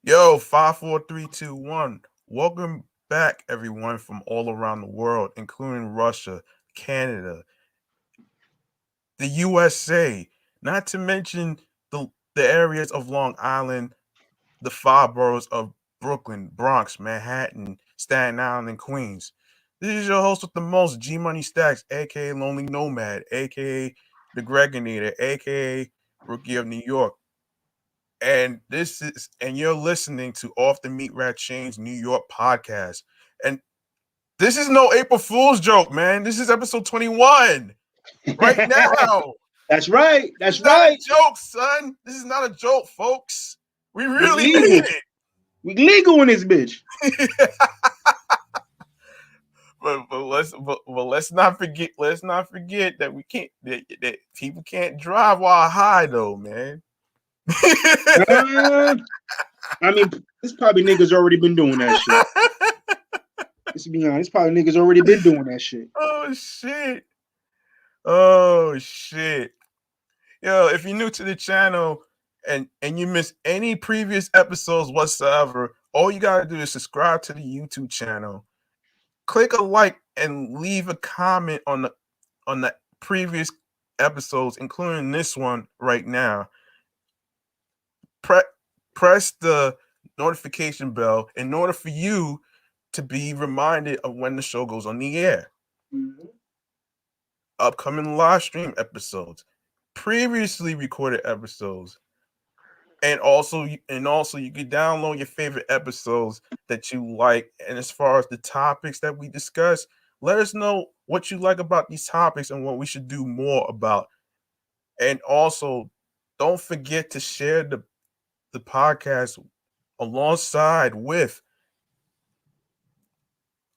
Yo, 5, 4, 3, 2, 1. Welcome back, everyone from all around the world, including Russia, Canada, the USA, not to mention the areas of Long Island, the five boroughs of Brooklyn, Bronx, Manhattan, Staten Island, and Queens. This is your host with the most, Gmoney Stackz, aka Lonely Nomad, aka the Gregonator, aka Rookie of New York. And you're listening to Off the Meatrack Chainz New York podcast. And this is no April Fool's joke, man. This is episode 21 right now. That's right. This is not a joke, son. This is not a joke, folks. We really mean it. We legal in this bitch. but let's not forget that we can't that people can't drive while high though, man. I mean, it's probably niggas already been doing that shit. Let's be honest, it's probably niggas already been doing that shit. Oh shit. Yo, if you're new to the channel and you miss any previous episodes whatsoever, all you gotta do is subscribe to the YouTube channel, click a like, and leave a comment on the previous episodes, including this one right now. Press the notification bell in order for you to be reminded of when the show goes on the air. Mm-hmm. Upcoming live stream episodes, previously recorded episodes, and also you can download your favorite episodes that you like. And as far as the topics that we discuss, let us know what you like about these topics and what we should do more about. And also, don't forget to share the podcast alongside with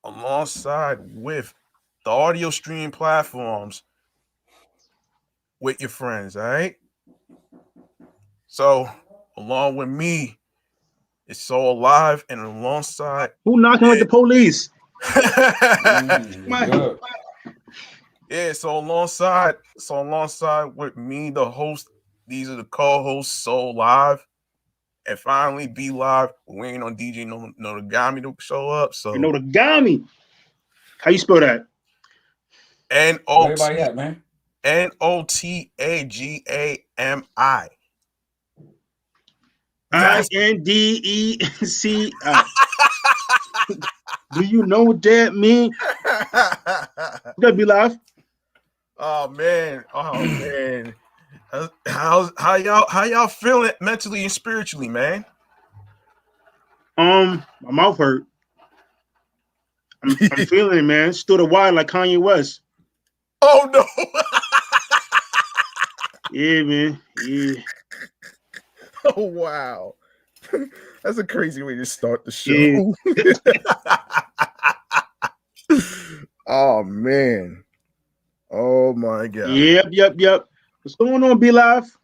the audio streaming platforms with your friends, all right? So, along with me, it's So Alive, and alongside who knocking like the police? Yeah, so alongside with me, the host, these are the co-hosts, So Live, and finally Be Live. We're waiting on DJ Notagami to show up. So Notagami. How you spell that? Notagami. INDEC. Do you know what that means? You gotta Be Live. Oh man. How y'all feeling mentally and spiritually, man? My mouth hurt. I'm feeling it, man. Stood a while like Kanye West. Oh no. Yeah, man. Yeah. Oh wow. That's a crazy way to start the show. Yeah. Oh man. Oh my god. Yep. What's going on, Be Live?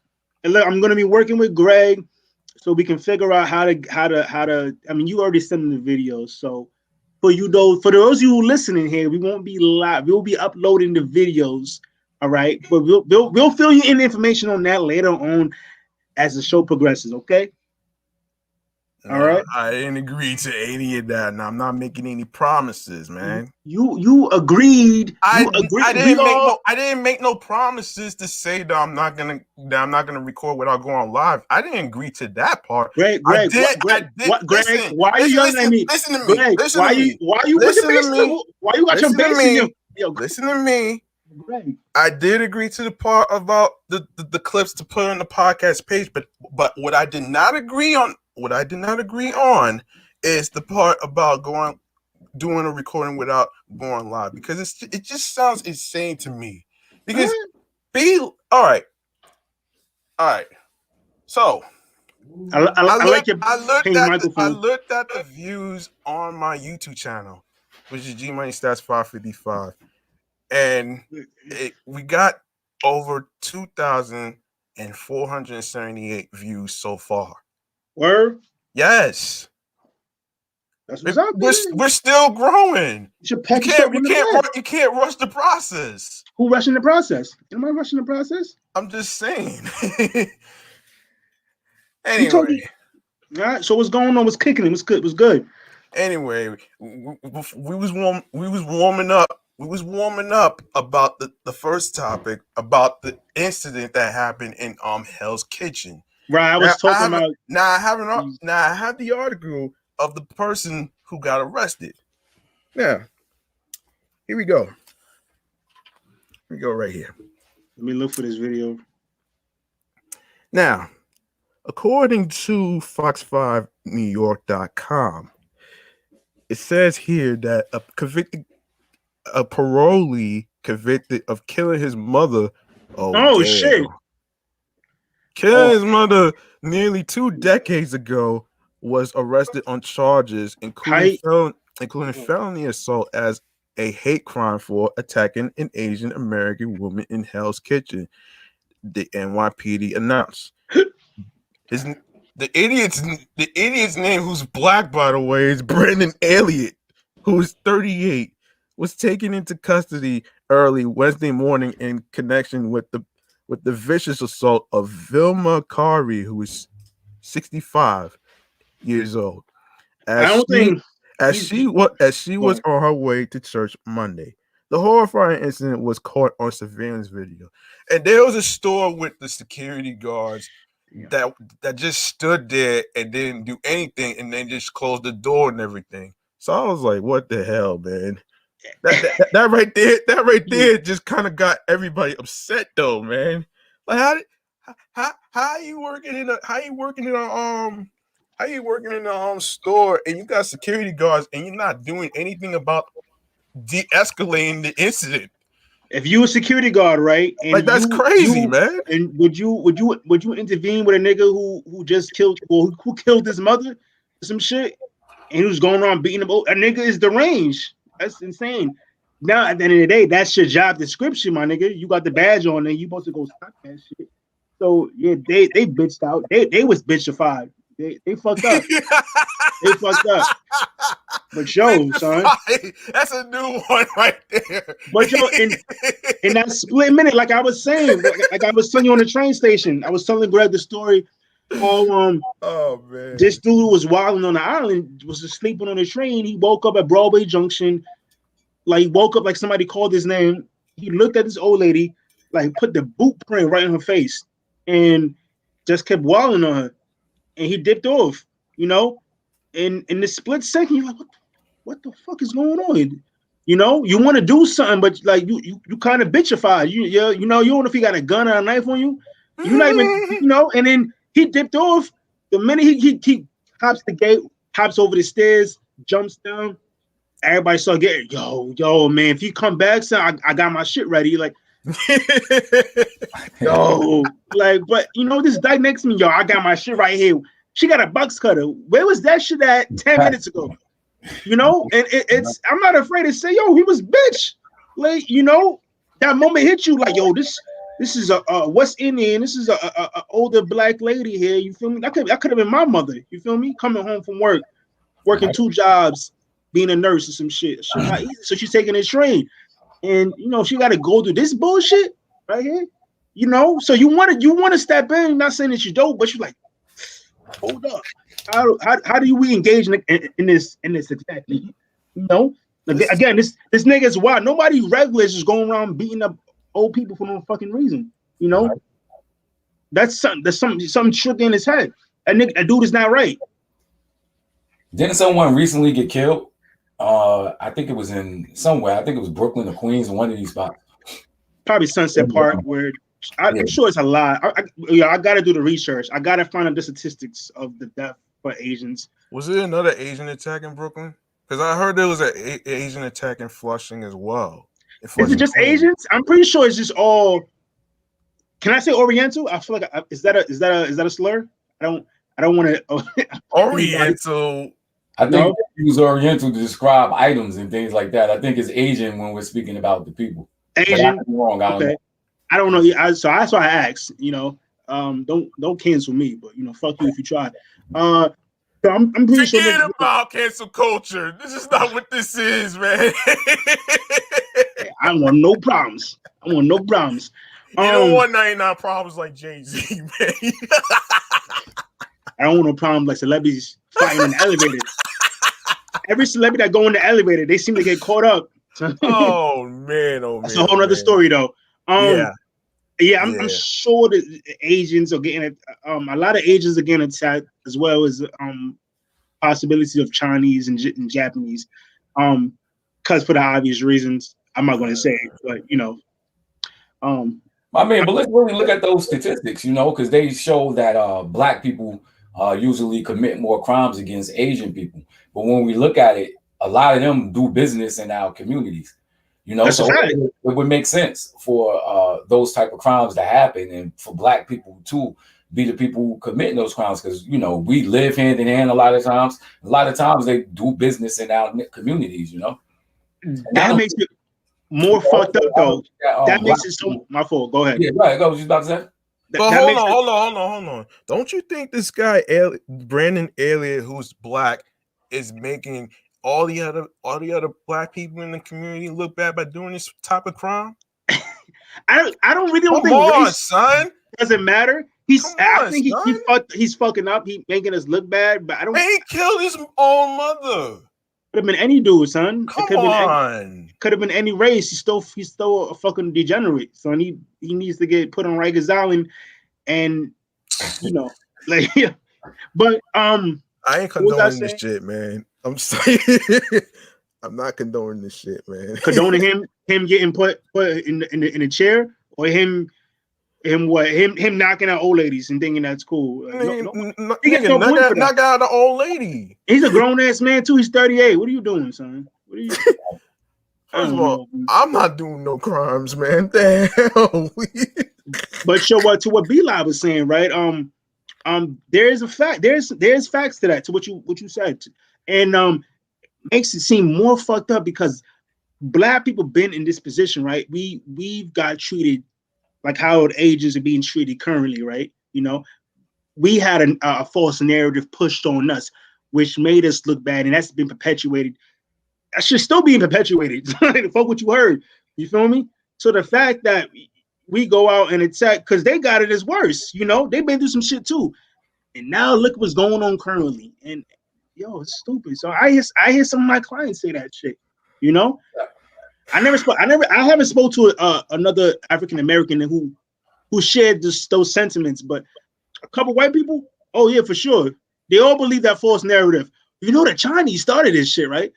And look, I'm gonna be working with Greg so we can figure out how to. I mean, you already sent me the videos, so for those of you listening here, we won't be live. We'll be uploading the videos, all right? But we'll fill you in the information on that later on as the show progresses. Okay. All right. I didn't agree to any of that, and I'm not making any promises, man. You agreed. I didn't make no promises to say that I'm not gonna record without going live. I didn't agree to that part. Greg, why are you yelling at me? Listen to me. Greg, why you got your bass in your? Listen to me. Greg. I did agree to the part about the clips to put on the podcast page, but what I did not agree on is the part about doing a recording without going live, because it just sounds insane to me. Because all right. So I looked at the views on my YouTube channel, which is Gmoney Stackz 555. And we got over 2,478 views so far. Word? Yes. That's what's up. We're still growing. You can't rush the process. Who rushing the process? Am I rushing the process? I'm just saying. Anyway. All right. So what's going on? What's kicking? What's good? What's good? Anyway, we was warming up. We was warming up about the first topic about the incident that happened in Hell's Kitchen. Right. I was talking about. I have the article of the person who got arrested. Now, here we go. We go right here. Let me look for this video. Now, according to Fox5NewYork.com, it says here that a parolee convicted of killing his mother. Oh shit! Killing his mother nearly 2 decades ago was arrested on charges including felony assault as a hate crime for attacking an Asian American woman in Hell's Kitchen. The NYPD announced. The idiot's name, who's black by the way, is Brandon Elliott, who is 38, was taken into custody early Wednesday morning in connection with the vicious assault of Vilma Kari, who is 65 years old. As she was on her way to church Monday. The horrifying incident was caught on surveillance video, and there was a store with the security guards that just stood there and didn't do anything, and then just closed the door and everything. So I was like, "What the hell, man?" That right there just kind of got everybody upset, though, man. Like, how are you working in a store and you got security guards and you're not doing anything about de-escalating the incident? If you a security guard, right? And like that's crazy, man. And would you intervene with a nigga who just killed who killed his mother, some shit, and who's going around beating him? A nigga is deranged. That's insane. Now at the end of the day, that's your job description, my nigga. You got the badge on, and you supposed to go stop that shit. So yeah, they bitched out. They was bitchified. They fucked up. They fucked up. But yo, son, that's a new one right there. But yo, in that split minute, like I was saying, like I was telling you on the train station, I was telling Greg the story. Oh man, this dude was wilding on the island, was just sleeping on the train. He woke up at Broadway Junction, like he woke up like somebody called his name. He looked at this old lady, like put the boot print right in her face, and just kept wilding on her. And he dipped off, you know. And in the split second, you're like, what the fuck is going on? You know, you want to do something, but like you kind of bitchified. You don't know if he got a gun or a knife on you. You're not even, you know. And then he dipped off. The minute he hops the gate, hops over the stairs, jumps down. Everybody started getting, yo, man. If you come back, son, I got my shit ready. Like, yo, like, but you know, this guy next to me, yo, I got my shit right here. She got a box cutter. Where was that shit at 10 minutes ago? You know, and it's I'm not afraid to say, yo, he was bitch. Like, you know, that moment hit you like, yo, this is a West Indian. This is a older black lady here. You feel me? That could have been my mother. You feel me? Coming home from work, working 2 jobs, being a nurse or some shit. So she's taking a train, and you know she got to go through this bullshit right here. You know, so you want to step in. Not saying that you don't, but you're like, hold up. How do we engage in this exactly? You know, again, this nigga is wild. Nobody regular is just going around beating up old people for no fucking reason. You know, that's something tricky in his head. That dude is not right. Didn't someone recently get killed? I think it was in somewhere. I think it was Brooklyn or Queens, in one of these spots. Probably Sunset Park, where I'm sure it's a lot. I got to do the research. I got to find out the statistics of the death for Asians. Was there another Asian attack in Brooklyn? Because I heard there was an Asian attack in Flushing as well. Is it just Asians? I'm pretty sure it's just all. Can I say Oriental? I feel like is that a slur? I don't want to. Oriental. I think he was Oriental to describe items and things like that. I think it's Asian when we're speaking about the people. Asian. Wrong. I don't know. So that's why I asked. You know, don't cancel me, but you know, fuck you if you try. So I'm pretty sure. Forget about cancel culture. This is not what this is, man. I want no problems. You don't want 99 problems like Jay-Z, man. I don't want no problem like celebrities fighting in the elevator. Every celebrity that go in the elevator, they seem to get caught up. Oh man, That's a whole other story though. Yeah. I'm sure that Asians are getting a lot of Asians are getting attacked, as well as possibilities of Chinese and Japanese, because for the obvious reasons. I'm not going to say it, but you know, I mean, but let's really look at those statistics, you know, because they show that Black people usually commit more crimes against Asian people. But when we look at it, a lot of them do business in our communities, you know, so it would make sense for those type of crimes to happen and for Black people to be the people committing those crimes, because, you know, we live hand in hand a lot of times. A lot of times they do business in our communities, you know. That makes it more fucked up, though. That makes it so. My fault. Go ahead. Yeah, right. Go. What you about to say? But hold on. Don't you think this guy Brandon Elliott, who's Black, is making all the other Black people in the community look bad by doing this type of crime? I don't really think race, son, doesn't matter. I think he's fucking up. He's making us look bad, but I don't. And he killed his own mother. Could have been any dude, son. Come on. Could have been any race. He's still a fucking degenerate, son. He needs to get put on Rikers Island, and you know, like. But I ain't condoning this shit, man. I'm sorry. I'm not condoning this shit, man. Condoning him getting put in a chair, or him knocking out old ladies and thinking that's cool. Knock out an old lady. He's a grown ass man too. He's 38. What are you doing, son? What are you? First of all, I'm not doing no crimes, man. The hell. But to what B-Live was saying, right? There's a fact. There's facts to that. To what you said, and makes it seem more fucked up because Black people been in this position, right? We've got treated like how Asians are being treated currently, right? You know, we had a false narrative pushed on us, which made us look bad, and that's been perpetuated. That should still be perpetuated. Fuck what you heard. You feel me? So the fact that we go out and attack, because they got it as worse, you know, they've been through some shit too. And now look what's going on currently. And yo, it's stupid. So I hear some of my clients say that shit, you know? I haven't spoke to another African American who shared those sentiments, but a couple white people, oh yeah, for sure. They all believe that false narrative. You know, the Chinese started this shit, right?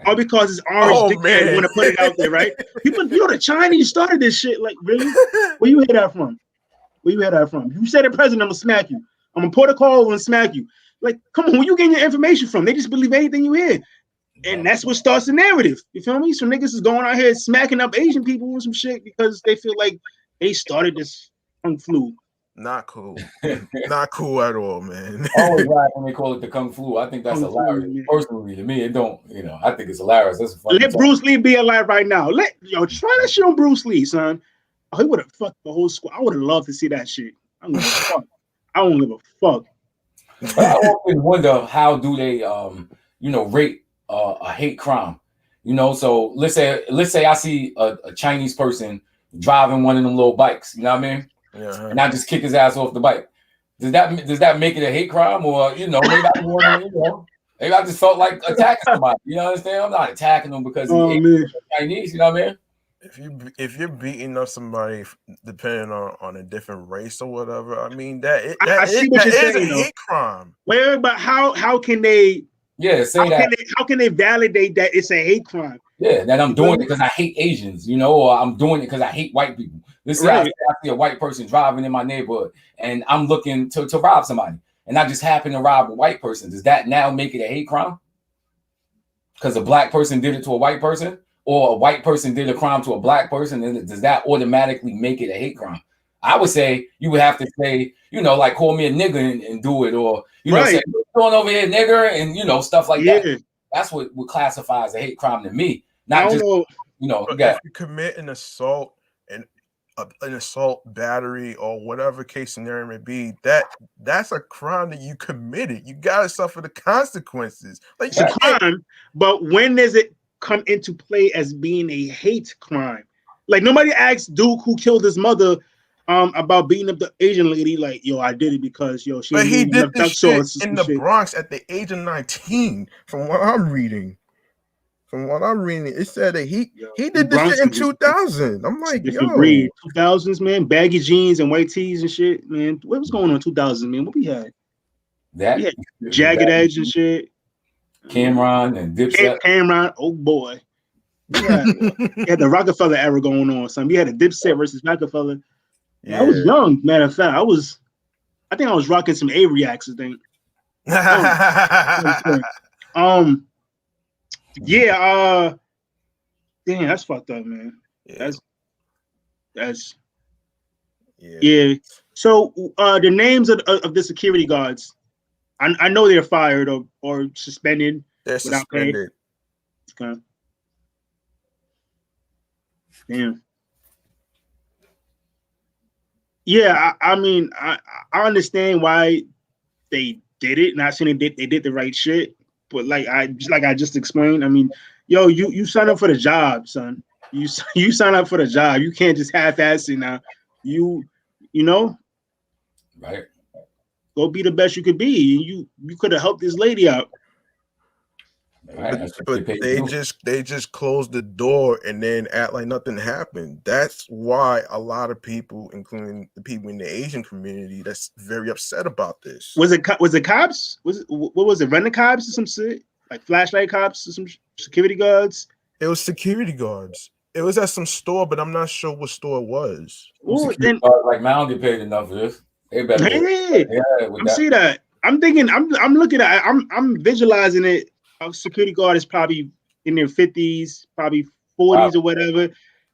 All because it's orange. They want to put it out there, right? People, you know, the Chinese started this shit. Like, really? Where you hear that from? If you say the president, I'm gonna smack you. I'm gonna put a call over and smack you. Like, come on, where you getting your information from? They just believe anything you hear. And that's what starts the narrative. You feel me? So niggas is going out here smacking up Asian people with some shit because they feel like they started this kung flu. Not cool. Not cool at all, man. Always right when they call it the kung flu. I think that's hilarious. Personally, to me, it don't. You know, I think it's hilarious. That's a funny. Let Bruce Lee be alive right now. Try that shit on Bruce Lee, son. Oh, he would have fucked the whole squad. I would have loved to see that shit. I don't give a fuck. I don't give a fuck. But I often wonder how do they, rate a hate crime. You know, so let's say I see a Chinese person driving one of them little bikes. You know what I mean? Yeah. And I just kick his ass off the bike. Does that make it a hate crime, or maybe maybe I just felt like attacking somebody. You know what I'm saying? I'm not attacking them because he's Chinese. You know what I mean? If you're beating up somebody depending on a different race or whatever, I mean that is a hate crime. Well, but how can they? Yeah, how can they validate that it's a hate crime? Yeah, that I'm doing it because I hate Asians, or I'm doing it because I hate white people. This is I see a white person driving in my neighborhood and I'm looking to rob somebody, and I just happen to rob a white person. Does that now make it a hate crime? Because a black person did it to a white person, or a white person did a crime to a black person, and does that automatically make it a hate crime? I would say you would have to say, like call me a nigger and do it, or say going over here, nigger, and stuff like that. That's what classifies a hate crime to me. Not just if you commit an assault and an assault battery or whatever case scenario may be, that's a crime that you committed. You gotta suffer the consequences. Like it's a crime, but when does it come into play as being a hate crime? Like nobody asks Duke who killed his mother, about beating up the Asian lady. Like, yo, I did it because yo, she. But he did enough duck this shit sauce in and the shit. Bronx at the age of 19. From what I'm reading, it said that he did this shit in 2000. I'm like, different yo, breed. 2000s, man, baggy jeans and white tees and shit, man. What was going on in 2000, man? What we had? That We had Jagged Edge and shit. Cameron and Dipset. Cameron, oh boy. We had the Rockefeller era going on. Son, we had a Dipset versus Rockefeller. Yeah. I was young, matter of fact. I think I was rocking some A-Reacts, I think. Damn, that's fucked up, man. Yeah. That's yeah. So the names of the security guards, I know they're fired or suspended. They're suspended. Okay. Damn. Yeah, I mean, I understand why they did it. Not saying they did the right shit, but like I just explained. I mean, yo, you sign up for the job, son. You sign up for the job. You can't just half-ass it now. You know, right? Go be the best you could be. You could have helped this lady out. Right. But they just closed the door and then act like nothing happened. That's why a lot of people, including the people in the Asian community, that's very upset about this. Was it cops? What was it? Rent cops or some shit? Like flashlight cops or some security guards? It was security guards. It was at some store, but I'm not sure what store it was. Well, then, like Mound get paid enough for this. They better. I'm see that. I'm thinking. I'm looking at. I'm visualizing it. A security guard is probably in their 50s, probably 40s or whatever.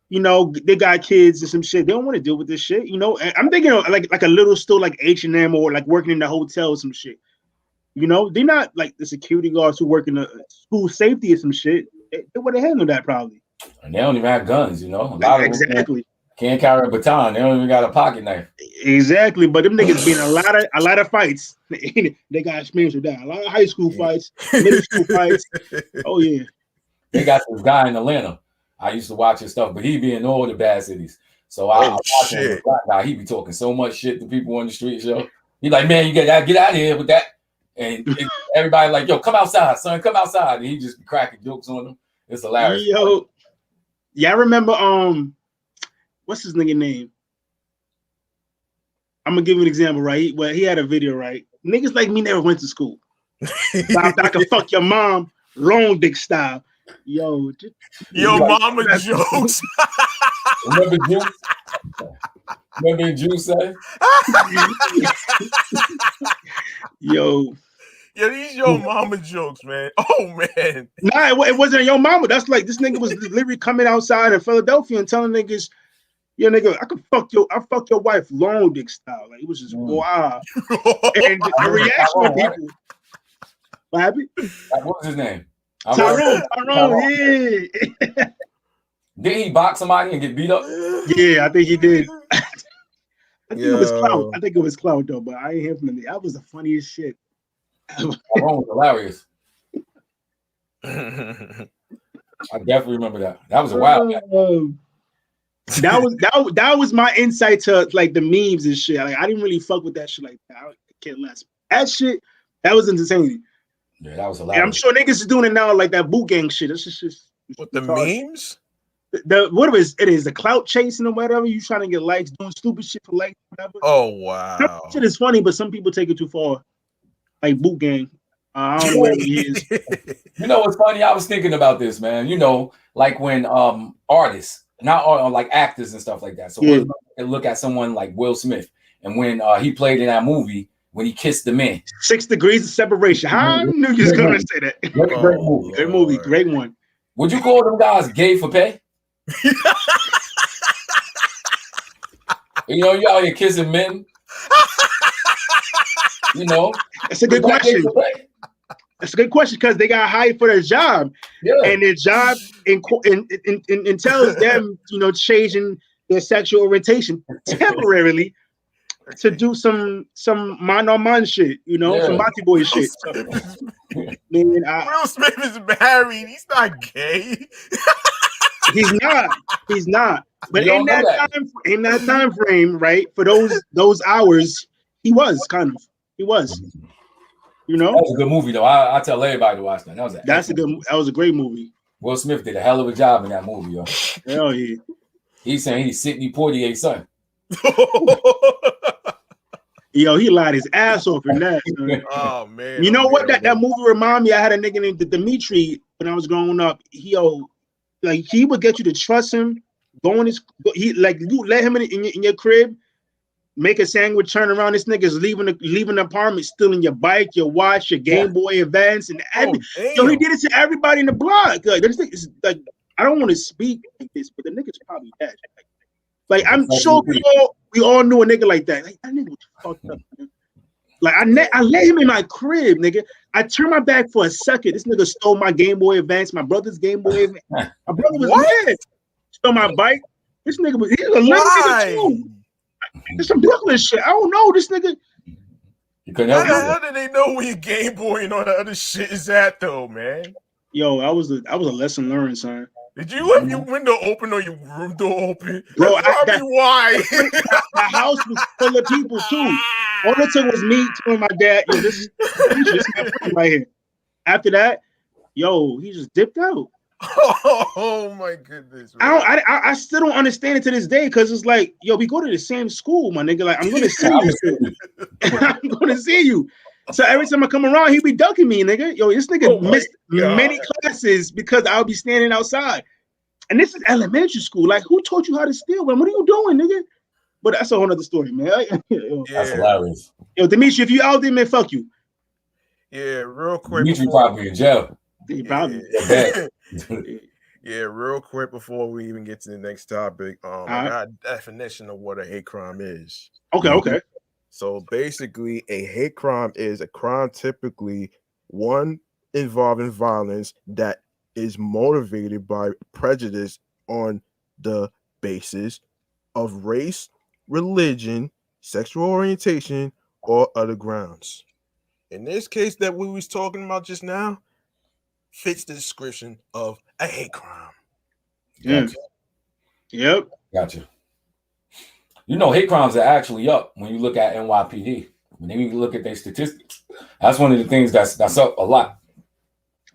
You know, they got kids and some shit. They don't want to deal with this shit. You know, and I'm thinking of like a little store like H&M or like working in the hotel or some shit. You know, they're not like the security guards who work in the school safety or some shit. They would have handled that probably. And they don't even have guns, you know. A lot of them can't carry a baton. They don't even got a pocket knife. Exactly, but them niggas been a lot of fights. They got experience with that. A lot of high school fights, middle school fights. Oh yeah. They got this guy in Atlanta. I used to watch his stuff, but he be in all the bad cities. So I watch him. Black guy. He be talking so much shit to people on the street. Yo, he like, man, you get out of here with that. And everybody like, yo, come outside, son, come outside. And he just be cracking jokes on them. It's hilarious. Yo, yeah, I remember. What's his nigga name? I'm gonna give you an example, right? Well, he had a video, right? Niggas like me never went to school. I can fuck your mom, long dick style. Yo, mama jokes. Remember Juice? Remember Juice said? Yo, these yo mama jokes, man. Oh man. Nah, it wasn't your mama. That's like this nigga was literally coming outside in Philadelphia and telling niggas, yo, nigga, I fuck your wife long dick style. Like it was just wow. And the reaction of people. What happened? What was his name? Tyrone, yeah. Did he box somebody and get beat up? Yeah, I think he did. I think it was clout. I think it was clout though, but I ain't hear from him. That was the funniest shit. Tyrone was hilarious. I definitely remember that. That was a wild. That was my insight to like the memes and shit. Like I didn't really fuck with that shit like that. I can't less. That shit, that was entertaining. Yeah, that was hilarious. And I'm sure niggas is doing it now, like that boot gang shit. It's just what the memes? What it is the clout chasing or whatever. You trying to get likes, doing stupid shit for likes, whatever. Oh wow, that shit is funny, but some people take it too far. Like boot gang. I don't know what it is. You know what's funny? I was thinking about this, man. You know, like when artists, not like actors and stuff like that. So we'll look at someone like Will Smith, and when he played in that movie when he kissed the man, 6 Degrees of Separation. I knew you was gonna say that. Great movie. Great movie. Great one. Would you call them guys gay for pay? You know, you out here kissing men. You know, that's a good question. That's a good question because they got hired for their job, and their job entails them, you know, changing their sexual orientation temporarily to do some man on man shit, you know, some Monty Boy shit. So, man, Will Smith is married. He's not gay. He's not. He's not. But You in don't know that time frame, right? For those hours, he was kind of. He was. You know. That was a good movie though. I tell everybody to watch that. That was a great movie. Will Smith did a hell of a job in that movie, yo. Hell yeah. He's saying he's Sidney Poitier's son. Yo, he lied his ass off in that. Oh man. You know what? That movie remind me. I had a nigga named Meatrack when I was growing up. He would get you to trust him. You let him in your crib, make a sandwich, turn around. This nigga's leaving the apartment, stealing your bike, your watch, your Game Boy Advance, and yo, he did it to everybody in the block. Like, I don't want to speak like this, but the nigga's probably dead. Like I'm sure we all knew a nigga like that. Like that nigga was fucked up. Man. Like I let him in my crib, nigga. I turned my back for a second. This nigga stole my Game Boy Advance, my brother's Game Boy Advance. My brother was mad. Stole my bike. This nigga was a little nigga too. It's some Brooklyn shit. I don't know. This nigga. How did they know where your Game Boy and all that other shit is at though, man? Yo, I was a lesson learned, son. Did you leave your window open or your room door open? Bro, why? The house was full of people too. All it took was me telling my dad, yo, this is my friend right here. After that, yo, he just dipped out. Oh my goodness. I still don't understand it to this day because it's like, yo, we go to the same school, my nigga. Like, I'm gonna see you. I'm gonna see you. So every time I come around, he be ducking me, nigga. Yo, this nigga missed many classes because I'll be standing outside. And this is elementary school. Like, who taught you how to steal? What are you doing, nigga? But that's a whole other story, man. That's hilarious. Yo, Demetri, if you out there, man, fuck you. Yeah, real quick. Demetri probably in jail. He probably. Yeah, real quick before we even get to the next topic. I got a definition of what a hate crime is. Okay. So basically, a hate crime is a crime typically one involving violence that is motivated by prejudice on the basis of race, religion, sexual orientation, or other grounds. In this case that we was talking about just now, fits the description of a hate crime. Gotcha. Yep. Gotcha. You know, hate crimes are actually up when you look at NYPD. When you look at their statistics, that's one of the things that's up a lot.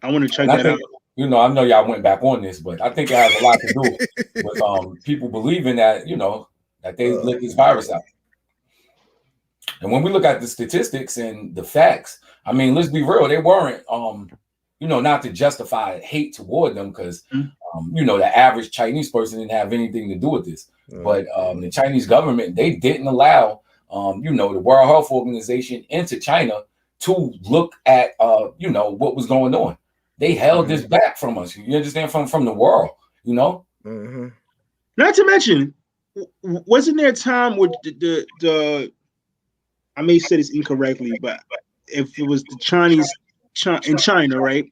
I want to check that out. You know, I know y'all went back on this, but I think it has a lot to do with people believing that, you know, that they let this virus out. And when we look at the statistics and the facts, I mean, let's be real, they weren't, you know, not to justify hate toward them because, you know, the average Chinese person didn't have anything to do with this. But the Chinese government, they didn't allow, you know, the World Health Organization into China to look at, you know, what was going on. They held this back from us. You understand? From the world, you know? Not to mention, wasn't there a time where the I may say this incorrectly, but if it was the Chinese in China, right?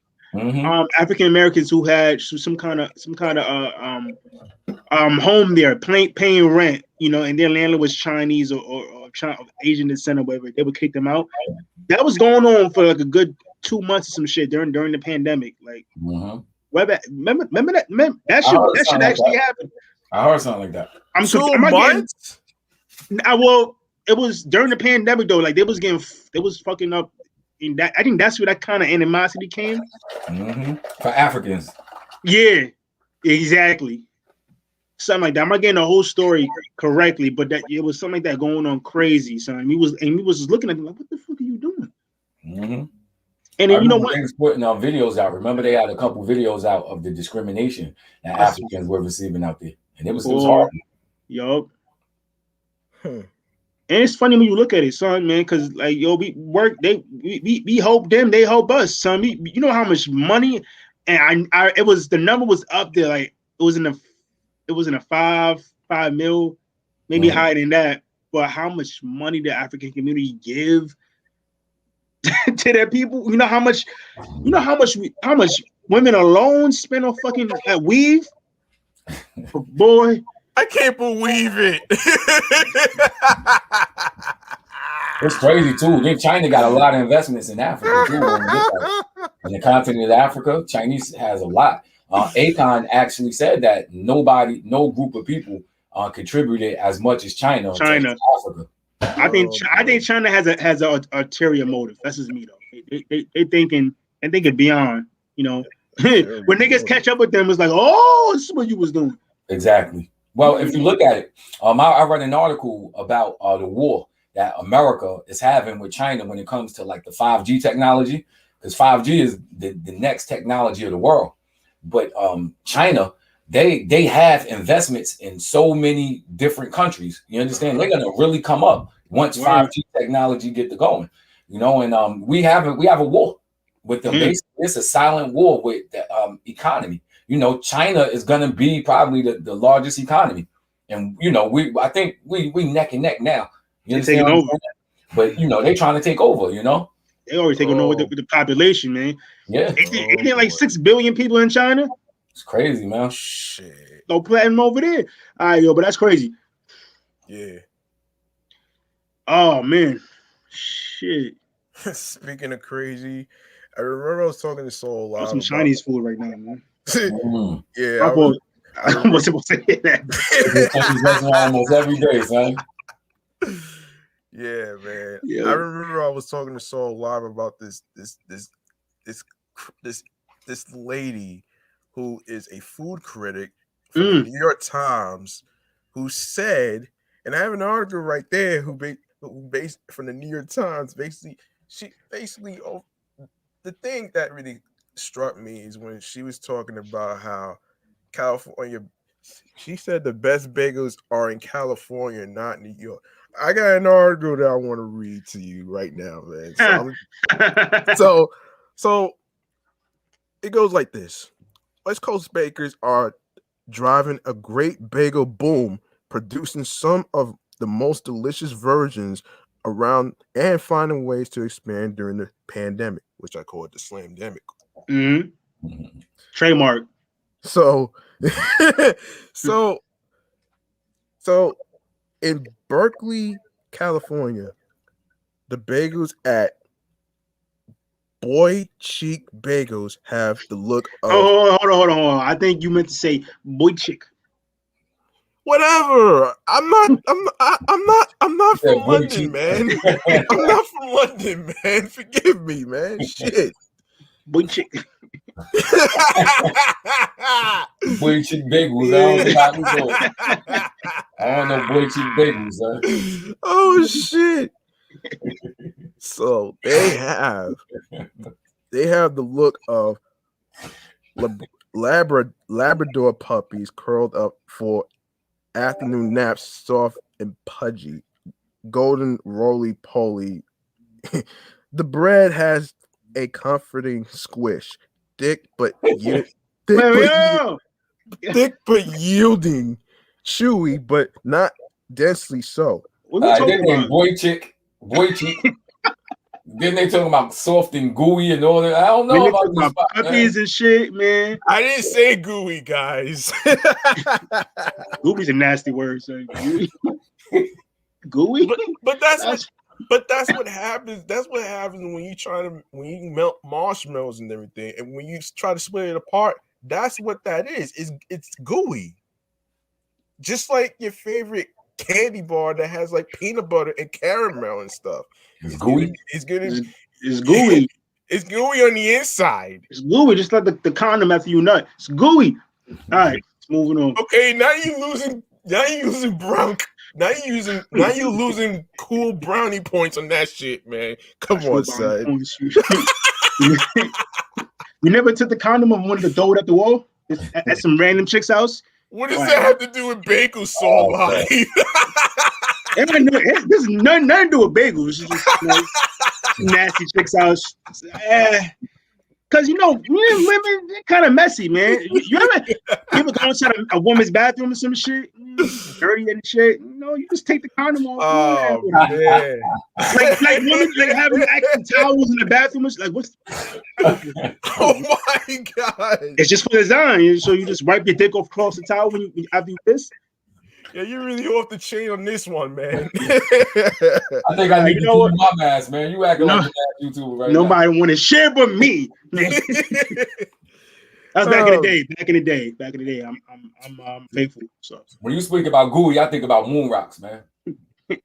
African Americans who had some kind of home there, paying rent, you know, and their landlord was Chinese or Asian descent or whatever, they would kick them out. That was going on for like a good 2 months or some shit during the pandemic. Like, remember that? That should actually happen. I heard something like that. 2 months? Well, it was during the pandemic though. Like they was fucking up. In that, I think that's where that kind of animosity came. For Africans. Yeah, exactly. Something like that. I'm not getting the whole story correctly, but that it was something like that going on crazy, son. He was just looking at him like, what the fuck are you doing? And then you know what? They was putting videos out. Remember, they had a couple videos out of the discrimination that Africans were receiving out there, and it was hard. Yup. And it's funny when you look at it, son, man, because like we help them, they help us, son. You know how much money, and it was the number was up there, like it was in a 5 mil, maybe higher than that. But how much money the African community give to their people? You know how much women alone spend on fucking weave, boy. I can't believe it. It's crazy too. Then China got a lot of investments in Africa too. In the continent of Africa, Chinese has a lot. Akon actually said that no group of people contributed as much as China. To Africa. I think China has a ulterior motive. That's just me though. They thinking beyond. You know, when niggas catch up with them, it's like, oh, this is what you was doing. Exactly. Well, if you look at it, I read an article about the war that America is having with China when it comes to like the 5G technology, because 5G is the next technology of the world. But China, they have investments in so many different countries. You understand? They're gonna really come up once 5G technology get to going. You know, and we have a war with them. Basically, it's a silent war with the economy. You know, China is gonna be probably the largest economy, and you know, I think we neck and neck now. You understand? Over. But you know, they trying to take over. You know, they already taking over with the population, man. Yeah, ain't there like 6 billion people in China? It's crazy, man. Shit. No platinum over there. All right, yo, but that's crazy. Yeah. Oh man, shit. Speaking of crazy, I remember I was talking to Soul Live. Some Chinese food right now, man. Yeah, I was supposed to hear that. Almost every day, son. Yeah, man. Yeah. I remember I was talking to Soul Live about this lady who is a food critic for the New York Times, who said, and I have an article right there who based from the New York Times. Basically, the thing that really struck me is when she was talking about how California. She said the best bagels are in California, not New York. I got an article that I want to read to you right now, man. So it goes like this. West Coast bakers are driving a great bagel boom, producing some of the most delicious versions around and finding ways to expand during the pandemic, which I call it the slamdemic. Trademark. So in Berkeley, California, the bagels at Boy Chick Bagels have the look of. Hold on. I think you meant to say Boy Chick. Whatever. I'm not from London, man. I'm not from London, man. Forgive me, man. Shit. Boy Chick. Boy Chick Bagels. I don't know Boy Chick Bagels, huh? Oh shit. So they have the look of Labrador puppies curled up for afternoon naps, soft and pudgy, golden roly-poly. The bread has a comforting squish, thick but yielding, chewy but not densely so. Then Boy Chick. Then they talking about soft and gooey and all that. I don't know about puppies and shit, man. I didn't say gooey, guys. Gooey's a nasty word, so gooey. But that's what happens. That's what happens when you melt marshmallows and everything, and when you try to split it apart. That's what that is. It's gooey, just like your favorite candy bar that has like peanut butter and caramel and stuff. It's gooey. It's gooey. It's gooey on the inside. It's gooey, just like the condom after you nut. It's gooey. All right, moving on. Okay, now you losing brown. Now you losing cool brownie points on that shit, man. Come on, son. You never took the condom and wanted to throw it at the wall at some random chick's house? What does that have to do with bagels, Soul Live? This is nothing to do with bagels. It's just nasty chick's house. Because women, they're kind of messy, man. You ever go inside a woman's bathroom or some shit, dirty and shit? You just take the condom off. Oh man! like women, like having actual towels in the bathroom. Like what's? Oh my god! It's just for design. So you just wipe your dick off across the towel after you piss. Yeah, you're really off the chain on this one, man. I think I need to do my mask, man. You acting like a YouTuber right now. Nobody want to share but me. That's back in the day. Back in the day. I'm faithful. So when you speak about gooey, I think about moon rocks, man. We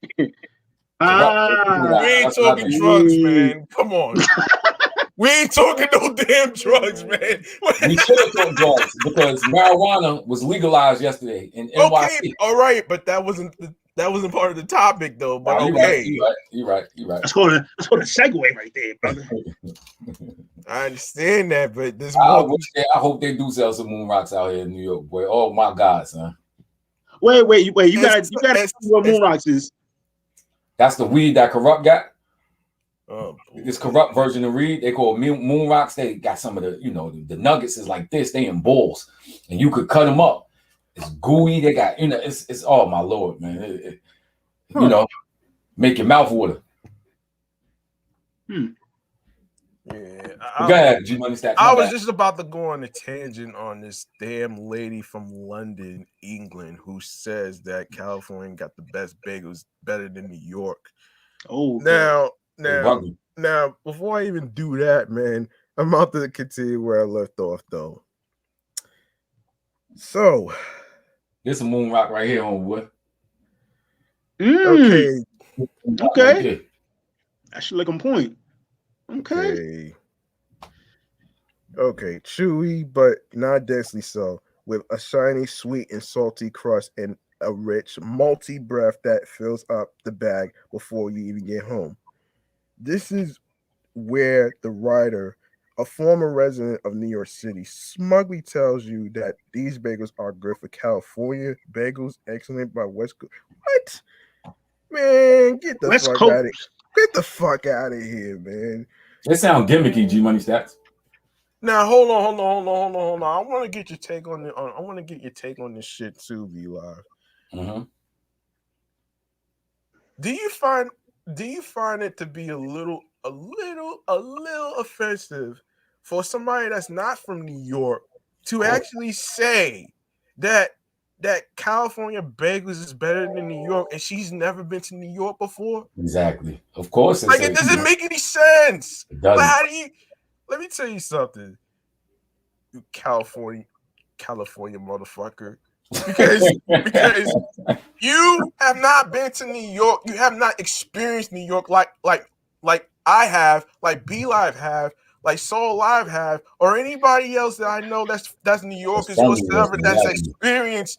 ain't talking drugs, man. Come on. We ain't talking no damn drugs, man. We should have talked drugs because marijuana was legalized yesterday in NYC. Okay, all right, but that wasn't part of the topic, though. But okay, you're right. Let's go to segue right there, brother. I understand that, but this I hope they do sell some moon rocks out here in New York, boy. Oh my God, son. Wait. You gotta see what moon rocks is. That's the weed that Corrupt got. Oh, this Corrupt version of weed, they call moon rocks. They got some of the, the nuggets is like this. They in balls, and you could cut them up. It's gooey. They got, it's oh my Lord, man. Make your mouth water. Yeah. Go ahead, Gmoney Stackz. I was just about to go on a tangent on this damn lady from London, England, who says that California got the best bagels, better than New York. Oh, now, before I even do that, man, I'm about to continue where I left off, though. So, this is a moon rock right here, homeboy. Okay. That should look on point. Okay. Chewy, but not densely so, with a shiny, sweet, and salty crust and a rich, malty breath that fills up the bag before you even get home. This is where the writer, a former resident of New York City, smugly tells you that these bagels are good for California. Bagels excellent by West Coast. What? Man, get the fuck out of here. Get the fuck out of here, man. It sounds gimmicky, Gmoney Stackz. Now hold on. I want to get your take on the. I want to get your take on this shit too, V Live. Mm-hmm. Do you find it to be a little offensive for somebody that's not from New York to actually say that California bagels is better than New York, and she's never been to New York before? Exactly. Of course. Like, it doesn't make any sense. It doesn't. But how do you? Let me tell you something, you California motherfucker. Because you have not been to New York, you have not experienced New York like I have, like B Live have, like Soul Live have, or anybody else that I know that's New Yorkers whatsoever that's experienced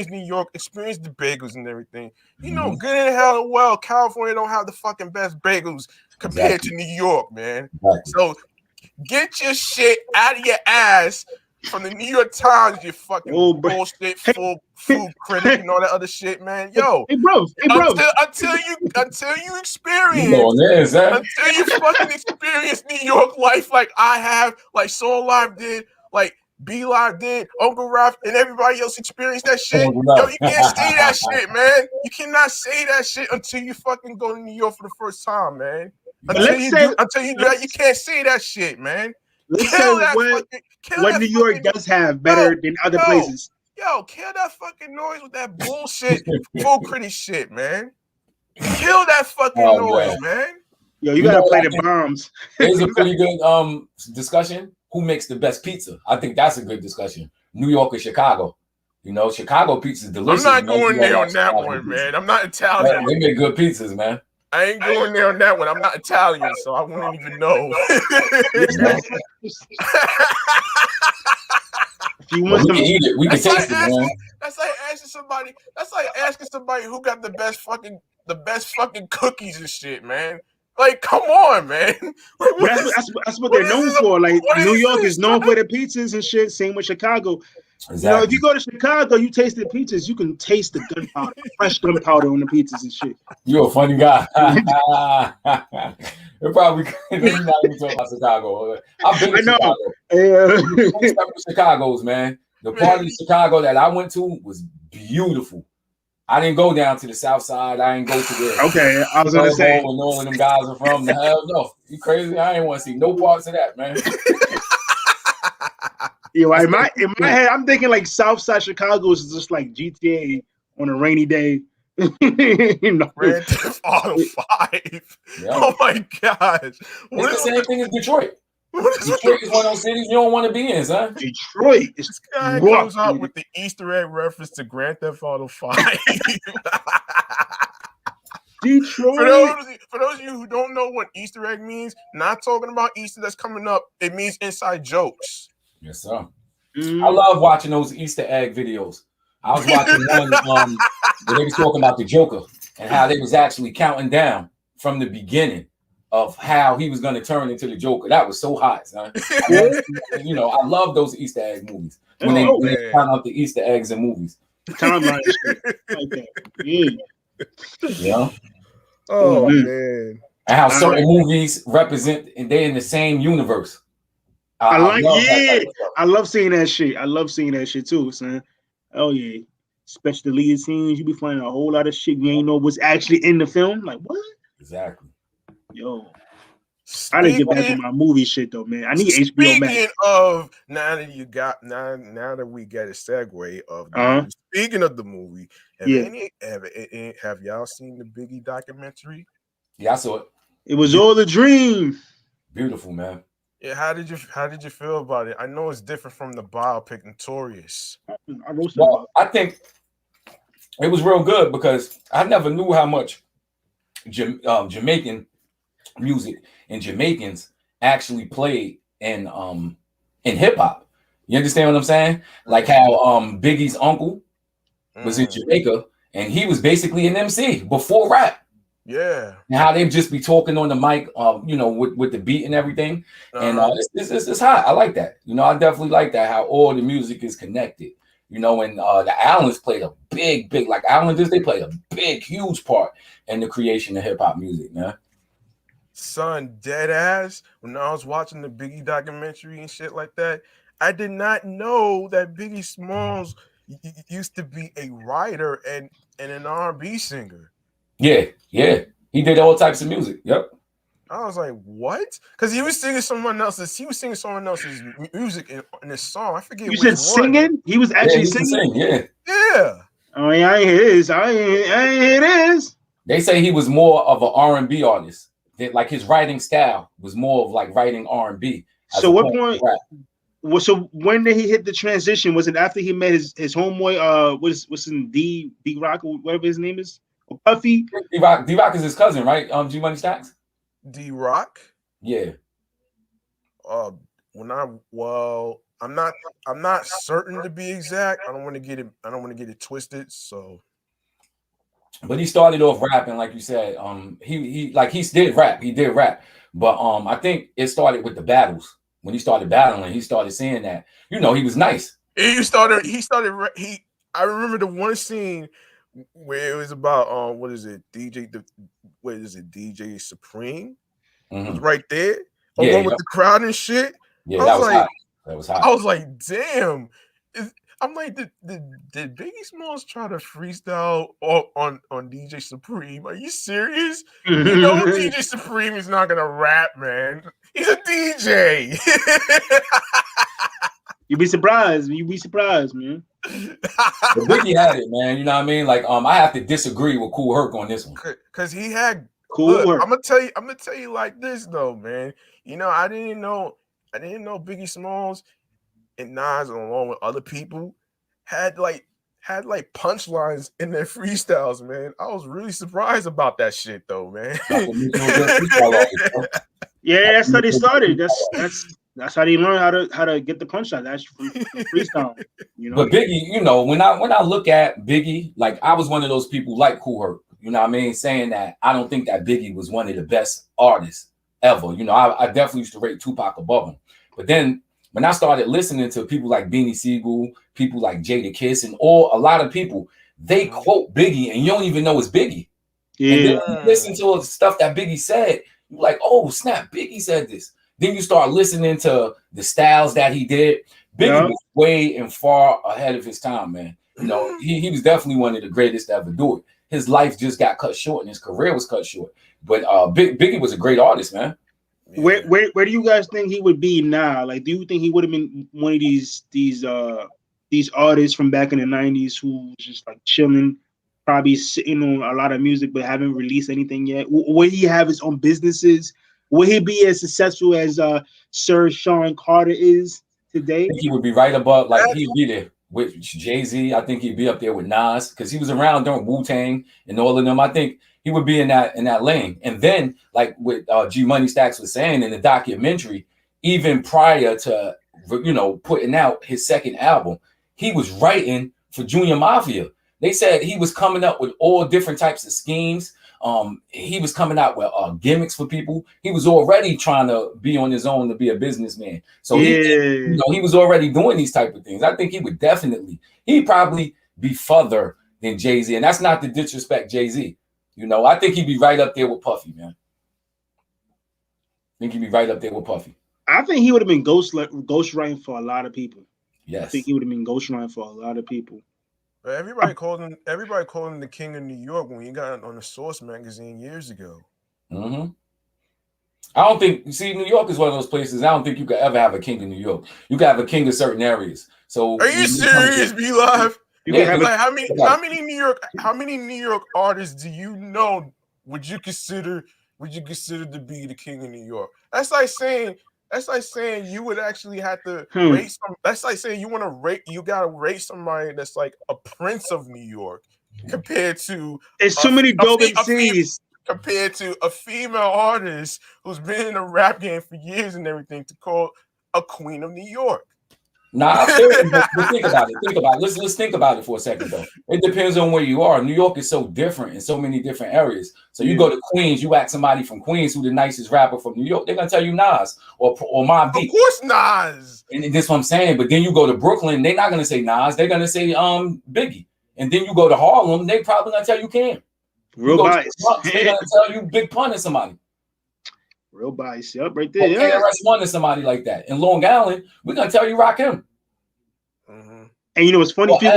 New York, experienced the bagels and everything. You know good and hell well California don't have the fucking best bagels compared to New York, man. So get your shit out of your ass from the New York Times, you fucking bullshit full food critic and all that other shit, man. Yo, until you experience, until you fucking experience New York life like I have, like Soul Live did, like B Live did, Uncle Ralph, and everybody else experienced that shit. Yo, you can't say that shit, man. You cannot say that shit until you fucking go to New York for the first time, man. Until you do that, you can't say that shit, man. Let's say what New York does have better than other places. Yo, kill that fucking noise with that bullshit full critic shit, man. Kill that fucking noise, man. Yo, you gotta play the bombs. Here's a pretty good discussion. Who makes the best pizza? I think that's a good discussion. New York or Chicago? Chicago pizza is delicious. I'm not going there on that one, man. I'm not Italian. They make good pizzas, man. I ain't going there on that one. I'm not Italian, so I wouldn't even know. If you want we can eat it. We can taste it, man. That's like asking somebody who got the best fucking cookies and shit, man. Like, come on, man. That's what they're known for. Like, New York is known for the pizzas and shit. Same with Chicago. Exactly. If you go to Chicago, you taste the pizzas. You can taste the gunpowder, fresh gunpowder on the pizzas and shit. You're a funny guy. You're probably not even talking about Chicago. I've been to Chicago. Chicago's, man. The part of Chicago that I went to was beautiful. I didn't go down to the south side. I didn't go to the I was gonna say where all of them guys are from. The hell no. You crazy? I ain't want to see no parts of that, man. Yo, in my head, I'm thinking like Southside Chicago is just like GTA on a rainy day. Grand Theft Auto 5. Yeah. Oh my gosh. It's the same thing as Detroit. Detroit is one of those cities you don't want to be in, son. Detroit is This guy rough, comes out dude. with the Easter egg reference to Grand Theft Auto 5. Detroit. For those of you who don't know what Easter egg means, not talking about Easter that's coming up, it means inside jokes. Yes, sir. I love watching those Easter egg videos. I was watching one where they was talking about the Joker and how they was actually counting down from the beginning of how he was going to turn into the Joker. That was so hot, son. You know, I love those Easter egg movies when they count out the Easter eggs in movies. Timeline shit. Okay. Yeah. Oh man. And how certain movies represent and they're in the same universe. I love seeing that shit. I love seeing that shit too, son. Oh yeah. Especially the lead scenes, you be finding a whole lot of shit you ain't know was actually in the film. Like what? Exactly. Yo. I didn't get back on my movie shit though, man. I need HBO Max. Speaking of now that we got a segue of the movie, speaking of the movie, have y'all seen the Biggie documentary? Yeah, I saw it. It was all a dream. Beautiful, man. Yeah, how did you feel about it? I know it's different from the biopic Notorious. I think it was real good because I never knew how much Jamaican music and Jamaicans actually played in hip hop. You understand what I'm saying? Like how Biggie's uncle was in Jamaica and he was basically an MC before rap. Yeah. And how they'd just be talking on the mic, you know, with the beat and everything. And it's hot. I like that. You know, I definitely like that, how all the music is connected. You know, and the Islanders played a big, like Islanders, they played a big, huge part in the creation of hip hop music, man. Son, dead ass. When I was watching the Biggie documentary and shit like that, I did not know that Biggie Smalls used to be a writer and an R&B singer. Yeah. He did all types of music. Yep. I was like, what? Because he was singing someone else's music in this song. I forget. You said singing? He was actually singing. Yeah. Oh, yeah, I ain't hear this. I ain't hear this. They say he was more of an R&B artist. Like his writing style was more of like writing R&B. So what point? Well, so when did he hit the transition? Was it after he met his homeboy? What's in D-Rock or whatever his name is? Or Puffy? D-Rock is his cousin, right? Gmoney Stackz. D-Rock? Yeah. I'm not certain to be exact. I don't want to get it twisted. So, but he started off rapping, like you said. He did rap, but I think it started with the battles. When he started battling, he started saying that, you know, he was nice. I remember the one scene where it was about DJ Supreme was right there along with the crowd and shit. Yeah, that was hot. I was like, damn. I'm like, did Biggie Smalls try to freestyle on DJ Supreme? Are you serious? You know DJ Supreme is not gonna rap, man. He's a DJ. You'd be surprised, man. Biggie had it, man. You know what I mean? Like, I have to disagree with Kool Herc on this one. Cause he had Kool Herc. I'm gonna tell you like this though, man. You know, I didn't know Biggie Smalls and Nas, along with other people, had like punchlines in their freestyles, man. I was really surprised about that shit though, man. Yeah, that's how they started. That's how they learned how to get the punchline. That's from freestyle. You know. But Biggie, you know, when I look at Biggie, like I was one of those people like Kool Herc, you know what I mean, saying that I don't think that Biggie was one of the best artists ever. You know, I definitely used to rate Tupac above him. But then when I started listening to people like Beanie Siegel, people like Jadakiss, and a lot of people, they quote Biggie and you don't even know it's Biggie. Yeah. And then you listen to the stuff that Biggie said, you're like, oh snap, Biggie said this. Then you start listening to the styles that he did. Biggie was way and far ahead of his time, man. You know, he was definitely one of the greatest to ever do it. His life just got cut short and his career was cut short. But Biggie was a great artist, man. Where do you guys think he would be now? Like, do you think he would have been one of these artists from back in the 90s who was just like chilling, probably sitting on a lot of music but haven't released anything yet? Would he have his own businesses? Will he be as successful as Sir Sean Carter is today? I think he would be right above, like he'd be there with Jay-Z. I think he'd be up there with Nas because he was around during Wu-Tang and all of them. I think he would be in that lane. And then, like what Gmoney Stackz was saying in the documentary, even prior to putting out his second album, he was writing for Junior Mafia. They said he was coming up with all different types of schemes. He was coming out with gimmicks for people. He was already trying to be on his own to be a businessman. So he was already doing these type of things. I think he would he'd probably be further than Jay-Z. And that's not to disrespect Jay-Z. I think he'd be right up there with Puffy, man. I think he'd be right up there with Puffy. I think he would have been ghostwriting for a lot of people. Yes. I think he would have been ghostwriting for a lot of people. Everybody called him the King of New York when he got on the Source magazine years ago. Mm-hmm. I don't think New York is one of those places. I don't think you could ever have a king in New York. You could have a king of certain areas. So are you serious, B Live? Yeah, like how many New York artists do you know would you consider to be the King of New York? That's like saying you would actually have to rate some. That's like saying you gotta rate somebody that's like a prince of New York compared to there's so many dope MCs. Compared to a female artist who's been in the rap game for years and everything to call a queen of New York. Nah, but think about it. Let's think about it for a second, though. It depends on where you are. New York is so different in so many different areas. So you go to Queens, you ask somebody from Queens who the nicest rapper from New York, they're gonna tell you Nas or Mobb Deep. Of course, Nas. And that's what I'm saying. But then you go to Brooklyn, they're not gonna say Nas, they're gonna say Biggie. And then you go to Harlem, they probably gonna tell you Cam. Real bias. They're gonna tell you Big Pun and somebody. Real bias, yep, right there. Yeah. KRS-One and somebody like that. In Long Island, we're gonna tell you Rakim. Mm-hmm. And it's funny, if you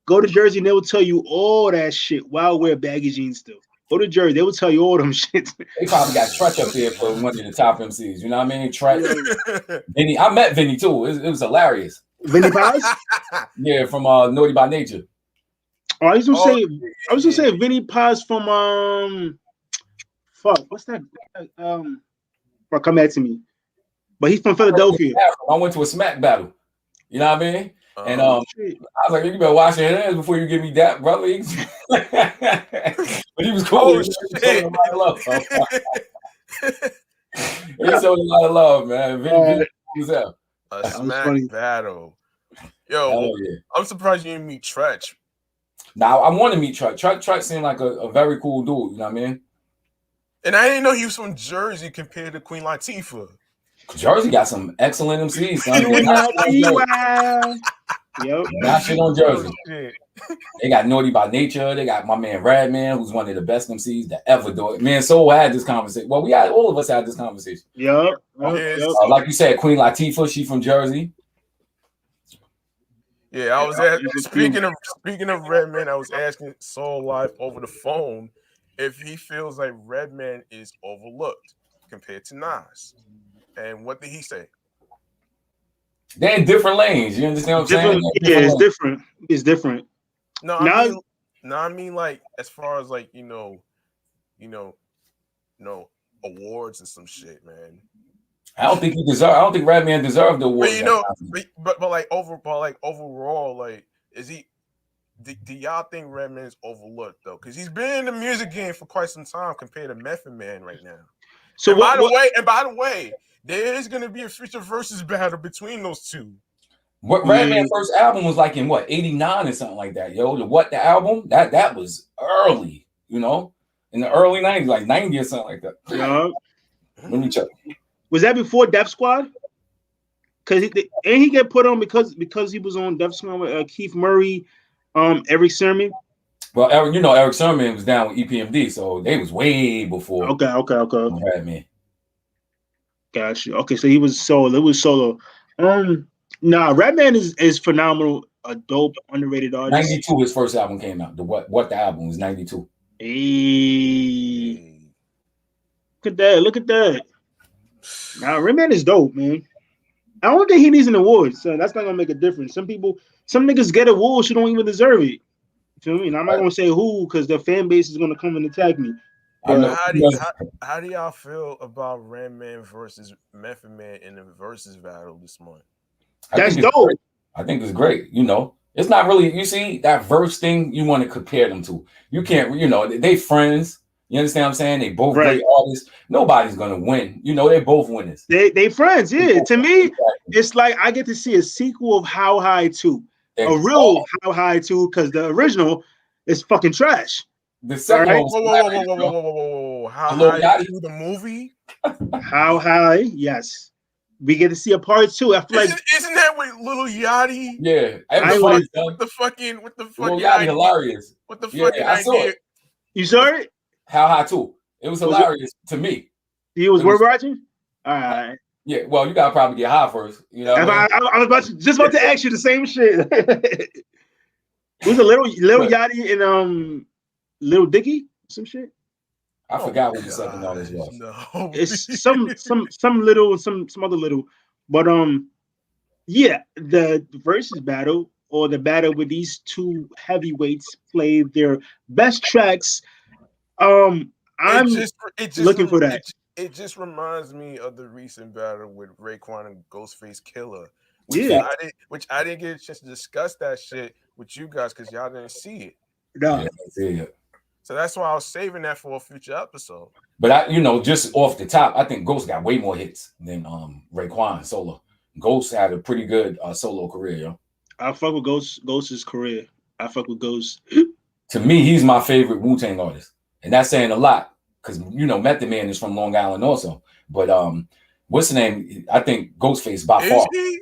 go to Jersey, and they will tell you all that shit while wear baggy jeans still. Go to Jersey, they will tell you all them shit. They probably got Tretch up there for one of the top MCs. You know what I mean? Tretch. Vinny, I met Vinny too. It was hilarious. Vinny Paz? Yeah, from Naughty by Nature. Oh, I was gonna say Vinny Paz from what's that? Come back to me. But he's from Philadelphia. I went to a smack battle. You know what I mean? And I was like, you better wash your hands before you give me that, brother. But he was cool. Oh, he showed a lot of love. He showed a lot of love, man. Vinny was out. A smack battle. Yo, yeah. I'm surprised you didn't meet Tretch. Now I want to meet Tretch. Tretch seemed like a very cool dude. You know what I mean? And I didn't know he was from Jersey compared to Queen Latifah. Jersey got some excellent MCs. Yep. Not shit on Jersey. They got Naughty by Nature. They got my man Redman, who's one of the best MCs to ever do it. Man, Soul had this conversation. Well, all of us had this conversation. Yep. Like you said, Queen Latifah, she from Jersey. Yeah, I was speaking of Redman, I was asking Soul Live over the phone if he feels like Redman is overlooked compared to Nas. And what did he say? They're in different lanes. You understand what I'm saying? Yeah, it's different. It's different. No, I mean like as far as like awards and some shit, man. I don't think Redman deserved the award. But overall, like, is he? Do y'all think Redman is overlooked though? Because he's been in the music game for quite some time compared to Method Man right now. So by the way, there is going to be a future versus battle between those two. What Redman's first album was like in what 89 or something like that, yo. The album that was early, in the early 90s, like 90 or something like that. Yeah. Let me check. Was that before Def Squad? Because he get put on because he was on Def Squad with Keith Murray, Eric Sermon. Well, Eric Sermon was down with EPMD, so they was way before. Okay. Redman. Gotcha. Okay, so he was solo. It was solo. Redman is phenomenal. A dope, underrated artist. 92, his first album came out. The album was 92. Hey. Look at that. Now, Redman is dope, man. I don't think he needs an award, so that's not gonna make a difference. Some niggas get awards who don't even deserve it. You feel me? And I'm not gonna say who because the fan base is gonna come and attack me. How do y'all feel about Redman versus Method Man in the versus battle this month? That's dope. I think it's great. You know, it's not really, you see, that verse thing you want to compare them to. You can't, you know, they friends. You understand what I'm saying? They both great artists. Nobody's gonna win. You know, they're both winners. They friends, yeah. To me, it's like I get to see a sequel of How High 2. A real How High 2, because the original is fucking trash. The second one was whoa. How High 2 the movie? How High, yes. We get to see a part 2. I feel like isn't that with Lil Yachty? Yeah. With the fucking Lil Yachty hilarious. What the fucking idea? You saw it? How High 2. It was hilarious to me. You was worth watching? All right. Yeah, well, you gotta probably get high first. You know, I was just about to ask you the same shit. It was a Lil Yachty and Lil Dicky, some shit. I forgot what the second artist was. No. It's some little, some other little, but yeah, the versus battle or the battle with these two heavyweights played their best tracks. I'm looking for that. It just reminds me of the recent battle with Raekwon and Ghostface Killer. Which I didn't get a chance to discuss that shit with you guys because y'all didn't see it. No. Yeah. So that's why I was saving that for a future episode. But just off the top, I think Ghost got way more hits than Raekwon solo. Ghost had a pretty good solo career, yo. I fuck with Ghost's career. I fuck with Ghost. To me, he's my favorite Wu-Tang artist. And that's saying a lot. Because Method Man is from Long Island also. But what's the name? I think Ghostface by far. He?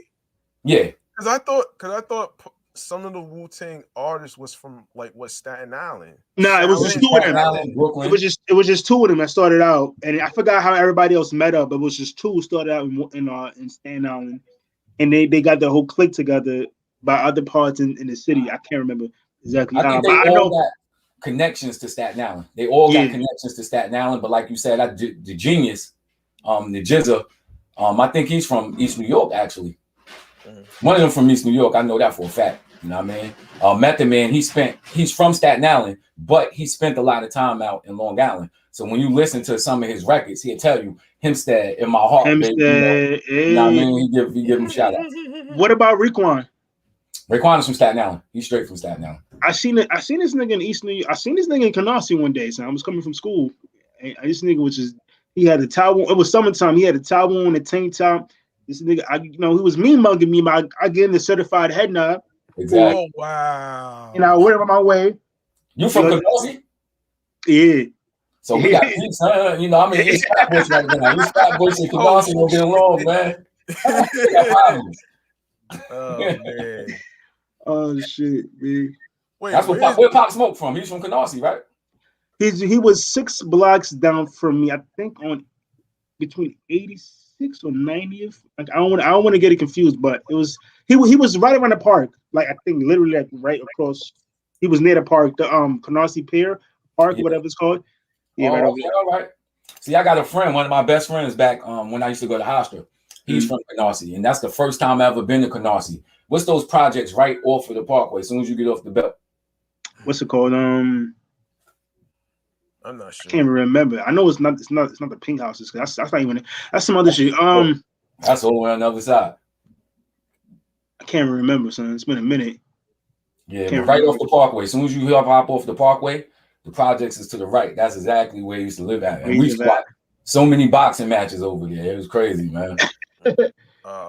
Yeah. Because I thought some of the Wu-Tang artists was from Staten Island. Nah, it was just two of them. It was just two of them that started out, and I forgot how everybody else met up. But it was just two who started out in Staten Island, and they got the whole clique together by other parts in the city. I can't remember exactly. I think they all got connections to Staten Island. They all got connections to Staten Island, but like you said, the genius, the Jizza, I think he's from East New York actually. One of them from East New York. I know that for a fact. You know what I mean? Method Man, he's from Staten Island, but he spent a lot of time out in Long Island. So when you listen to some of his records, he'll tell you Hempstead in my heart. Hempstead, baby, you know what I mean? He give him a shout out. What about Raekwon? Raekwon is from Staten Island. He's straight from Staten Island. I seen this nigga in East New York. I seen this nigga in Canarsie one day. So I was coming from school. And this nigga he had a towel. It was summertime. He had a towel on, a tank top. This nigga, he was mean mugging me. I get him the certified head nod. Exactly. Oh wow. And I went on my way. You from Canarsie? Yeah. So we got peace, huh? He's Flatbush right now. He's Flatbush and Canarsie don't get along, man. Oh man. Oh shit, man. Wait, that's where Pop Smoke from. He's from Canarsie, right? He was 6 blocks down from me. I think on between 86 or 90th. Like I don't want to get it confused, but it was he was right around the park. Like I think literally right across. He was near the park, the Canarsie Pier Park, whatever it's called. Yeah, right over there. All right. See, I got a friend, one of my best friends back when I used to go to Hofstra. He's from Canarsie, and that's the first time I ever been to Canarsie. What's those projects right off of the Parkway? As soon as you get off the belt. What's it called? I'm not sure. I can't remember. I know it's not the pink houses. That's not even. That's some other shit. That's all the way on the other side. I can't remember, son. It's been a minute. Yeah, but right off the Parkway. As soon as you hop off the Parkway, the projects is to the right. That's exactly where he used to live at. And we watched so many boxing matches over there. It was crazy, man.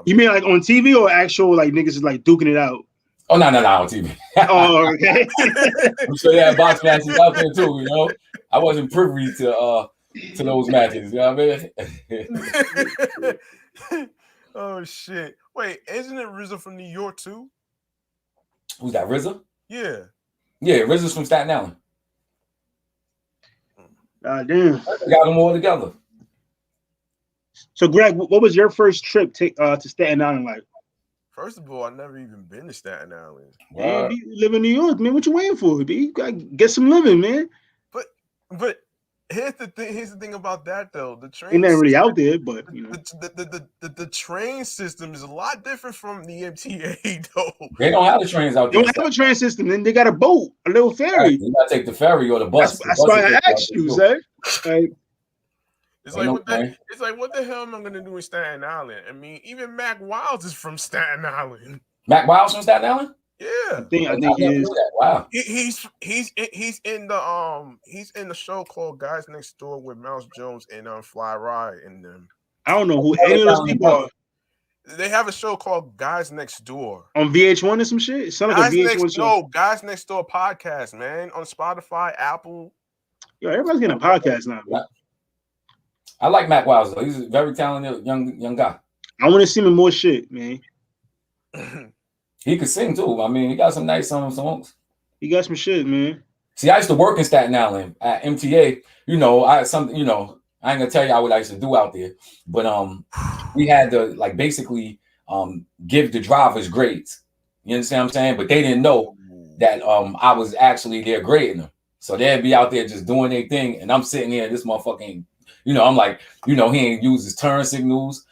You mean like on TV or actual like niggas is like duking it out? Oh no, on TV. Oh, okay. I'm sure they had box matches out there too. I wasn't privy to those matches. You know what I mean? Oh shit! Wait, isn't it RZA from New York too? Who's that? RZA? Yeah. Yeah, RZA's from Staten Island. Damn. Got them all together. So, Greg, what was your first trip to Staten Island like? First of all, I never even been to Staten Island. Man, you live in New York, man. What you waiting for? B? You gotta get some living, man. But here's the thing about that though. The train ain't never really out there, but the train system is a lot different from the MTA though. They don't have the trains out there. They don't have a train system, then they got a boat, a little ferry. You gotta take the ferry or the bus. That's why I asked you, sir. Right? It's like what the hell am I gonna do in Staten Island? I mean, even Mac Wiles is from Staten Island. Mac Wiles from Staten Island? Yeah, I think he is. Wow. He's in the show called Guys Next Door with Mouse Jones and Fly Rye and them. I don't know who any of those people are. They have a show called Guys Next Door on VH1 or some shit. It sounds like a VH1 show. No, Guys Next Door podcast, man, on Spotify, Apple. Yo, everybody's getting a podcast now, man. I like Mac Wiles though. He's a very talented young guy. I want to see him in more shit, man. He could sing too. I mean, he got some nice songs. He got some shit, man. See, I used to work in Staten Island at MTA. I ain't gonna tell y'all what I used to do out there, but we had to basically give the drivers grades. You understand what I'm saying? But they didn't know that I was actually there grading them. So they'd be out there just doing their thing, and I'm sitting here, this motherfucking, I'm like, he ain't used his turn signals.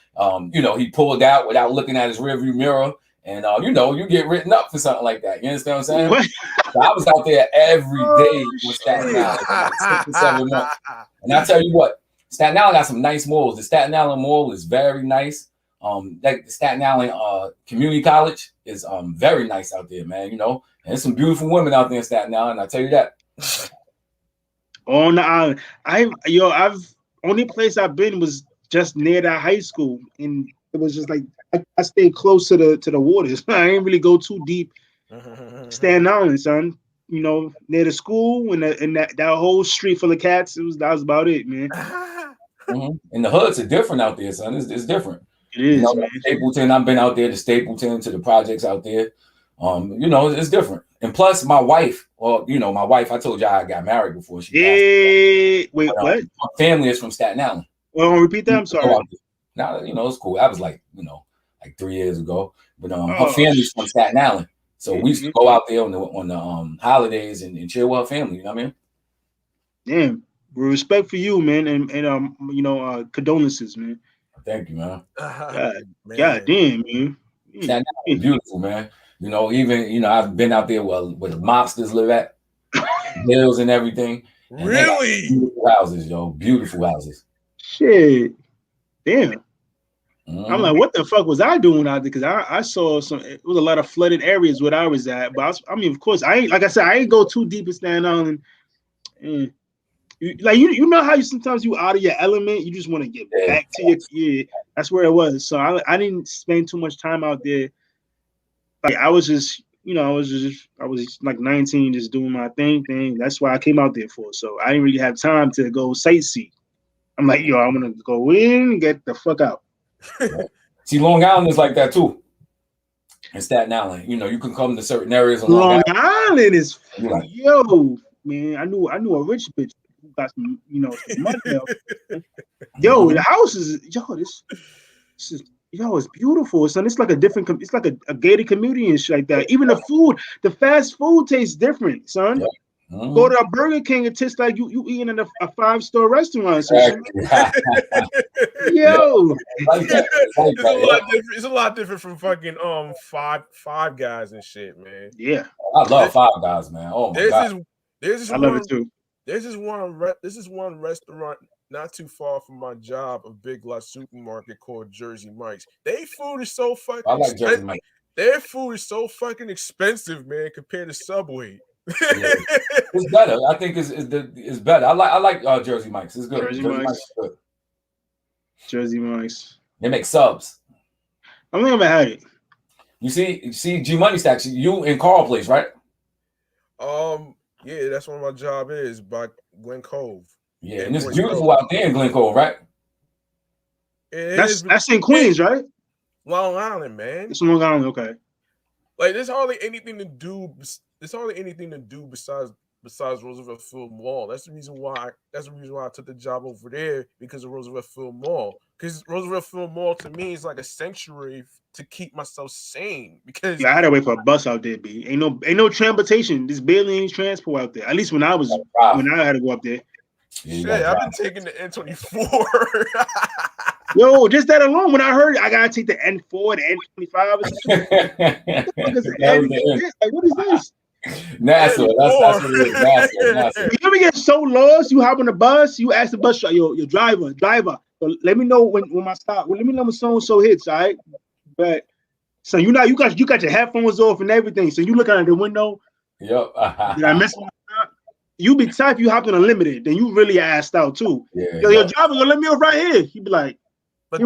He pulled out without looking at his rearview mirror. And you get written up for something like that. You understand what I'm saying? So I was out there every day with Staten Island for like 6 to 7 months. And I tell you what, Staten Island got some nice malls. The Staten Island Mall is very nice. The Staten Island Community College is very nice out there, man. And there's some beautiful women out there in Staten Island. I tell you that. On the island, only place I've been was just near that high school, and it was just like I stayed close to the waters. I didn't really go too deep. Staten Island, son. Near the school and that whole street full of cats. That was about it, man. And the hoods are different out there, son. It's different. It is, man. Stapleton. I've been out there to Stapleton, to the projects out there. It's different. And plus, my wife. I told y'all I got married before she passed. Wait, what? My family is from Staten Island. Well, repeat that. I'm sorry. Now, it's cool. That was like 3 years ago. But her family's from Staten Island. So we used to go out there on the holidays and chill with her family. You know what I mean? Damn. Respect for you, man, and condolences, man. Thank you, man. God damn, man. Staten Island is beautiful, man. Even I've been out there where the mobsters live at, hills and everything. And really? Beautiful houses, yo. Beautiful houses. Shit. Damn. I'm like, what the fuck was I doing out there? Because I saw it was a lot of flooded areas where I was at. But of course, I ain't go too deep in Staten Island. You know how sometimes you out of your element, you just want to get back to your that's where it was. So I didn't spend too much time out there. Like I was just like 19, just doing my thing. That's why I came out there for. So I didn't really have time to go sightsee. I'm like, I'm gonna go in and get the fuck out. See, Long Island is like that too. And Staten Island, you can come to certain areas of Long Island is man. I knew a rich bitch who got some, some money. The house is this is it's beautiful, son. It's like it's like a gated community and shit like that. Even the food, the fast food tastes different, son. Yeah. Go to a Burger King, it tastes like you eating in a 5-star restaurant. Yo, it's a lot different from fucking five guys and shit, man. Yeah, I love Five Guys, man. Oh my god, I love it too. This is one restaurant not too far from my job, a Big Lots supermarket called Jersey Mike's. Their food is so fucking. I like Jersey Mike's. Their food is so fucking expensive, man, compared to Subway. Yeah. It's better. I think it's better. I like Jersey Mike's. It's good. Jersey Mike's is good. Jersey Mike's. They make subs. I don't think I've had it. You see Gmoney Stackz. You in Carl Place, right? Yeah, that's where my job is, by Glen Cove. Yeah, and it's beautiful out there in Glen Cove, right? That's in Queens, right? Long Island, man. It's Long Island, okay. Like there's hardly anything to do. There's hardly anything to do besides Roosevelt Field Mall. That's the reason why I took the job over there, because of Roosevelt Field Mall. Because Roosevelt Field Mall to me is like a sanctuary to keep myself sane. Because I had to wait for a bus out there. B ain't no transportation. There's barely any transport out there. At least when I had to go up there. Shit, I've been taking the N24. Yo, just that alone. When I heard I gotta take the N4, the N25, what is this? NASA. That's what it is. NASA. You ever get so lost? You hop on the bus. You ask the bus driver, your driver. So let me know when my stop. Well, let me know when so and so hits. All right, but so you got your headphones off and everything. So you look out the window. Yep. Did I miss my stop? You be tight if you hopped on Unlimited, then you really asked out too. Yeah. Your driver gonna let me off right here. He'd be like, But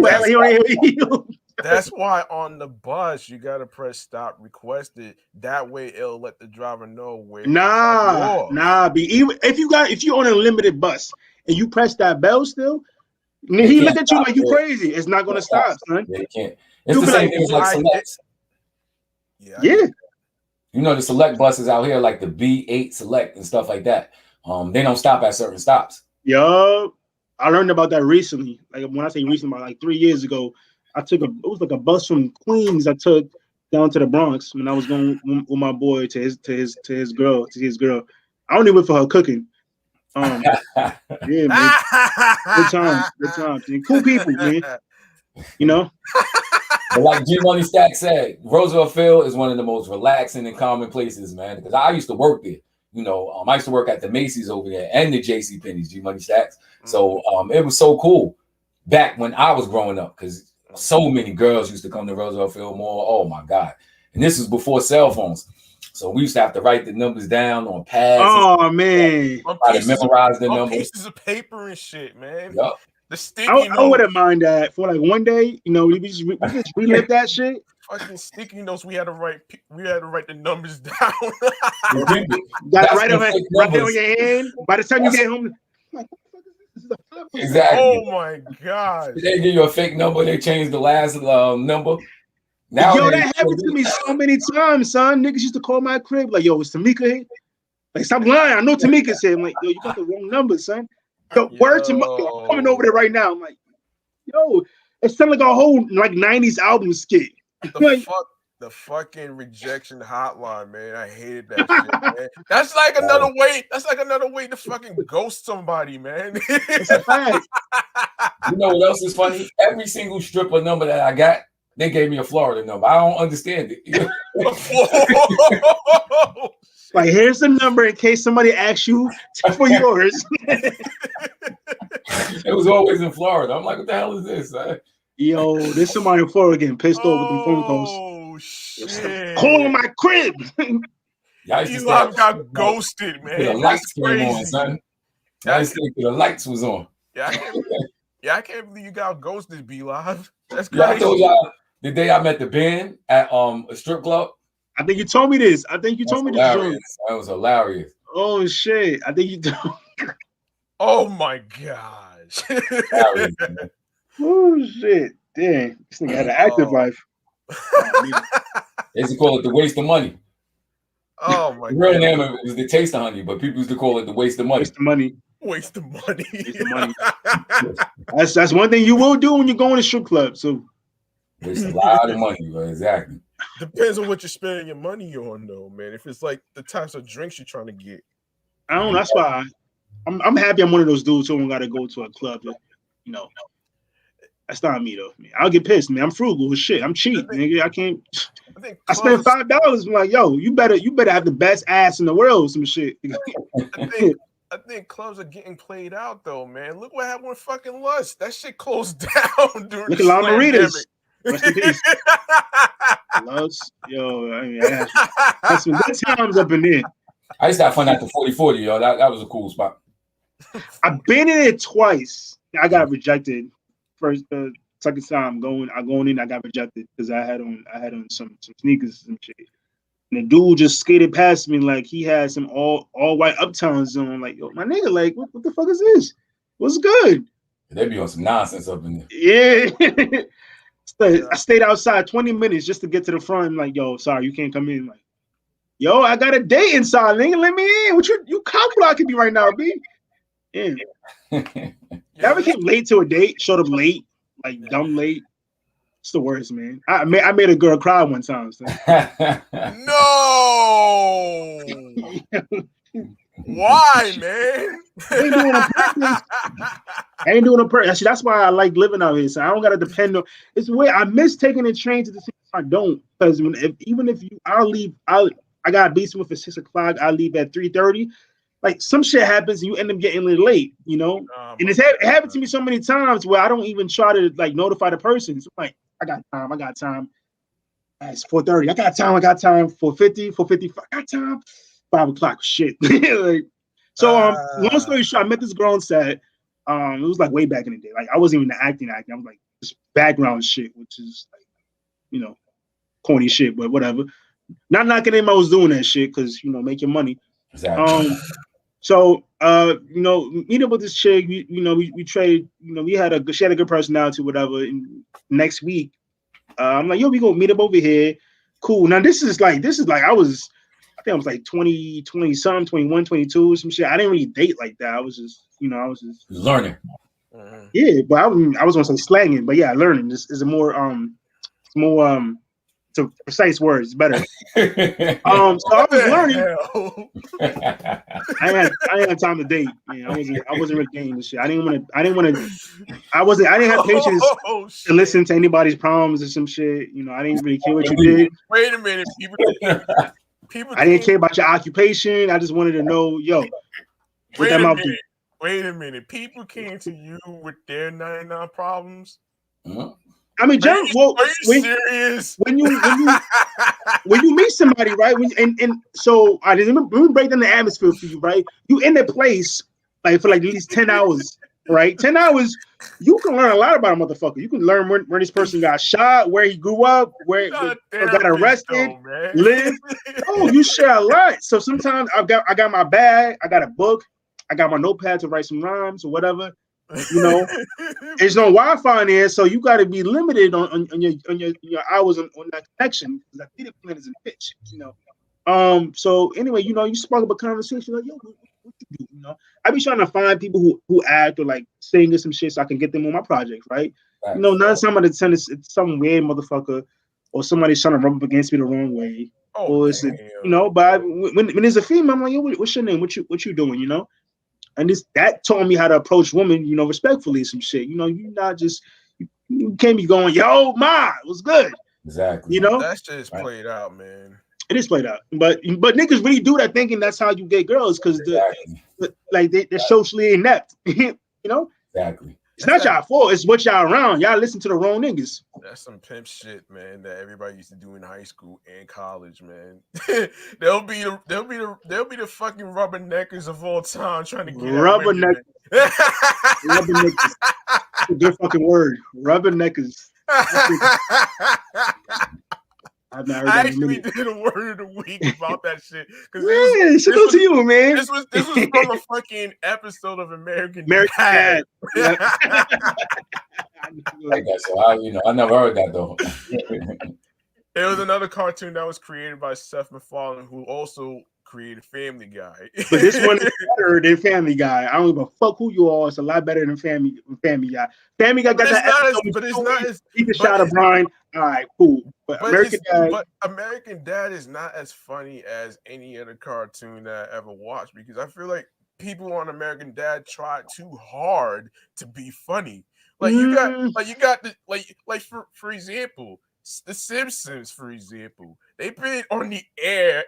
that's why on the bus you gotta press stop requested. That way it'll let the driver know where. Even if you're on a limited bus and you press that bell still, he look at you like you crazy. It's not gonna stop, son. Yeah, you can't. It's the same thing as like Select. Yeah. You know the Select buses out here, like the B8 Select and stuff like that. They don't stop at certain stops. Yo, I learned about that recently. Like when I say recently, about like 3 years ago, it was like a bus from Queens I took down to the Bronx when I was going with my boy to his girl. I only went for her cooking. Yeah, man. Good times. And cool people, man. You know. But like Gmoney Stackz said, Roosevelt Field is one of the most relaxing and calming places, man. Because I used to work there. You know, I used to work at the Macy's over there and the JCPenney's, Gmoney Stackz. So it was so cool back when I was growing up because so many girls used to come to Roosevelt Field Mall. Oh my God. And this was before cell phones. So we used to have to write the numbers down on pads. Oh man. Try to memorize the numbers. Pieces of paper and shit, man. Yep. The sticky notes. I wouldn't mind that for like one day, you know, we just relive that shit. Fucking sticky notes. We had to write the numbers down. Got to write on your hand. By the time you get home, like, exactly. Oh my gosh. They give you a fake number. They changed the last number. Now yo, that happened to me so many times, son. Niggas used to call my crib like, "Yo, is Tamika here?" Like, stop lying. I know Tamika's here. I'm like, "Yo, you got the wrong number, son." Word to I'm coming over there right now. I'm like, "Yo, it sounded like a whole like '90s album skit." The fucking rejection hotline, man. I hated that shit, man. That's like another way. That's like another way to fucking ghost somebody, man. It's a fact. You know what else is funny? Every single stripper number that I got, they gave me a Florida number. I don't understand it. Like, here's the number in case somebody asks you for yours. It was always in Florida. I'm like, what the hell is this? Yo, there's somebody in Florida getting pissed off with them phone calls. Oh shit! Calling my crib. You got ghosted, man. The lights came on, son. The lights was on. Yeah, I can't believe you got ghosted, B-Live. That's crazy. Yeah, I told y'all the day I met the band at a strip club. I think you told me this. That was hilarious. Oh shit! I think you told. Oh my gosh! Oh shit! Damn, this nigga had an active life. They used to call it the waste of money. Oh my! The real name was the taste of honey, but people used to call it the waste of money. Waste of money. That's one thing you will do when you go in a strip club. So waste a lot of money, but exactly. Depends on what you're spending your money on, though, man. If it's like the types of drinks you're trying to get, I don't know. That's why I'm happy I'm one of those dudes who don't got to go to a club. You know, that's not me though. Man, I'll get pissed, man. I'm frugal as shit. I'm cheap, nigga. I can't. I spent $5. I'm like, yo, you better have the best ass in the world. Some shit. I think clubs are getting played out though, man. Look what happened with fucking Lust. That shit closed down during the Margaritas. Rest in peace. Lust, yo, I mean, that's some good times up in there. I used to have fun at the 4040, yo. That was a cool spot. I've been in it twice. I got rejected. First, second time I going in, I got rejected because I had on some sneakers and shit. And the dude just skated past me like he had some all white Uptowns on. Like, yo, my nigga, like, what the fuck is this? What's good? They be on some nonsense up in there. Yeah. I stayed outside 20 minutes just to get to the front. I'm like, yo, sorry, you can't come in. Like, yo, I got a date inside, nigga. Let me in. What you cock blocking me right now, B? Yeah. Never came late to a date, showed up late, like dumb late. It's the worst, man. I made a girl cry one time. So. No. Why, man? I ain't doing a purpose. I ain't doing a purpose. Actually, that's why I like living out here. So I don't gotta depend on. It's weird. I miss taking the train to the city. I don't, because I'll leave. I got to be somewhere for 6 o'clock. I leave at 3:30. Like some shit happens, and you end up getting a little late, you know. And it happened to me so many times where I don't even try to like notify the person. It's like I got time. It's 4:30. I got time. 4:50, 4:55. I got time. 5 o'clock. Shit. Like, so long story short, I met this girl on set. It was like way back in the day. Like I wasn't even acting. I was like just background shit, which is like, you know, corny shit, but whatever. Not knocking him, I was doing that shit because you know, making money. Exactly. So you know, meet up with this chick, we traded, you know, she had a good personality, whatever. And next week, I'm like, yo, we gonna meet up over here. Cool. Now this is like I think I was like 20 something, 21, 22, some shit. I didn't really date like that. I was just learning. Yeah, but I was gonna say slanging, but yeah, learning. This is a more to precise words, better. So I was learning. I had time to date. Yeah, I wasn't really dating this shit. I didn't have patience to listen to anybody's problems or some shit. You know, I didn't really care what you did. Wait a minute, people. I didn't care about your occupation. I just wanted to know, yo. Wait a minute. People came to you with their 99 problems. Mm-hmm. I mean, John. Well, are you serious? When you meet somebody, right? So I let me break down the atmosphere for you, right? You in that place like for like at least 10 hours, right? 10 hours, you can learn a lot about a motherfucker. You can learn where this person got shot, where he grew up, where got arrested, lived. Oh, you share a lot. So sometimes I got my bag, I got a book, I got my notepad to write some rhymes or whatever. You know, there's no Wi-Fi in there, so you got to be limited on your hours on that connection because that theater plan is a bitch, you know. So anyway, you know, you spark up a conversation like, yo, what you do? You know, I be trying to find people who act or like sing or some shit so I can get them on my project, right? You know, not somebody send it's some weird motherfucker or somebody's trying to rub up against me the wrong way. Or is it, you know, but when there's a female, I'm like, yo, what's your name? What you doing? You know. And that taught me how to approach women, you know, respectfully, some shit. You know, you not just you can't be going, yo, ma, it was good. Exactly. You know, that's just played out, man. It is played out, but niggas really do that thinking that's how you get girls because they're socially inept. You know, exactly. It's not y'all fault. It's what y'all around. Y'all listen to the wrong niggas. That's some pimp shit, man. That everybody used to do in high school and college, man. they'll be the fucking rubberneckers of all time trying to get rubberneckers. Rubberneckers. That's a good fucking word. Rubberneckers. I actually did a word of the week about that shit. Yeah, should go to you, man. This was from a fucking episode of American Dad. I guess so. I never heard that though. There was another cartoon that was created by Seth MacFarlane, who also created Family Guy. But this one is better than Family Guy. I don't give a fuck who you are. It's a lot better than Family Guy. Family Guy got that. But it's not as. He can shot a Brian. All right, cool. But American Dad is not as funny as any other cartoon that I ever watched because I feel like people on American Dad try too hard to be funny. Like you got for example, The Simpsons, for example, they've been on the air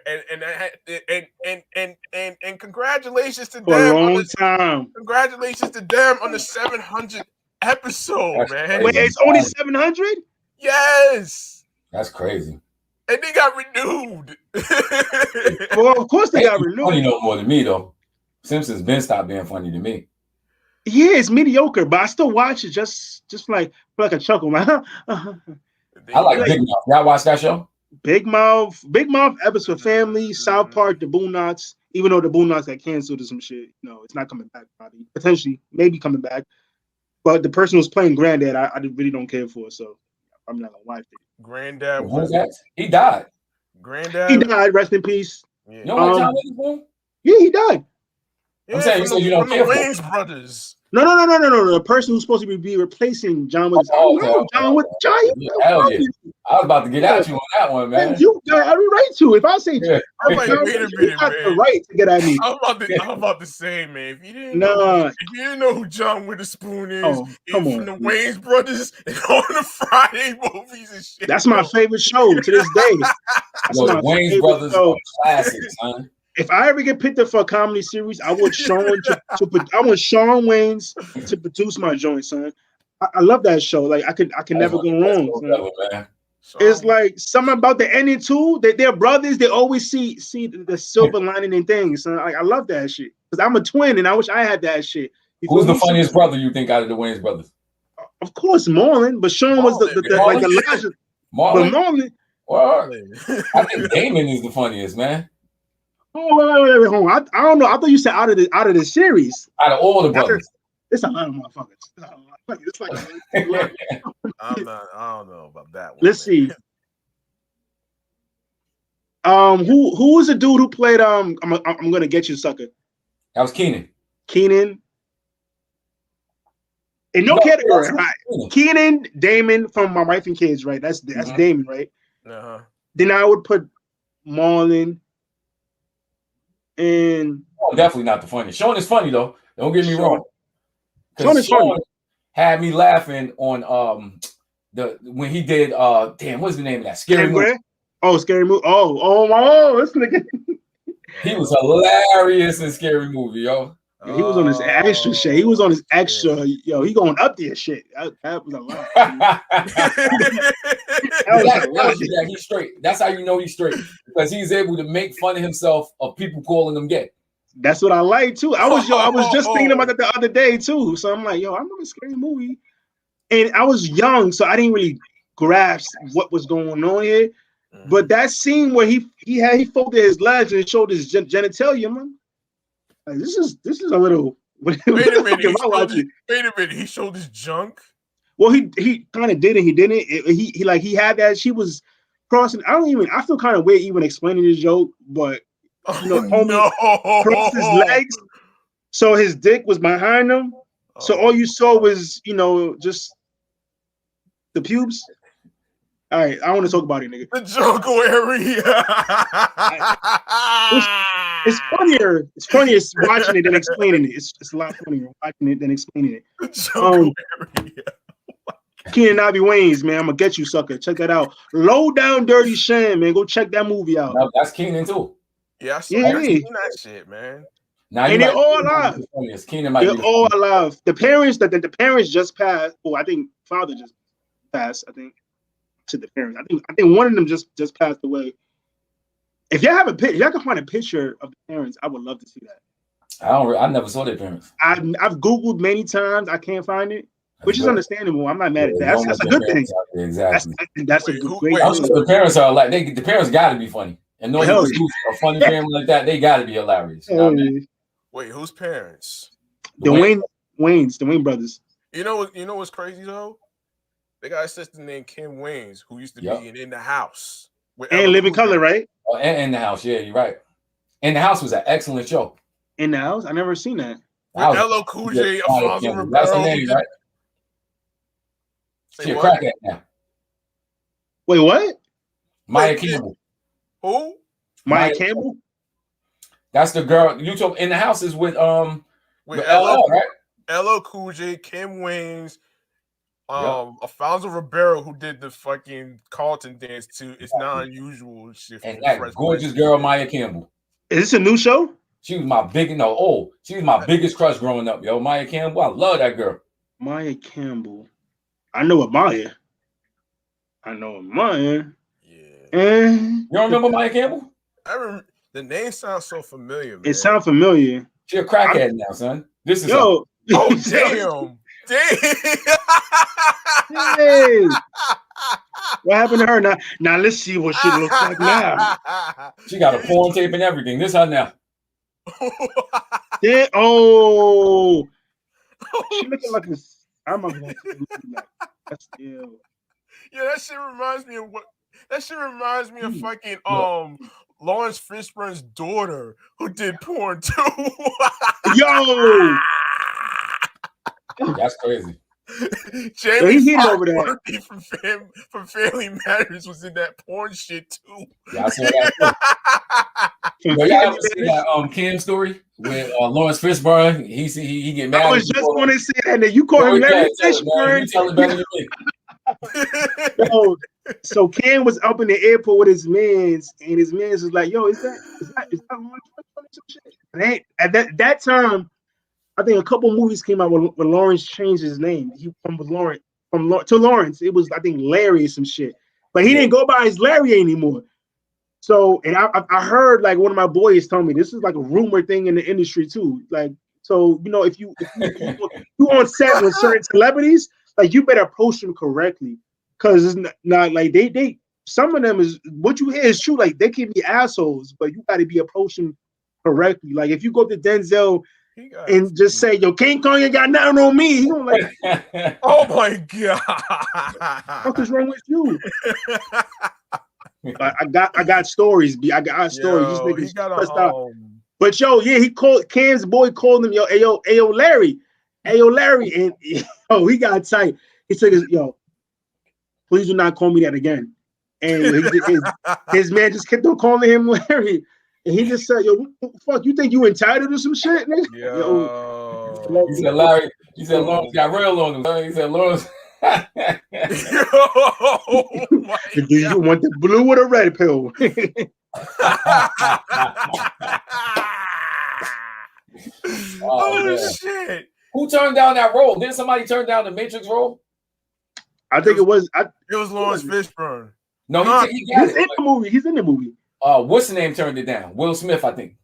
and congratulations to for them a long time. Congratulations to them on the 700th episode, man. Wait, it's only 700? Yes. That's crazy. And they got renewed. Well, of course they got renewed. Funny no more than me though. Simpsons been stopped being funny to me. Yeah, it's mediocre, but I still watch it just for like a chuckle. I like Big Mouth. Y'all watch that show? Big Mouth episode Family, South Park, The Boondocks. Even though The Boondocks got canceled or some shit, no, it's not coming back. Probably, potentially, maybe coming back. But the person who's playing Granddad, I really don't care for. So I'm not gonna watch it. Granddad he died. He died. Rest in peace. Yeah. You know what time it is, yeah, he died. Yeah, I'm saying you from said you don't the care for. Wayans brothers. No. The person who's supposed to be replacing John Wick. Oh, okay, No, John Wick. John, you Yeah, hell yeah. I was about to get at you on that one, man. You got every right to. If I say, Yeah. I'm like, John wait a Wick, you minute, got the man. right to get at me. I'm about to say, man, if you didn't know who John Witherspoon is, come from on, the Wayans brothers and all the Friday movies and shit. That's my favorite show to this day. That's Yo, my the Wayans favorite brothers show. are classics, son. If I ever get picked up for a comedy series, I want Sean Wayans to produce my joint, son. I love that show. Like I can never go wrong. Man. It's like something about the ending too. They're brothers. They always see the silver lining in things. Son. I love that shit because I'm a twin and I wish I had that shit. Who's the funniest brother you think out of the Wayans brothers? Of course, Marlon, but Sean was the Elijah. Marlon? But Marlon. Well, I think Damon is the funniest, man. Oh, wait, hold on. I don't know. I thought you said out of the series. Out of all the brothers. It's a lot of motherfuckers. It's like I don't know about that one. Let's see. Who was the dude who played I'm gonna get you, sucker? That was Keenan. Keenan. In no category, right? Keenan, Damon from My Wife and Kids, right? That's Damon, right? Uh-huh. Then I would put Marlon and definitely not the funniest. Sean is funny though. Don't get me wrong. Sean is funny. Had me laughing on when he did what's the name of that scary movie? Oh, Scary Movie. Oh, it's gonna get. He was hilarious in Scary Movie, yo. Yeah, he was on his extra shit. He was on his extra, yo. He going up there shit. That was a lot. Yeah, he's straight. That's how you know he's straight because he's able to make fun of himself of people calling him gay. That's what I like too. I was just thinking about that the other day too. So I'm like, yo, I'm on a Scary Movie, and I was young, so I didn't really grasp what was going on here. But that scene where he folded his legs and showed his genitalia, man. Like, this is a little. Wait a minute. He showed his junk. Well, he kind of did it. He didn't. He had that. She was crossing. I feel kind of weird even explaining this joke, but homie crossed his legs, so his dick was behind him. So all you saw was just the pubes. All right, I want to talk about it, nigga. The jungle area. It's funnier. It's funnier watching it than explaining it. It's a lot funnier watching it than explaining it. The jungle area. Keenan Ivory Wayans, man. I'm gonna get you, sucker. Check that out. Low Down Dirty Shame, man. Go check that movie out. No, that's Keenan too. Yeah, I seen that shit, man. Now and they're all alive. They're all alive. The parents just passed. Oh, I think father just passed. I think. To the parents. I think one of them just passed away. If y'all have if y'all can find a picture of the parents, I would love to see that. I never saw their parents. I've Googled many times. I can't find it, which is understandable. I'm not mad at that. That's a good thing. Exactly. That's a great I'm sure the parents are like the parents got to be funny. And no a funny family like that, they got to be hilarious. You know what I mean? Wait, whose parents? The Wayne brothers. You know what's crazy though? They got a sister named Kim Wayans who used to be in The House. And Living Color, right? Oh, and In the House, yeah, you're right. In the House was an excellent show. In the House? I never seen that. LL Cool J, Alfonso Ribeiro. That's the name, right? She a crackhead now. Wait, what? Maya Campbell. Who? Maya Campbell? That's the girl. You told In the House is with LL, right? LL Cool J, Kim Wayans. Alfonso Ribeiro, who did the fucking Carlton dance too. It's not unusual shit. And that gorgeous girl, Maya Campbell. Is this a new show? She was my biggest crush growing up, yo. Maya Campbell, I love that girl. Maya Campbell. I know a Maya. Yeah. You don't remember Maya Campbell? The name sounds so familiar, man. It sounds familiar. She a crackhead now, son. This is oh damn. Hey. What happened to her? Now let's see what she looks like now. She got a porn tape and everything. This her now. She looking like this. I'm not going to that's Yeah, that shit reminds me of That shit reminds me of fucking Look. Lawrence Fishburne's daughter who did porn too. Yo, That's crazy. Jamie he hit over that. Foxx from Family Matters was in that porn shit too. Yeah, I saw that too. But y'all ever see that Cam story with Lawrence Fishburne? He get mad. I was just going to say that. You call him Larry Fishburne. You tell it better than me. Yo, so Cam was up in the airport with his mans, and his mans was like, "Yo, is that Lawrence Fishburne some shit?" And at that time, I think a couple movies came out when Lawrence changed his name. He went with Lawrence to Lawrence. It was, I think, Larry or some shit. But he didn't go by his Larry anymore. So, and I heard like one of my boys told me this is like a rumor thing in the industry too. Like, so if you on set with certain celebrities, like you better approach them correctly, because it's not like they some of them is what you hear is true. Like they can be assholes, but you got to be approaching correctly. Like if you go to Denzel and just say, "Yo, King Kong ain't got nothing on me," he gonna like, "Oh my god, what is wrong with you?" I got stories. I got stories. This nigga's pressed out. But yo, yeah, he called Cam's boy called him, yo, Larry, and he got tight. He said, "Yo, please do not call me that again." And his man just kept on calling him Larry. And he just said, "Yo, what the fuck? You think you entitled to some shit, nigga?" Yo. He said, "Larry." He said, "Lawrence got real on him." He said, "Lawrence." Do you want the blue or the red pill? Oh shit! Who turned down that role? Didn't somebody turn down the Matrix role? I think it was Lawrence Fishburne. No, he's in the movie. He's in the movie. What's the name turned it down? Will Smith, I think.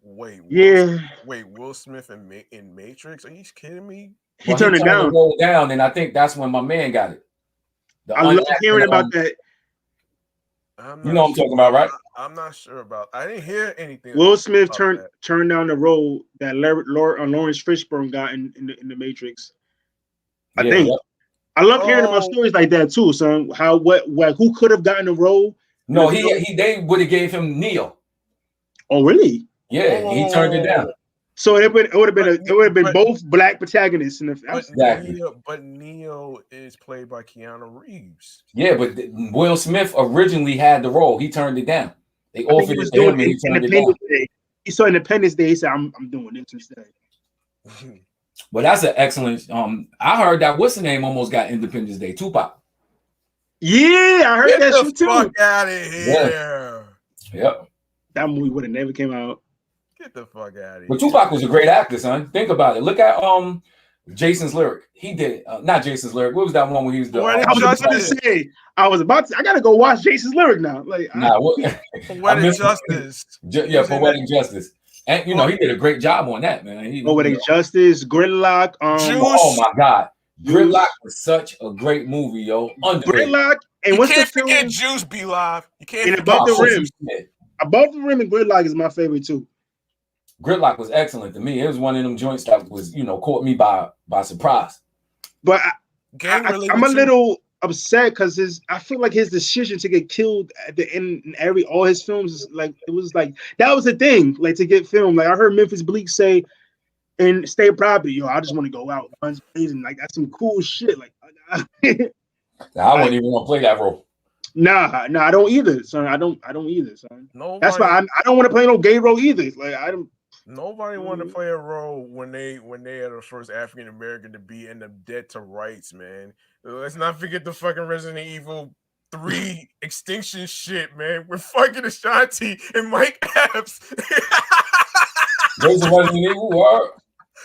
Wait, Will Smith in Matrix? Are you kidding me? He turned it down. The role down, and I think that's when my man got it. I love hearing about that. You know what I'm talking about, right? I'm not sure about. I didn't hear anything. Will Smith turned down the role that Lawrence Fishburne got in the Matrix. I think. Yep. I love hearing about stories like that too, son. Who could have gotten the role? No, they would have gave him Neo. Oh, really? Yeah, he turned it down. So it would have been both black protagonists in the film. Exactly. But Neo is played by Keanu Reeves. Yeah, but Will Smith originally had the role. He turned it down. They offered it to him, and he turned it down. He saw Independence Day. He said, "I'm doing this instead." Well, that's an excellent. I heard that what's the name almost got Independence Day. Tupac. Yeah, I heard that shit too. Fuck out of here. Yeah. Yep. That movie would have never came out. Get the fuck out of here. But Tupac was a great actor, son. Think about it. Look at Jason's Lyric. He did not Jason's Lyric. What was that one where he was doing? I was about to. I gotta go watch Jason's Lyric now. Like, Poetic Justice. Poetic Justice. And he did a great job on that, man. Poetic Justice, Gridlock. Oh my God, Gridlock was such a great movie, yo. Gridlock, and what's the film? You can't forget Juice, Be Live. You can't. And Above the Rim. Above the Rim and Gridlock is my favorite too. Gridlock was excellent to me. It was one of them joints that was, caught me by surprise. But I'm a little upset because I feel like his decision to get killed at the end in all his films that was the thing, like to get filmed. Like I heard Memphis Bleak say in State Property, "Yo, I just want to go out guns blazing." Like that's some cool shit. Like I wouldn't even want to play that role. Nah, I don't either, son. I don't either, son. That's why I don't want to play no gay role either. Like I don't. Nobody wanted to play a role when they are the first African American to be in the debt to rights, man. Let's not forget the fucking Resident Evil 3 extinction shit, man. We're fucking Ashanti and Mike Epps. Those are Resident Evil were.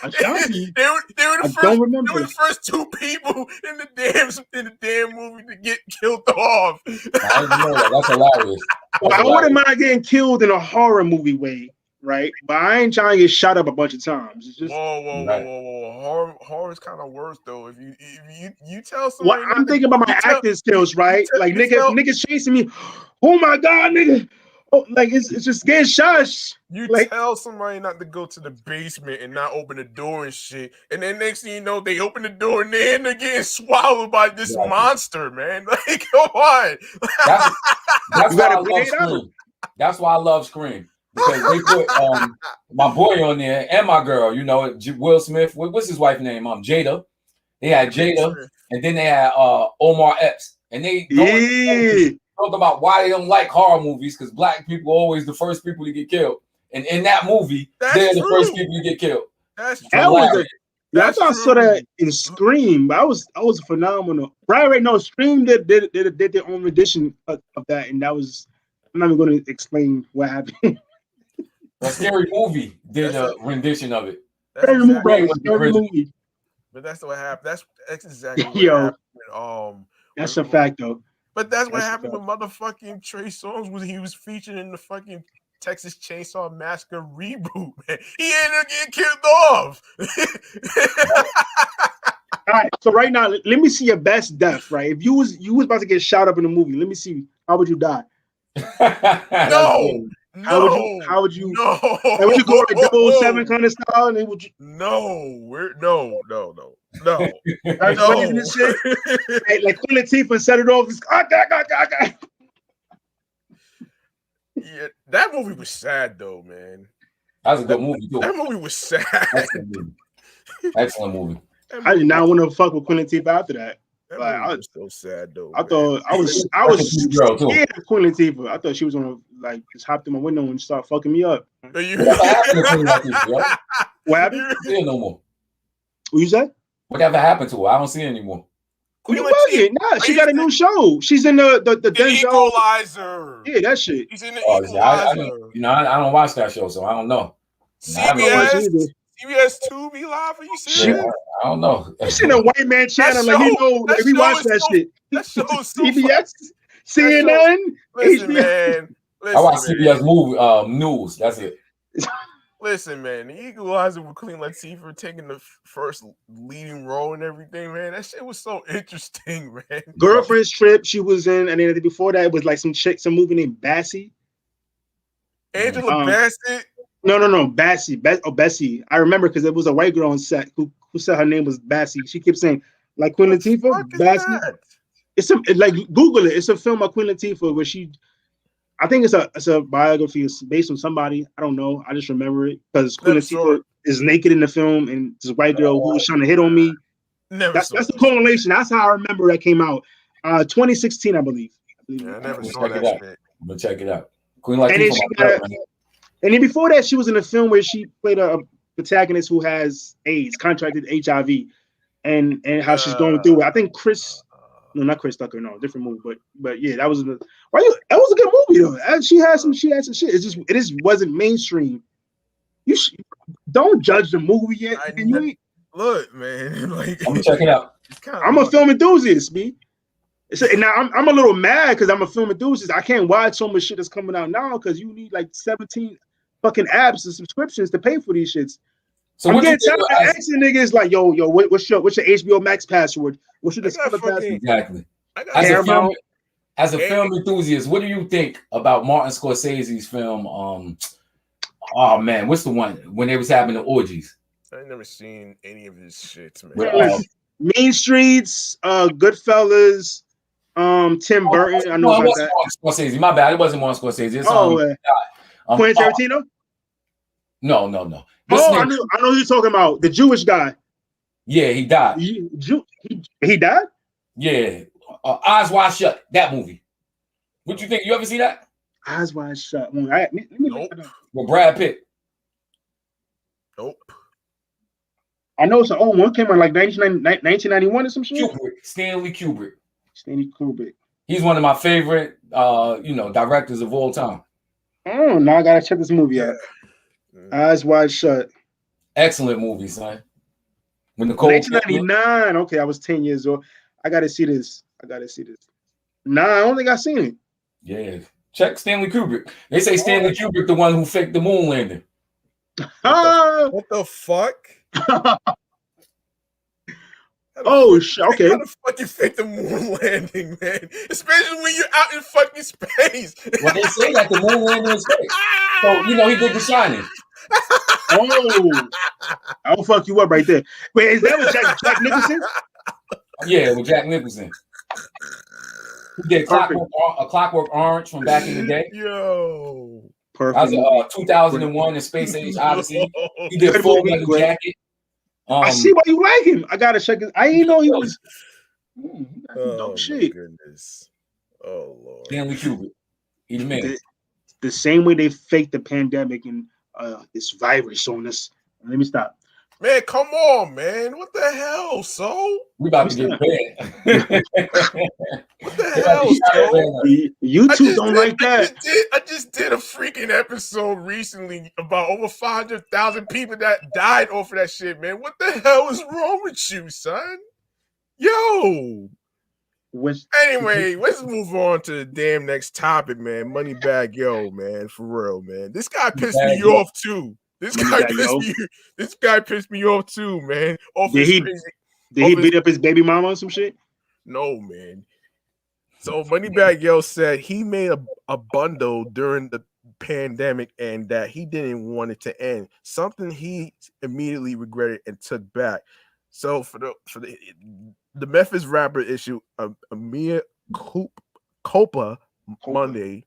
Ashanti. They were the first two people in the damn movie to get killed off. I didn't know that. That's hilarious. I wouldn't mind getting killed in a horror movie way. Right, but I ain't trying to get shot up a bunch of times. It's just whoa. Horror is kind of worse though. If you tell somebody, I'm thinking about my acting skills, right? Like niggas chasing me. Oh my god, nigga! Oh, like it's just getting shush. You Like- tell somebody not to go to the basement and not open the door and shit, and then next thing you know, they open the door and they're getting swallowed by this monster, man. Like, come on. That's You why I gotta love play it out. Scream. That's why I love Scream. Because they put my boy on there and my girl, you know, Will Smith. What's his wife's name? Jada. They had Jada, and then they had Omar Epps. And they talk about why they don't like horror movies, because black people are always the first people to get killed. And in that movie, they're the first people to get killed. That's true. I thought I saw that in Scream. But I was phenomenal. Right now, Scream did their own rendition of that, and that was. I'm not even going to explain what happened. A Scary Movie did a rendition of it. Scary movie. But that's what happened. That's exactly what happened. That's a fact, though. But that's what happened with motherfucking Trey Songz when he was featured in the fucking Texas Chainsaw Massacre reboot, man. He ended up getting killed off. All right, so right now, let me see your best death, right? If you was about to get shot up in a movie, let me see, how would you die? No. How would you would you go like 007 kind of style? And would you? No. Like Queen Latifah set it off. Yeah, that movie was sad though, man. That was a good movie too. That movie was sad. Excellent movie. I did not want to fuck with Queen Latifah after that. I was so sad though. I thought I was scared of Queen Latifah. I thought she was gonna like just hop through my window and start fucking me up. What happened to Queen Latifah? What happened? I don't see her no more. What you said? Whatever happened to her? I don't see her anymore. Queen Latifah? Nah, she got a new show. She's in the Denzel. Equalizer. Yeah, that shit. He's in the Equalizer. I don't watch that show, so I don't know. CBS Tubi Live? Are you serious? I don't know. You seen a white man channel like he know if he watch that shit. That show is so CBS, CNN, listen, HBO. Man. Listen, I watch CBS movie news. That's it. Listen, man. The Equalizer with Queen Latifah taking the first leading role and everything, man. That shit was so interesting, man. Girlfriend's Trip, she was in, and then before that it was like some movie named Bessie. Angela Bassett. No, Bessie. I remember because it was a white girl on set who said her name was Bessie. She kept saying like Queen Latifah, Bessie. It's like Google it. It's a film by Queen Latifah where I think it's a biography. It's based on somebody. I don't know. I just remember it because Queen Latifah is naked in the film, and this white girl who was trying to hit on me. That's the correlation. That's how I remember that came out. 2016, I believe. Yeah, I never saw that shit. I'm gonna check it out. Queen Latifah. And then before that, she was in a film where she played a protagonist who has AIDS, contracted HIV, and how she's going through it. I think not Chris Tucker, no, different movie, but yeah, that was a good movie though. And she had some shit. It just wasn't mainstream. Don't judge the movie yet. Look, man, like I'm gonna check it out. I'm a film enthusiast, B. And now I'm a little mad because I'm a film enthusiast. I can't watch so much shit that's coming out now because you need like 17 fucking apps and subscriptions to pay for these shits. So I'm getting tired of asking niggas like, yo, what's your HBO Max password? What's your Discover password? Exactly. As a film enthusiast, what do you think about Martin Scorsese's film? Oh man, what's the one when they was having the orgies? I never seen any of his shits, man. Mean Streets, Goodfellas, Tim Burton. I know about that. Scorsese. My bad. It wasn't Martin Scorsese. It's, Quentin Tarantino. No. I know who you're talking about. The Jewish guy. Yeah, he died. He died? Yeah. Eyes Wide Shut. That movie. What you think? You ever see that? Eyes Wide Shut. Let me look it up. With Brad Pitt. Nope. I know it's an old one. Came out like 1991 or some shit. Stanley Kubrick. He's one of my favorite, directors of all time. Oh, now I gotta check this movie out. Eyes Wide Shut. Excellent movie, son. When the 1999. Okay, I was 10 years old. I gotta see this. Nah, I don't think I've seen it. Yeah, check Stanley Kubrick. They say Stanley Kubrick the one who faked the moon landing. What the fuck? Oh shit. Okay. How to fucking fake the moon landing, man? Especially when you're out in fucking space. Well, they say that the moon landing is fake. So you know he did The Shining. Oh, I'll fuck you up right there. Wait, is that what Jack Nicholson? Yeah, with Jack Nicholson. He did Clockwork Orange from back in the day. Yo. Perfect. That was 2001, The Space Age Odyssey. He did Full Metal Jacket. I see why you like him. I gotta check it. I didn't know he was. Oh shit. Goodness. Oh Lord. Stanley Kubrick. He the man. The same way they faked the pandemic and this virus on us. Let me stop. Man, come on, man. What the hell, so? We about to get banned. What the hell, so? YouTube don't like that. I just did a freaking episode recently about over 500,000 people that died off of that shit, man. What the hell is wrong with you, son? Yo. Anyway, let's move on to the damn next topic, man. Moneybag Yo, man, for real, man. This guy pissed me off too. This guy pissed me off too, man. Did he beat up his baby mama or some shit? No, man. So Moneybag Yo said he made a bundle during the pandemic and that he didn't want it to end. Something he immediately regretted and took back. So for the Memphis rapper issue a mea culpa Monday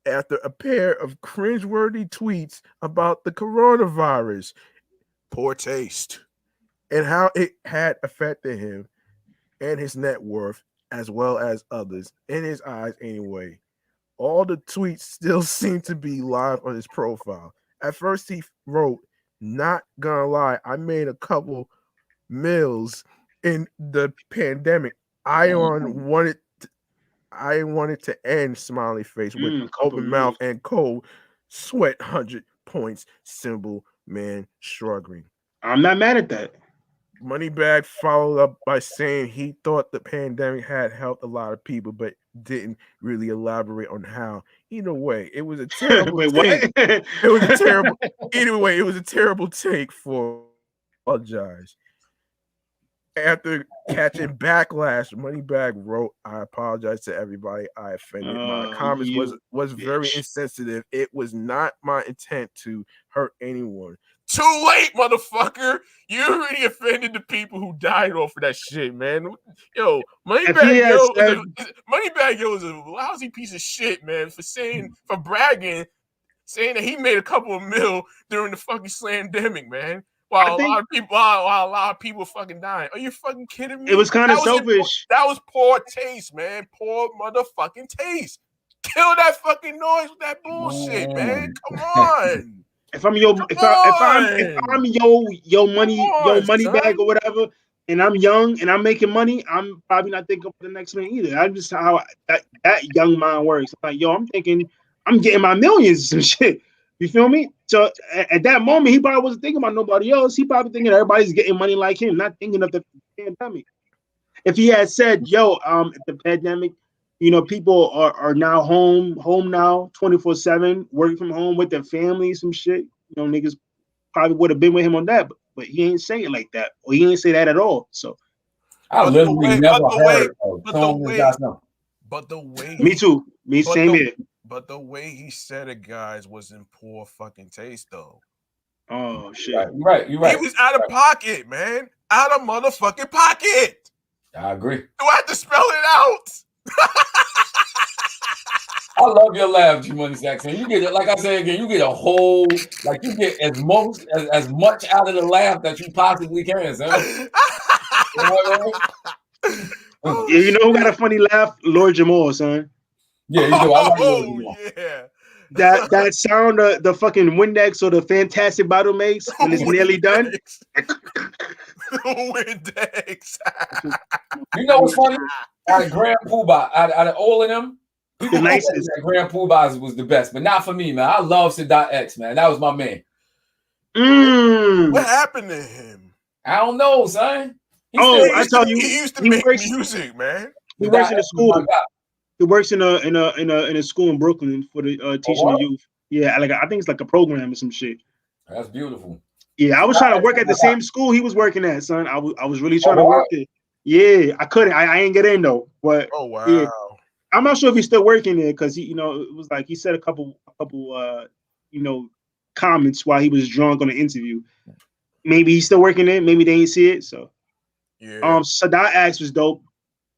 after a pair of cringeworthy tweets about the coronavirus, poor taste, and how it had affected him and his net worth, as well as others, in his eyes anyway. All the tweets still seem to be live on his profile. At first he wrote, "Not gonna lie, I made a couple meals in the pandemic. I wanted to end, smiley face with open mouth and cold sweat, 100 points symbol, man struggling." I'm not mad at that. Moneybag followed up by saying he thought the pandemic had helped a lot of people, but didn't really elaborate on how. Either way, it was a terrible take. It was a terrible. Either way, it was a terrible take for apologize. After catching backlash, Moneybag wrote, "I apologize to everybody I offended. My comments was very insensitive. It was not my intent to hurt anyone." Too late, motherfucker. You already offended the people who died off of that shit, man. Yo, Moneybag Yo is a lousy piece of shit, man, for bragging, saying that he made a couple of mil during the fucking slandemic, man. While a lot of people fucking dying. Are you fucking kidding me? It was kind of selfish. That was poor taste, man. Poor motherfucking taste. Kill that fucking noise with that bullshit, man. Come on. If I'm your money bag or whatever, and I'm young and I'm making money, I'm probably not thinking of the next man either. I'm just how that young mind works. I'm like, yo, I'm thinking I'm getting my millions and some shit. You feel me? So at that moment, he probably wasn't thinking about nobody else. He probably thinking everybody's getting money like him, not thinking of the pandemic. If he had said, yo, if the pandemic, people are now home now, 24/7, working from home with their families, some shit, niggas probably would have been with him on that, but he ain't saying it like that, or he ain't say that at all. So I literally never heard But the way me too. Same here. But the way he said it, guys, was in poor fucking taste, though. Oh shit! You're right. He was out of pocket, man. Out of motherfucking pocket. I agree. Do I have to spell it out? I love your laugh, Gmoney Stackz. And you get it, like I said again, you get a whole, you get as much out of the laugh that you possibly can, son. You know who got a funny laugh? Lord Jamal, son. Yeah, you do. I like Lord Jamal. Yeah. That sound the fucking Windex or the Fantastic bottle makes when it's nearly done. Windex. You know what's funny? Out of Grand Poobah, out of all of them, people the nicest. Grand Poobah was the best, but not for me, man. I love Sadat X, man. That was my man. What happened to him? I don't know, son. I tell you, he used to make music, man. He works in a school. He works in a school in Brooklyn for the teaching the youth. Yeah, I think it's like a program or some shit. That's beautiful. Yeah, I was trying to work at the same school he was working at, son. I was really trying to work there. Yeah, I couldn't. I ain't get in though. But Oh wow. Yeah, I'm not sure if he's still working there because he, it was like he said a couple comments while he was drunk on the interview. Maybe he's still working there. Maybe they ain't see it. So Yeah. Sadat Axe was dope.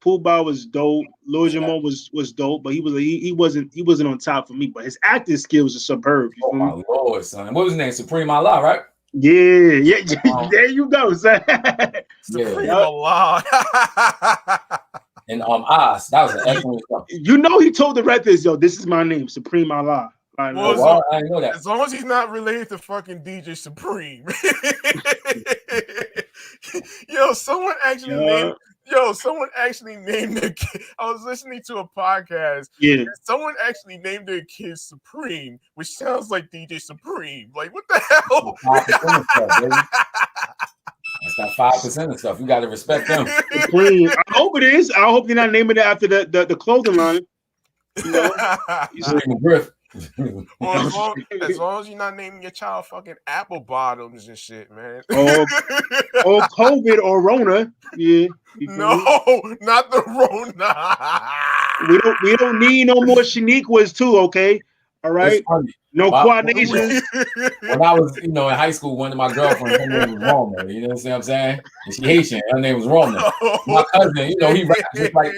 Pooh Bah was dope. Lil Jamon was dope, but he wasn't on top for me. But his acting skills are superb. Oh my lord, son! What was his name? Supreme Allah, right? Yeah. There you go, son. Supreme Allah. And Oz, that was an excellent stuff. He told the rappers, yo, this is my name, Supreme Allah. Well, I didn't know that. As long as he's not related to fucking DJ Supreme. Someone actually named their kid. I was listening to a podcast. Yeah. Someone actually named their kid Supreme, which sounds like DJ Supreme. Like, what the hell? 5% of stuff, baby. That's not 5% of stuff. You got to respect them. Supreme. I hope it is. I hope they're not naming it after the clothing line. Well, as long as you're not naming your child fucking apple bottoms and shit, man. Or COVID or Rona. Yeah. No, not the Rona. We don't need no more Shaniquas too, okay? All right. No coordination. When I was, in high school, one of my girlfriends, her name was Roma. You know what I'm saying? And she Haitian. Her name was Roma. My cousin, he rapped just like,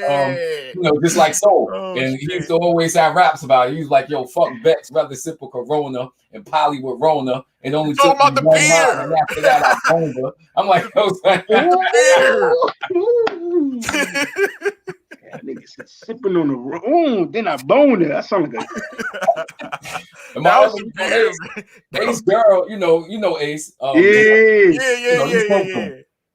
just like Soul. And he used to always have raps about it. He was like, yo, fuck Bex, rather sip a Corona and Poly with Rona. And only took about the beer. And after that, I boned her. I'm like, yo, niggas sipping on the room, then I boned it. That sounds like a. My other Ace girl, Ace. Yeah.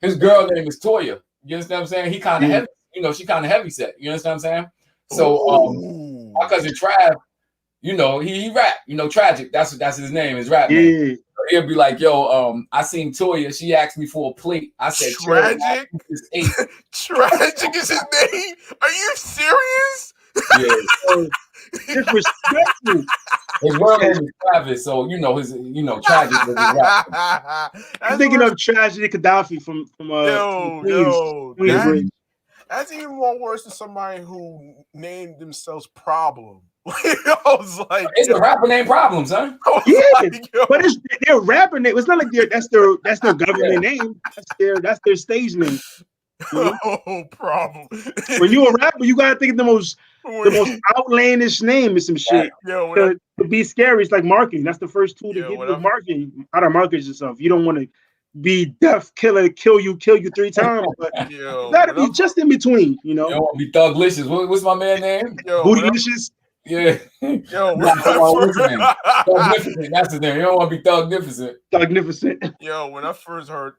His girl name is Toya. You understand what I'm saying? He kind of heavy. She kind of heavy set. You understand what I'm saying? So, my cousin Trav, he rap. Tragic. That's his name. His rap name. He'll be like, yo, I seen Toya. She asked me for a plate. I said, Tragic. Tragic is his name. Are you serious? Yeah. Disrespectful. His real name is Travis, so his Tragic was his rap. I'm thinking of Tragedy Gaddafi from Queens. That's even more worse than somebody who named themselves Problem. I was like, it's a rapper named Problems, huh? But it's their rapper name. It's not like that's their government name. That's their stage name. Oh, Problem. When you a rapper, you gotta think of the most outlandish name is some shit. To be scary, it's like marketing. That's the first tool to get with marketing. How to market yourself. You don't want to be death killer, kill you 3 times, but that'll be just in between. You don't want to be Thuglicious. What's my man name? Bootylicious. Yeah. Thugnificent. That's his name. You don't want to be Thugnificent. Thugnificent. Yo, when I first heard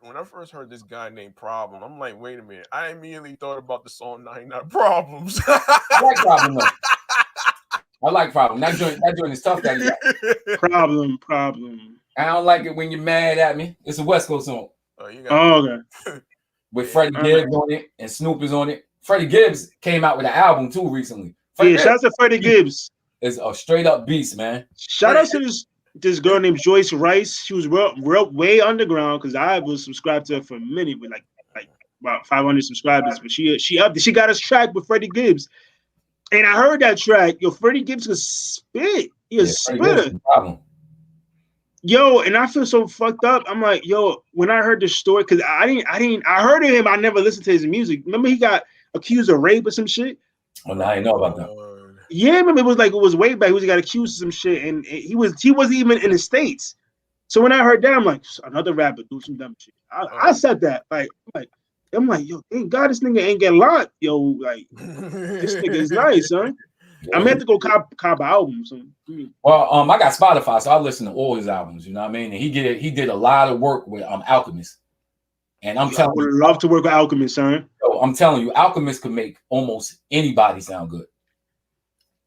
this guy named Problem, I'm like, wait a minute. I immediately thought about the song 99 Problems. I like Problem though. I like Problem. That joint is tough. That Problem. I don't like it when you're mad at me. It's a West Coast song. Okay. With Freddie Gibbs on it and Snoop is on it. Freddie Gibbs came out with an album too recently. Shout out to Freddie Gibbs. Is a straight up beast, man. Shout out to this girl named Joyce Rice. She was way underground because I was subscribed to her for a minute with like about 500 subscribers. But she got us track with Freddie Gibbs. And I heard that track. Yo, Freddie Gibbs could spit. He a spitter. Yo, and I feel so fucked up. I'm like, yo, when I heard the story, because I heard of him, I never listened to his music. Remember he got accused of rape or some shit? Oh, no, I didn't know about that. Yeah, remember it was way back. He got accused of some shit, and he wasn't even in the States. So when I heard that, I'm like, another rapper do some dumb shit. I said that. I'm like, yo, thank God this nigga ain't get locked. Yo, like this nigga is nice, son. I meant to go cop albums. Well, I got Spotify, so I listen to all his albums. You know what I mean? And he did a lot of work with Alchemist. And I would love to work with Alchemist, son. So I'm telling you, Alchemist could make almost anybody sound good.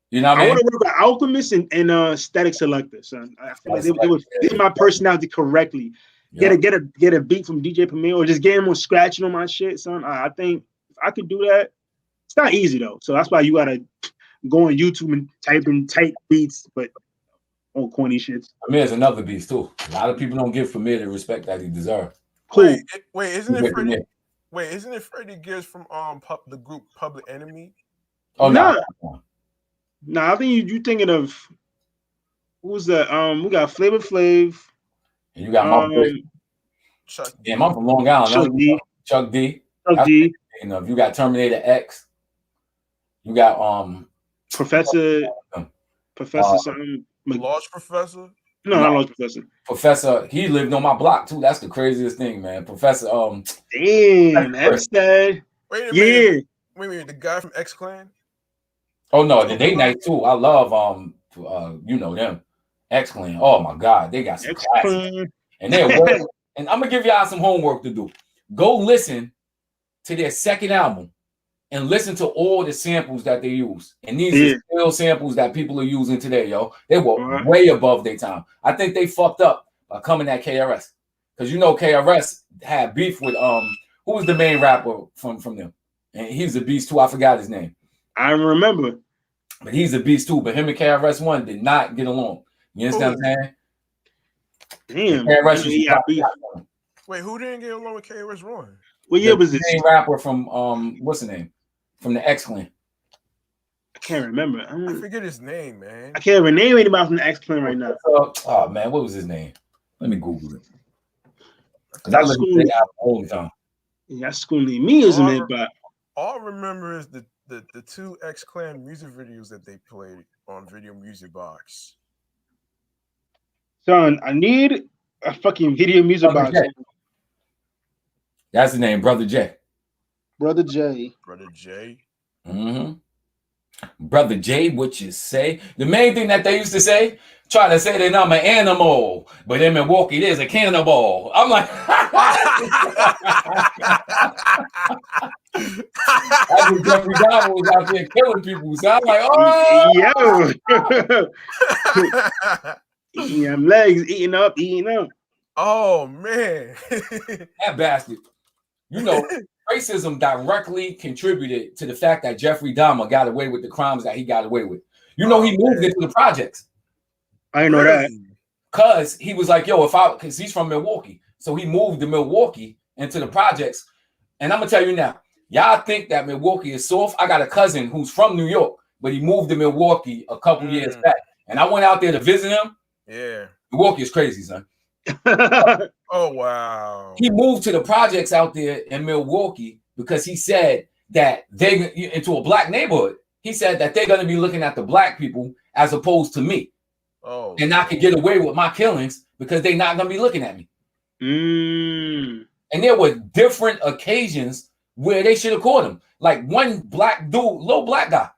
You know what I mean? I want to work with Alchemist and Static Selector, son. I feel like they would fit my personality correctly. Yeah. Get a beat from DJ Premier or just get him on scratching on my shit, son. I think if I could do that, it's not easy though. So that's why you gotta go on YouTube and type beats. But on corny shits. Amir's another beast too. A lot of people don't give Amir the respect that he deserves. Cool. Wait, isn't it Freddie? Wait, isn't it Freddie Gibbs from the group Public Enemy? Oh no. Nah, I think you thinking of who's that? We got Flavor Flav. And you got my boy. Chuck. Damn, I'm from Long Island. Chuck D. Chuck D. You know, you got Terminator X. You got Professor something. Large Professor. No, not Large Professor. Professor. He lived on my block too. That's the craziest thing, man. Professor. Damn, that's sad. Wait a minute. Wait, the guy from X Clan. Oh no, they nice too. I love you know them. X Clan. Oh my God, they got some classics. And they're and I'm gonna give y'all some homework to do. Go listen to their second album and listen to all the samples that they use. And these are still samples that people are using today, yo. They were way above their time. I think they fucked up by coming at KRS. Because you know KRS had beef with who was the main rapper from them? And he's a beast too. I forgot his name. I remember. But he's a beast too. But him and KRS-One did not get along. You understand what I'm saying? Damn. Wait, who didn't get along with KRS-One? What year was this? Main rapper from what's the name? From the X Clan. I can't remember. I forget his name, man. I can't name anybody from the X Clan right now. Oh man, what was his name? Let me Google it. Because I look at it all the time. Yeah, schooling me, isn't it? But all I remember is the two X Clan music videos that they played on Video Music Box. Son, I need a fucking Video Music Box. J. That's the name, Brother J. Brother J. Brother J. Mm-hmm. Brother J, what you say? The main thing that they used to say, try to say that I'm an animal, but in Milwaukee, there's a cannibal. I'm like, that's when Jeffrey Dahmer was out there killing people. So I'm like, oh, eating them legs, eating up. Oh man, that bastard. You know, racism directly contributed to the fact that Jeffrey Dahmer got away with the crimes that he got away with. You know, he moved into the projects. I didn't know that. Because he was like, yo, because he's from Milwaukee. So he moved to Milwaukee into the projects. And I'm going to tell you now, y'all think that Milwaukee is soft. I got a cousin who's from New York, but he moved to Milwaukee a couple years back. And I went out there to visit him. Yeah. Milwaukee is crazy, son. Oh, wow. He moved to the projects out there in Milwaukee because he said that they into a black neighborhood. He said that they're going to be looking at the black people as opposed to me. Oh, and I could get away with my killings because they're not going to be looking at me. And there were different occasions where they should have caught him. Like one black dude, little black guy,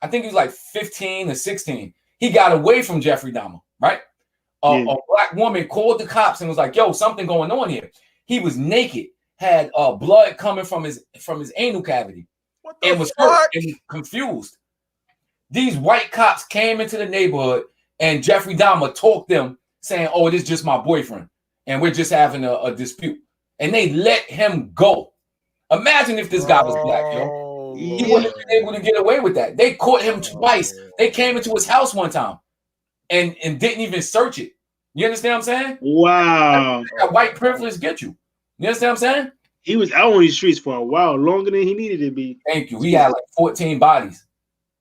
I think he was like 15 or 16. He got away from Jeffrey Dahmer, right? A black woman called the cops and was like, yo, something going on here. He was naked, had blood coming from his anal cavity, and was hurt and confused. These white cops came into the neighborhood and Jeffrey Dahmer talked them saying, oh, this is just my boyfriend and we're just having a dispute. And they let him go. Imagine if this guy was black, yo. He wouldn't have been able to get away with that. They caught him twice. They came into his house one time and didn't even search it. You understand what I'm saying? Wow. That white privilege get you. You understand what I'm saying? He was out on these streets for a while, longer than he needed to be. Thank you. He had like 14 bodies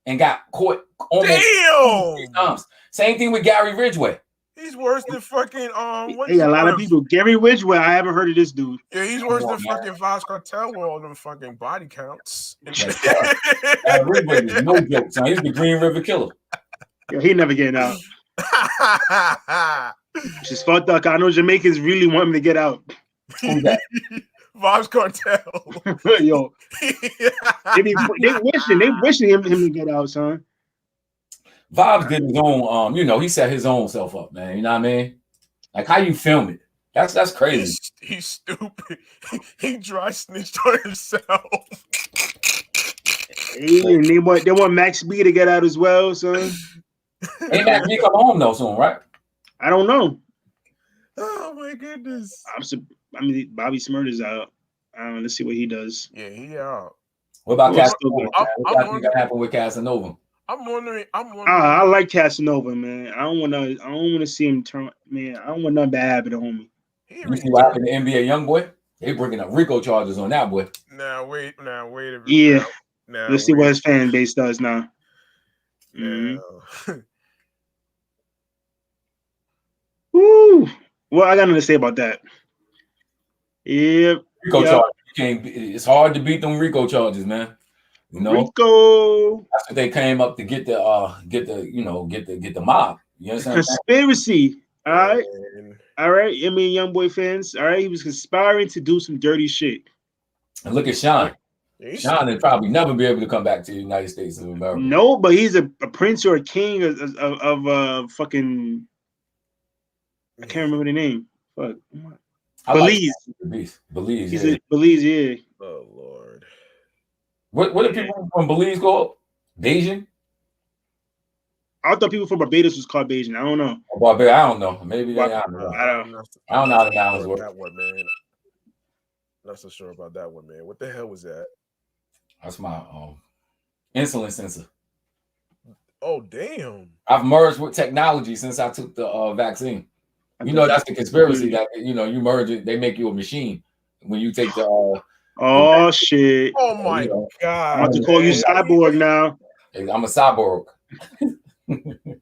and got caught almost 3 times. Same thing with Gary Ridgway. He's worse than fucking Hey, a lot of people. Gary Ridgway, I haven't heard of this dude. Yeah, he's worse than fucking Vaz Cartel with all them fucking body counts. Ridgway is no joke, son. He's the Green River Killer. Yeah, he never getting out. She's fucked up. I know Jamaicans really want him to get out. Who's that? Vaz Cartel. Yo, they wishing him to get out, son. Vibes did his own, he set his own self up, man. You know what I mean? Like how you film it. That's crazy. He's stupid. He dry snitched on himself. Hey, and they want Max B to get out as well, son. Ain't Max B come home though soon, right? I don't know. Oh my goodness. Bobby Smurder's out. Let's see what he does. Yeah, he out. What about Casanova? What do you think happen with Casanova? I'm wondering. I like Casanova, man. I don't want to see him turn. Man, I don't want nothing bad happen to homie. You see what happened to NBA YoungBoy? They bringing up RICO charges on that boy. Now wait a minute. Yeah. Now, let's see what his fan base does now. Now. Woo. What I got nothing to say about that. Yep. RICO charges. It's hard to beat them RICO charges, man. You know, RICO. That's what they came up to get the mob. You understand? Conspiracy. All right. All right. I mean, YoungBoy fans. All right. He was conspiring to do some dirty shit. And look at Sean. Sean will probably never be able to come back to the United States of America. No, but he's a prince or a king of fucking. I can't remember the name. Fuck. Belize. Belize. He's a Belize, yeah. Oh Lord. What are people from Belize called? Bajan? I thought people from Barbados was called Bajan. I don't know. Barbados, I don't know. Maybe I don't know. I don't know how the balance works. That one, man. Not so sure about that one, man. What the hell was that? That's my insulin sensor. Oh damn! I've merged with technology since I took the vaccine. You know that's the conspiracy that you merge it. They make you a machine when you take the. Oh shit! Oh my god! I'm about to call you cyborg now. I'm a cyborg. Nigga,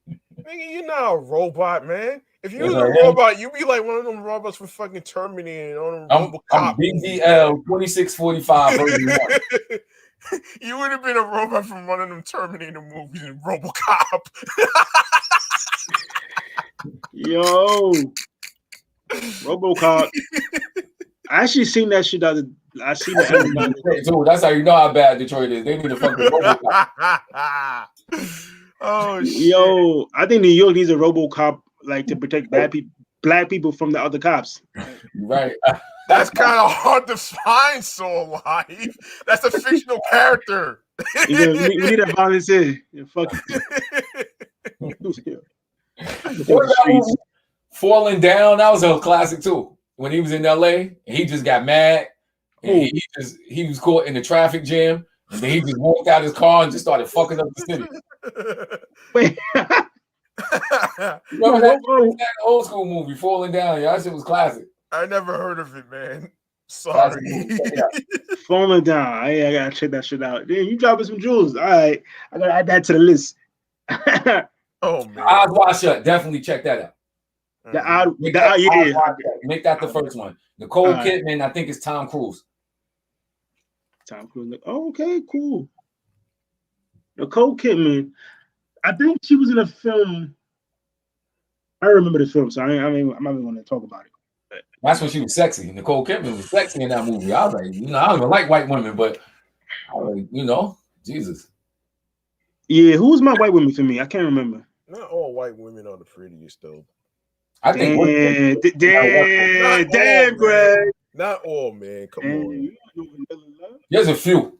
you're not a robot, man. If you was a robot, you'd be like one of them robots from fucking Terminator and on I'm BDL 2645. You would have been a robot from one of them Terminator movies in RoboCop. Yo, RoboCop. I actually seen that shit out of. I seen that. Dude, that's how you know how bad Detroit is. They need a fucking RoboCop. Oh shit. Yo, I think New York needs a RoboCop like to protect black people from the other cops. Right. That's kind of hard to find so alive. That's a fictional character. We need a volunteer. Yeah, fuck it. Falling Down, that was a classic too. When he was in LA and he just got mad. And he was caught in the traffic jam. And then he just walked out his car and just started fucking up the city. Wait. Remember that old school movie, Falling Down? Yeah, that shit was classic. I never heard of it, man. Sorry. Falling Down. I gotta check that shit out. Damn, you dropping some jewels. All right. I gotta add that to the list. Oh man. Eyes Wide Shut. Definitely check that out. Make that the first one. Nicole Kidman, I think it's Tom Cruise. Tom Cruise. Oh, okay, cool. Nicole Kidman. I think she was in a film. I remember the film, so I'm not even going to talk about it. But that's when she was sexy. Nicole Kidman was sexy in that movie. I was like, I don't even like white women, but I was like, Jesus. Yeah, who's my white women for me? I can't remember. Not all white women are the prettiest, though. I think. Damn, Greg. Not all, man. Come on. There's a few.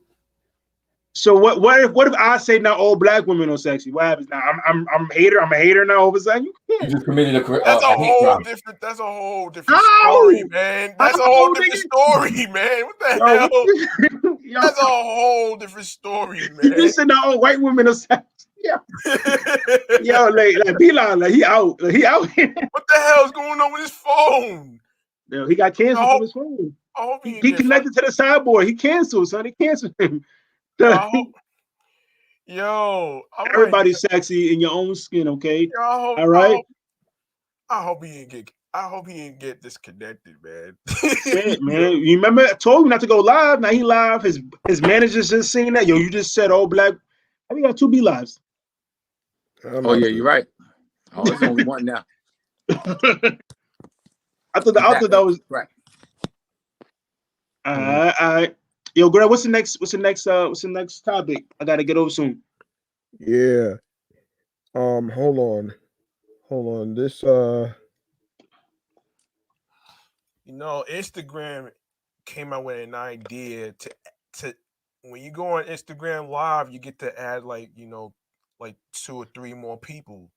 So what if I say not all black women are sexy? What happens now? I'm a hater. I'm a hater now. All of a sudden, you just committed that's a whole different. That's a whole different story, man. That's a whole different story, man. What the hell? That's a whole different story, man. You said not all white women are sexy. Yeah. Yo, like P-Line, like he out here. What the hell's going on with his phone? Yo, he got canceled from his phone. He connected to the cyborg. He canceled, son. He canceled him. Everybody's sexy in your own skin, okay? All right. I hope he didn't get disconnected, man. man, you remember I told him not to go live. Now he live. His manager's just saying that. Yo, you just said all black. I think got 2 B lives. Oh yeah, you're right. Oh, there's only one now. I thought that was right. All right. Yo, Greg, what's the next topic? I gotta get over soon. Yeah. Hold on. This Instagram came out with an idea to when you go on Instagram Live, you get to add like 2 or 3 more people.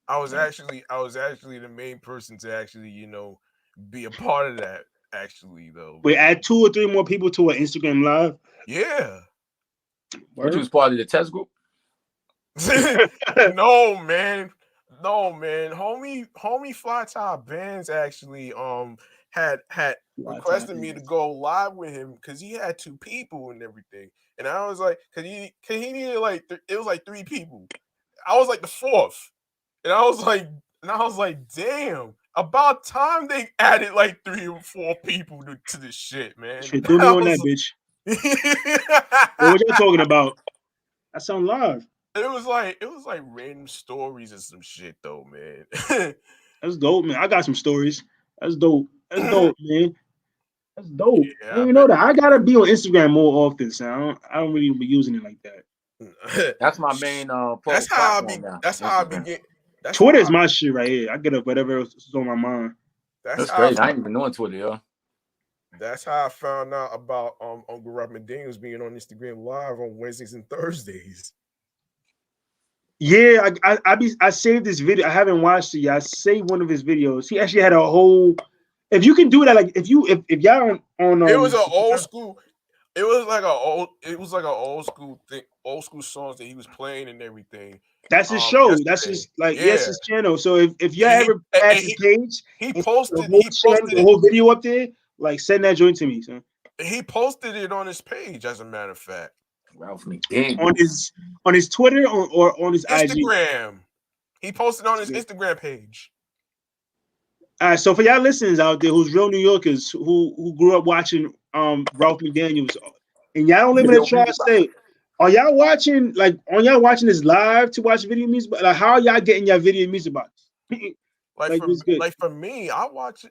I was actually the main person to actually, be a part of that. Actually, though, we add 2 or 3 more people to an Instagram Live. Yeah, which was part of the test group. No, man. No, man. Homie Fly Top Bands actually had requested me to go live with him because he had 2 people and everything. And I was like, cause he needed like it was like 3 people. I was like the 4th. And I was like, damn, about time they added like 3 or 4 people to this shit, man. Shit, threw me on that bitch. What y'all talking about? That sound live. It was like random stories and some shit though, man. That's dope, man. I got some stories. That's dope. That's dope, man. That's dope. Yeah, I didn't know that. I gotta be on Instagram more often, so I don't really be using it like that. That's my main that's how I be. now. That's how I begin. Twitter's my shit right here. I get up whatever else is on my mind. That's crazy. I ain't even on Twitter, yo. That's how I found out about Uncle Rob McDaniels being on Instagram Live on Wednesdays and Thursdays. Yeah, I saved this video. I haven't watched it yet. I saved one of his videos. He actually had a whole. If you can do that, like if y'all on it was an old school. It was like an old school thing, old school songs that he was playing and everything. That's his show. That's his yes, his channel. So if y'all ever add his page, he posted the whole video up there. Like send that joint to me, son. He posted it on his page, as a matter of fact. Ralph McDaniel. On his Twitter or on his Instagram. IG? He posted on his Instagram page. All right, so for y'all listeners out there who's real New Yorkers who grew up watching Ralph McDaniels, and y'all don't live in a tri-state, are y'all watching this live to watch video music? Like, how are y'all getting your video music box? Like for me, I watch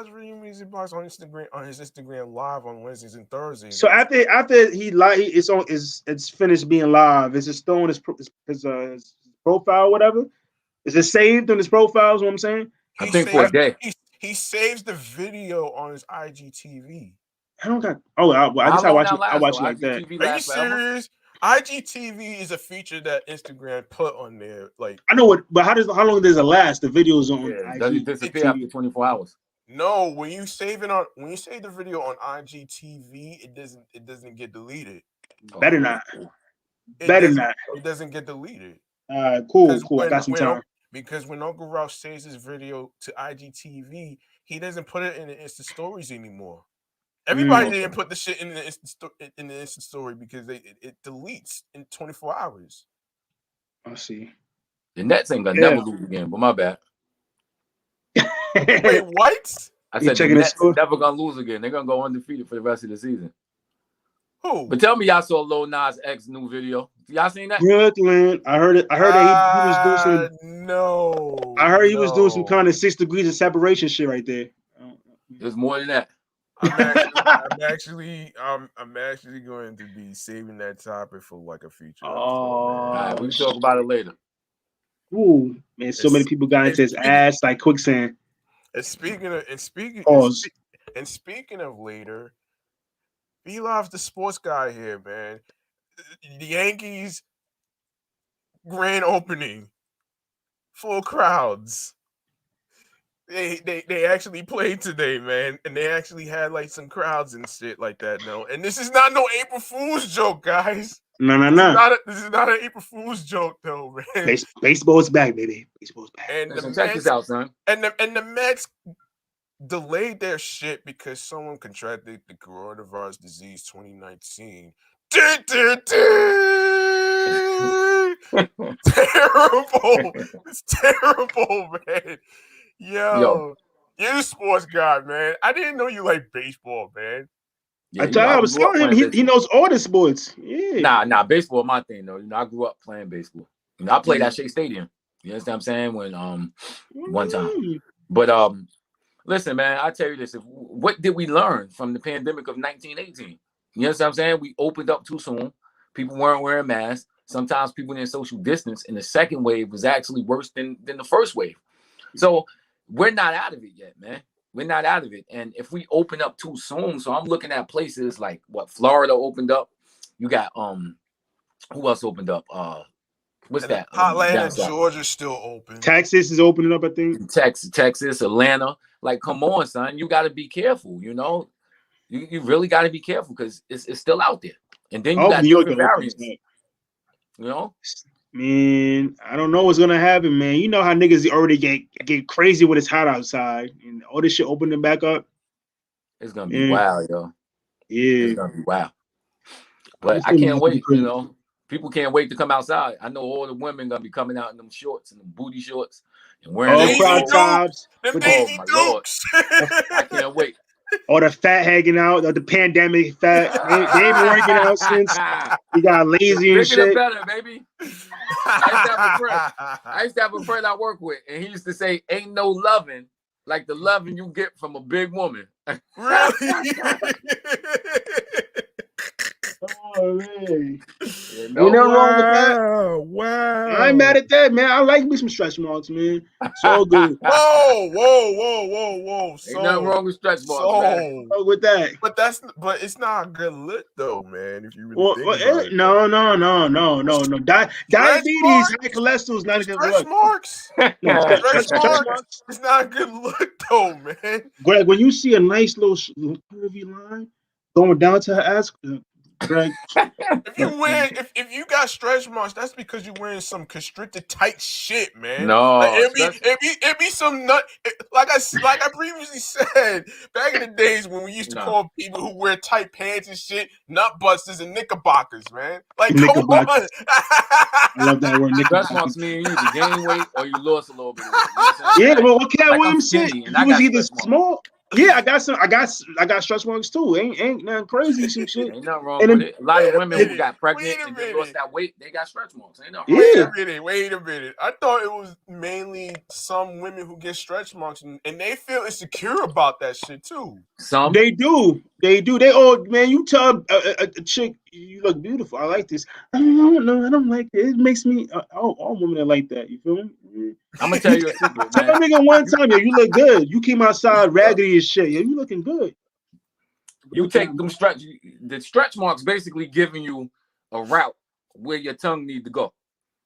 video music box on Instagram on his Instagram live on Wednesdays and Thursdays. So after it's finished being live, is it still on his profile or whatever? Is it saved on his profile? Is what I'm saying? I think for a day. He saves the video on his IGTV. I don't got. Oh, I guess I watch it like that. Are you serious? IGTV is a feature that Instagram put on there. Like I know but how long does it last? The videos on IG. Does it disappear after 24 hours? No, when you save the video on IGTV, it doesn't get deleted. Better not. It doesn't get deleted. Cool. I got some time. Because when Uncle Ralph saves his video to IGTV, he doesn't put it in the Insta stories anymore. Everybody didn't put the shit in the Insta story because it deletes in 24 hours. I see. The Nets ain't gonna never lose again, but my bad. Wait, what? I said the Nets never gonna lose again. They're gonna go undefeated for the rest of the season. Who? But tell me y'all saw Lil Nas X new video. Y'all seen that? Brooklyn. I heard it. I heard that he was doing some. No. I heard he was doing some kind of 6 degrees of separation shit right there. There's more than that. I'm actually going to be saving that topic for like a future. All right, we can talk about it later. Ooh, man, so many people got into his ass like quicksand. And speaking of later, B-Live's the sports guy here, man. The Yankees grand opening, full crowds. They actually played today, man, and they actually had like some crowds and shit like that. No, and this is not no April Fool's joke, guys. No. This is not an April Fool's joke, though, man. Baseball's back, baby. Baseball's back. And check this out, son. And the Mets delayed their shit because someone contracted the coronavirus disease 2019. Terrible. It's terrible, man. Yo, you're a sports guy, man. I didn't know you like baseball, man. Yeah, I was telling him he knows all the sports. Yeah. Nah, baseball my thing though. I grew up playing baseball. I played at Shea Stadium. You understand what I'm saying? When one time. But listen, man, I tell you this. What did we learn from the pandemic of 1918? You understand what I'm saying? We opened up too soon. People weren't wearing masks. Sometimes people didn't social distance. And the second wave was actually worse than the first wave. So we're not out of it yet, man. We're not out of it. And if we open up too soon, so I'm looking at places like what Florida opened up. You got who else opened up? What's that? Atlanta, Georgia's still open. Texas is opening up, I think. Texas, Atlanta. Like, come on, son. You got to be careful, you know? You really got to be careful because it's still out there. And then you got different variants. You know, Man, I don't know what's gonna happen, man. You know how niggas already get crazy when it's hot outside and all this shit opening back up. it's gonna be wild, yo. Yeah, It's gonna be wild. But I can't wait. You know, people can't wait to come outside. I know all the women gonna be coming out in them shorts and them booty shorts and wearing crop tops. Them oh my lord! I can't wait. All the fat hanging out, the pandemic fat. They ain't been working out since. You got lazy and shit. Bigger the better, baby. I used to have a friend I work with, and he used to say, "Ain't no loving like the loving you get from a big woman." Really? Oh man, You know, nothing wrong with that. Wow. I ain't mad at that, man. I like me some stretch marks, man. It's all good. Whoa. Ain't nothing wrong with stretch marks, man. With that. But it's not a good look though, man. If you really think about it. No. Diabetes, high cholesterol is not a good look. Stretch marks? No, Stretch marks? It's not a good look though, man. Greg, when you see a nice little curvy line going down to her ass, Greg. if you got stretch marks, that's because you're wearing some constricted tight shit, man. No, like, it be some nut. Like I previously said, back in the days when we used to call people who wear tight pants and shit nut busters and knickerbockers, man. Like come on. I love that word. Stretch marks mean you either gain weight or you lost a little bit of weight. Yeah, but what can I say? You was either small. Yeah, I got stretch marks too. Ain't nothing crazy, some shit. Ain't nothing wrong with it. A lot of women who got pregnant and then lost that weight, they got stretch marks. Ain't nothing wrong with it. Wait a minute. I thought it was mainly some women who get stretch marks and they feel insecure about that shit too. Some they do. They all, man. You tell a chick you look beautiful. I like this. I don't like it. It makes me all women are like that. You feel me? I'm gonna tell you a secret. Tell a nigga one time, yo, you look good. You came outside raggedy as shit. Yo, you looking good. You take them the stretch marks basically giving you a route where your tongue needs to go.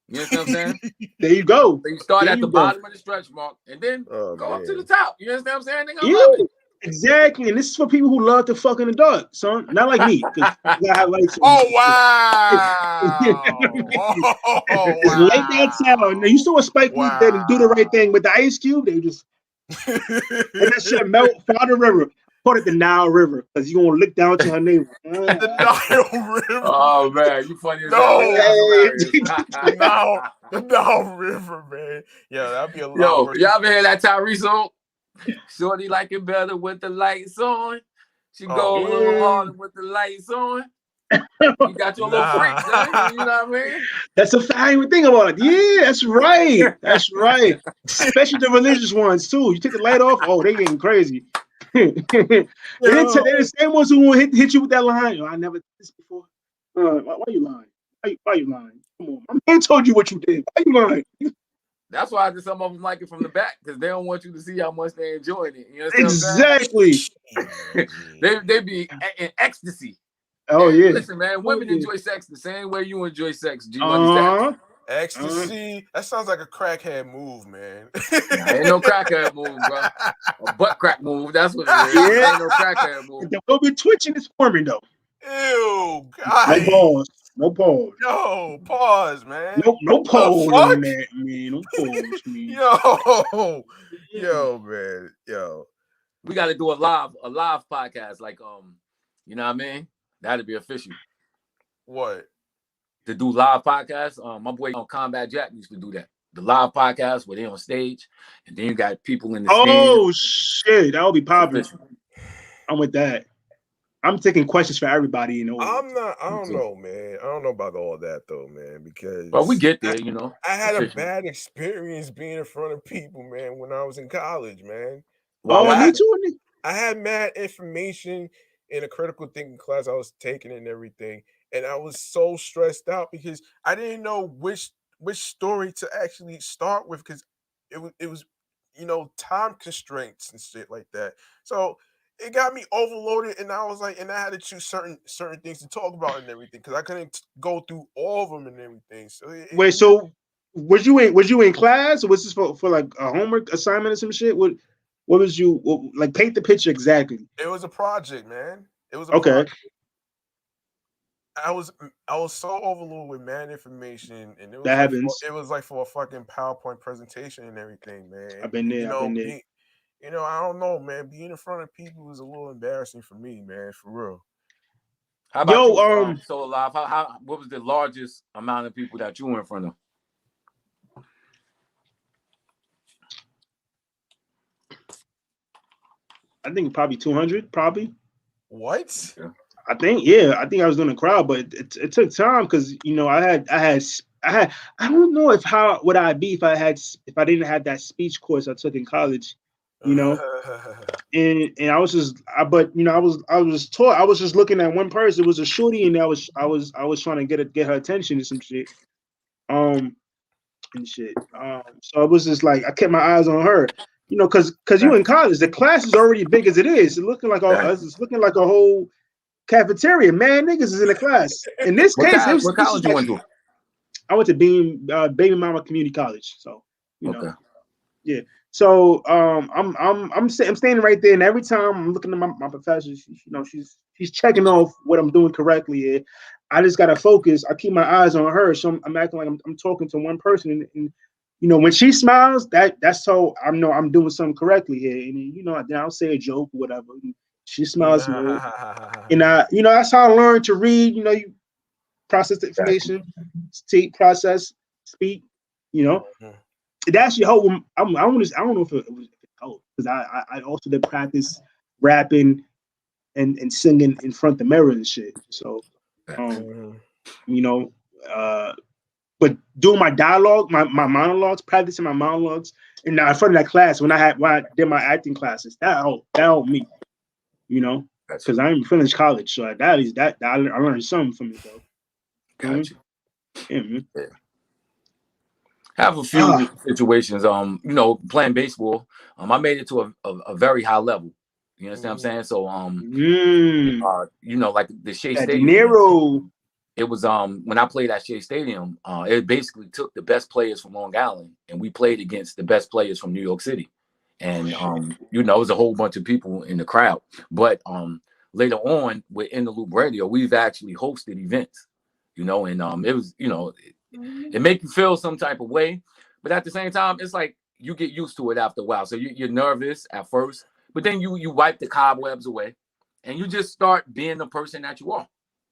You know what I'm saying? There you go. So you start at the bottom of the stretch mark and then go up to the top. You understand what I'm saying? Nigga, love it. Exactly, and this is for people who love to fuck in the dark, son. Not like me. Oh wow! It's late downtown. Now you saw a Spike Lee did and do the right thing with the ice cube. They just and that shit melt far the river. Call it the Nile River because you gonna look down to her neighbor. The Nile River. Oh man, you funny as the Nile River, man. Yeah, that'd be a lot. Yo, y'all ever hear that Tyrese song? Shorty like it better with the lights on. She go a little harder with the lights on. You got your little freaks, you know what I mean? That's a fact. I didn't even think about it. Yeah, that's right. That's right. Especially the religious ones too. You take the light off, oh, they getting crazy. They're the same ones who will hit you with that line. Yo, I never did this before. Why you lying? Why you lying? Come on, my man told you what you did. Why you lying? That's why some of them like it from the back because they don't want you to see how much they enjoying it. You know exactly. they be in ecstasy. Oh yeah. Listen, man, women enjoy sex the same way you enjoy sex. Ecstasy. That sounds like a crackhead move, man. Ain't no crackhead move, bro. A butt crack move. That's what it is. Yeah. Ain't no crackhead move. They'll be twitching and squirming though. Ew, God. No pause. Yo, pause, man. No pause on that, man. No pause, man. Yo, man. Yo. We got to do a live podcast, like you know what I mean? That'd be official. What? To do live podcasts. My boy on Combat Jack used to do that. The live podcast where they on stage, and then you got people in the stand. Oh shit, that would be popular. I'm with that. I'm taking questions for everybody, you know. I don't know, man. I don't know about all that though, man, because we get there, you know. I had a bad experience being in front of people, man, when I was in college, man. Me too. I had mad information in a critical thinking class I was taking and everything, and I was so stressed out because I didn't know which story to actually start with because it was time constraints and shit like that. So it got me overloaded, and I was like, and I had to choose certain things to talk about and everything because I couldn't go through all of them and everything. So so was you in class, or was this for like a homework assignment or some shit? What was you like? Paint the picture exactly. It was a project, man. It was a project. I was so overloaded with mad information, and That happens. it was like for a fucking PowerPoint presentation and everything, man. I've been there. I've been there. I don't know, man. Being in front of people is a little embarrassing for me, man. For real. How about you, Solar Live? What was the largest amount of people that you were in front of? I think probably 200. Probably. What? I think I was doing a crowd, but it took time because I don't know would I be if I didn't have that speech course I took in college, and I was just I was taught. I was just looking at one person. It was a shorty, and I was trying to get her attention and some shit, and shit. So it was just like I kept my eyes on her, because you in college, the class is already big as it is. It's looking like a whole cafeteria. Man, niggas is in the class. In this case, what college you went to? I went to Baby Mama Community College. So okay. Yeah. So I'm standing right there, and every time I'm looking at my professor, she's checking off what I'm doing correctly here. I just gotta focus. I keep my eyes on her, so I'm acting like I'm talking to one person, and when she smiles, that's how I know I'm doing something correctly here. And then I'll say a joke or whatever. She smiles, and that's how I learned to read. You process the information, process, speak. It actually helped. I don't know if it helped because I also did practice rapping and singing in front of the mirror and shit. So, but doing my dialogue, my monologues, practicing my monologues, and now in front of that class when I did my acting classes, that helped me. Because I didn't finish college, so that I learned something from it though. Gotcha. Yeah, man. Yeah. I have a few situations. Playing baseball, I made it to a very high level. You understand what I'm saying? So, like the Shea Stadium. It was when I played at Shea Stadium. It basically took the best players from Long Island, and we played against the best players from New York City. And it was a whole bunch of people in the crowd. But later on with In the Loop Radio, we've actually hosted events. And it was it make you feel some type of way, but at the same time, it's like you get used to it after a while. So you're nervous at first, but then you wipe the cobwebs away, and you just start being the person that you are.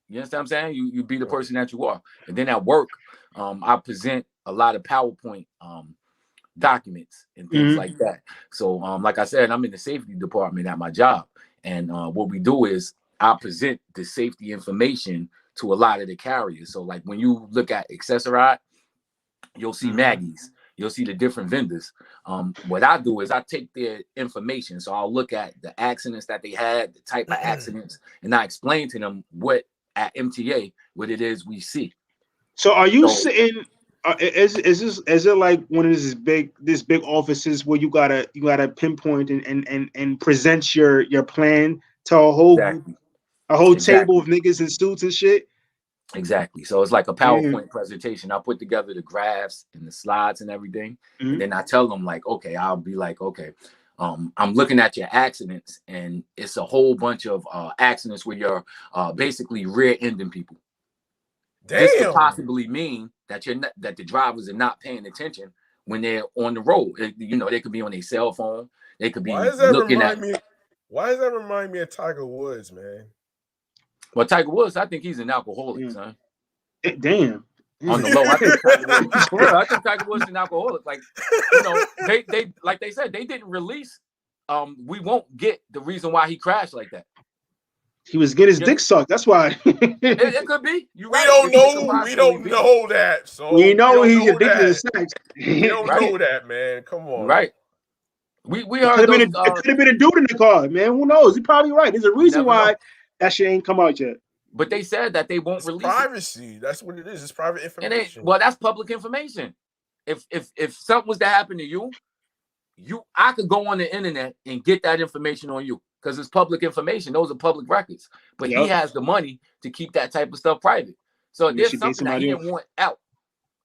You understand what I'm saying? You be the person that you are, and then at work, I present a lot of PowerPoint documents and things like that. So, like I said, I'm in the safety department at my job, and what we do is I present the safety information to a lot of the carriers. So like when you look at Accessoride, you'll see Maggie's, you'll see the different vendors. What I do is I take their information. So I'll look at the accidents that they had, the type of accidents, and I explain to them what at MTA, what it is we see. So are you sitting, is it like one of these big offices where you gotta pinpoint and present your plan to a whole table of niggas in suits and shit? Exactly. So it's like a PowerPoint presentation. I put together the graphs and the slides and everything. And then I tell them I'll be like, I'm looking at your accidents, and it's a whole bunch of accidents where you're basically rear-ending people. Damn. This could possibly mean that that the drivers are not paying attention when they're on the road. They could be on their cell phone. They could be looking at. Why does that remind me of Tiger Woods, man? Well, Tiger Woods, I think he's an alcoholic, son. Damn. On the low, I think Tiger Woods is an alcoholic. Like, they like they said, they didn't release. We won't get the reason why he crashed like that. He was getting his dick sucked. That's why. It could be. We don't know that. So we know he's addicted to sex. We don't know that, man. Come on. Right. We heard it could have been a dude in the car, man. Who knows? He's probably right. There's a reason why that shit ain't come out yet. But they said that they won't release privacy. That's what it is. It's private information. Well, that's public information. If something was to happen to you, I could go on the internet and get that information on you because it's public information. Those are public records. But he has the money to keep that type of stuff private. So there's something that he didn't want out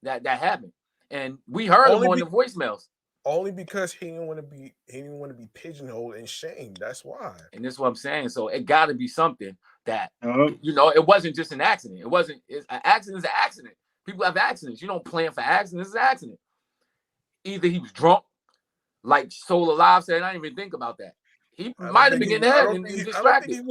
that happened. And we heard him on the voicemails. Only because he didn't want to be pigeonholed and shamed. That's why. And that's what I'm saying. So it got to be something that it wasn't just an accident. It wasn't. An accident is an accident. People have accidents. You don't plan for accidents. It's an accident. Either he was drunk, like Soul Alive said. I didn't even think about that. He might have been getting ahead and distracted.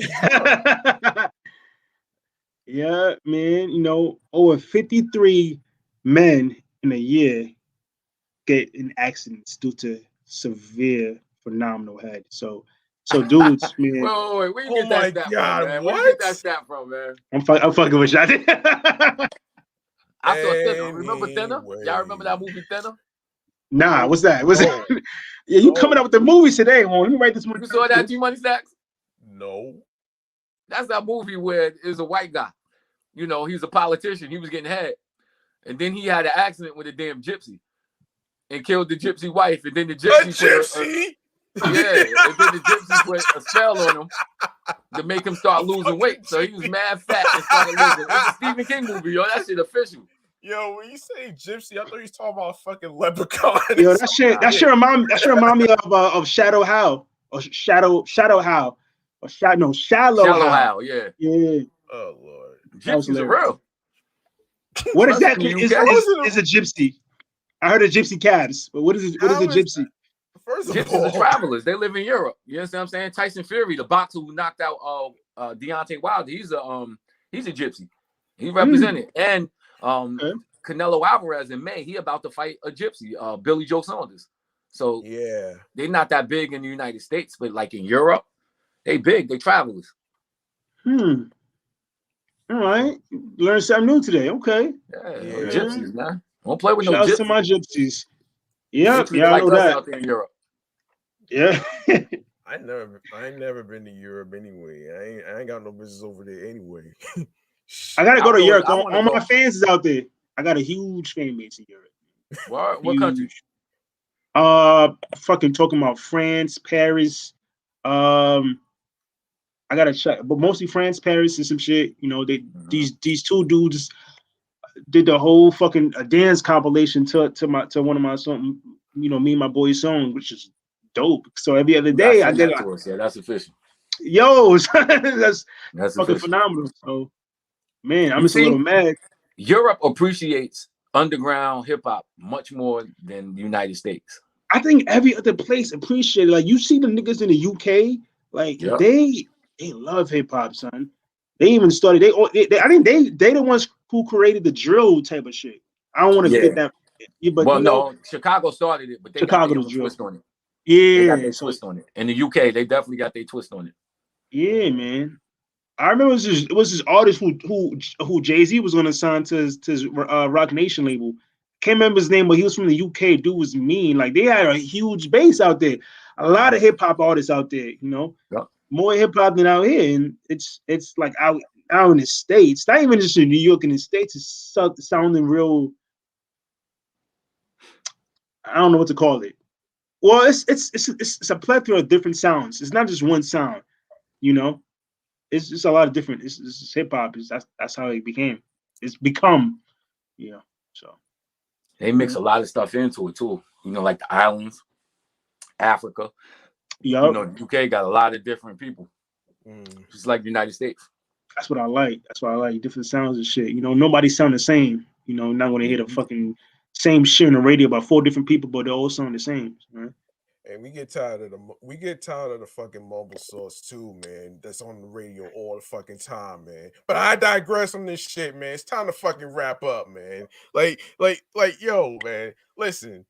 Yeah, man. Over 53 men in a year get in accidents due to severe phenomenal head. So dudes, man. Wait, where you get that stat from, man? What? Where you get that stat from, man? I'm fucking with you. I saw Thinner. Remember Thinner? Y'all remember that movie Thinner? Nah, what's that? Yeah, you coming up with the movies today, man. Let me write this movie. You saw that Gmoney Stackz? No. That's that movie where there's a white guy. He's a politician. He was getting head. And then he had an accident with a damn gypsy and killed the gypsy wife. And then the gypsy and then the gypsy put a spell on him to make him start losing weight. So he was mad fat and started losing. It's a Stephen King movie, yo. That shit official. Yo, when you say gypsy, I thought you was talking about a fucking leprechaun. Yo, that shit remind me of Shadow How or Shadow How or Shallow How. Yeah. Oh Lord, gypsies are real. What exactly is a gypsy? I heard of gypsy cabs, but what is a gypsy? First of Gypsies all, are travelers. They live in Europe. You understand what I'm saying? Tyson Fury, the boxer who knocked out Deontay Wilder, he's a gypsy. He represented. And Canelo Alvarez in May, he about to fight a gypsy, Billy Joe Saunders. So yeah, they're not that big in the United States, but like in Europe, they big. They travelers. All right, learn something new today. Okay. Yeah. Gypsies, man. Don't play with no gypsies. Shout out to my gypsies. Yep, yeah, I know that out there in Europe. Yeah. I ain't never been to Europe anyway. I ain't got no business over there anyway. I gotta go to Europe. All my fans is out there. I got a huge fan base in Europe. What country? Fucking talking about France, Paris. I gotta check, but mostly France, Paris, and some shit. These two dudes did the whole fucking dance compilation to one of my song. Me and my boy's song, which is dope. So every other day I get yeah, that's official. Yo, that's fucking official. phenomenal. So man, I'm just a little mad. Europe appreciates underground hip hop much more than the United States. I think every other place appreciates it. Like you see the niggas in the UK, like they love hip hop, son. They even started. I think they the ones who created the drill type of shit. I don't want to get that. Yeah, but no, Chicago started it, but they got their twist on it. Yeah, they got their twist on it. In the UK, they definitely got their twist on it. Yeah, man. I remember it was this artist who Jay-Z was gonna sign to his Rock Nation label. Can't remember his name, but he was from the UK. Dude was mean. Like they had a huge base out there. A lot of hip hop artists out there. More hip hop than out here, and it's like out in the States. Not even just in New York. In the States, it's sounding real. I don't know what to call it. Well, it's a plethora of different sounds. It's not just one sound. It's just a lot of different. It's hip hop. That's how it became. It's become. So they mix a lot of stuff into it too. Like the islands, Africa. Yeah. UK got a lot of different people. Just like the United States. That's what I like. Different sounds and shit. Nobody sound the same. Not gonna hear the fucking same shit on the radio about 4 different people, but they all sound the same. Right? And we get tired of the fucking mumble sauce too, man. That's on the radio all the fucking time, man. But I digress on this shit, man. It's time to fucking wrap up, man. Like, yo, man. Listen,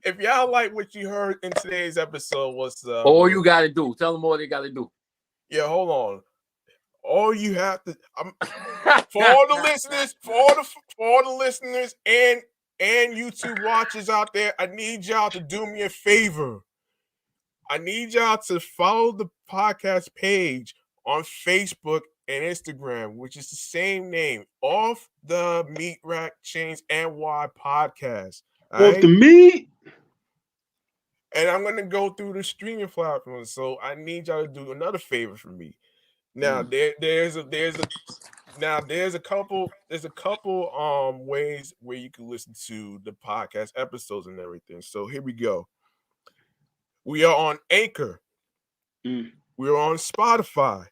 if y'all like what you heard in today's episode, what's all you gotta do? Tell them all they gotta do. Yeah, hold on. All you have to for all the listeners, and YouTube watchers out there, I need y'all to do me a favor. I need y'all to follow the podcast page on Facebook and Instagram, which is the same name, Off the Meatrack Chainz NY podcast. Off the meat. And I'm gonna go through the streaming platforms, so I need y'all to do another favor for me. Now there's a couple ways where you can listen to the podcast episodes and everything. So here we go. We are on Anchor. We are on Spotify.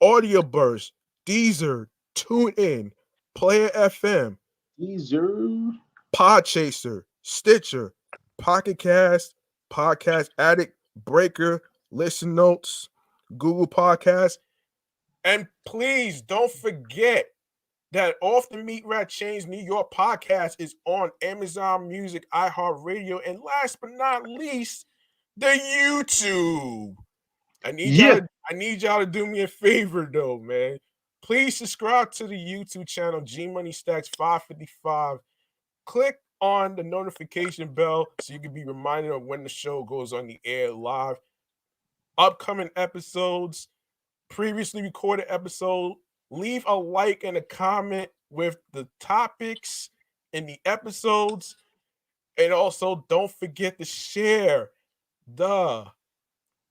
Audio Burst, Deezer, TuneIn, Player FM, Deezer, Podchaser, Stitcher, Pocket Cast, Podcast Addict, Breaker, Listen Notes, Google Podcasts. And please don't forget that Off the Meatrack Chainz New York podcast is on Amazon Music, iHeartRadio, and last but not least, the YouTube. I need y'all to do me a favor though, man. Please subscribe to the YouTube channel Gmoney Stackz 555. Click on the notification bell so you can be reminded of when the show goes on the air live. Upcoming episodes, previously recorded episode. Leave a like and a comment with the topics in the episodes. And also don't forget to share the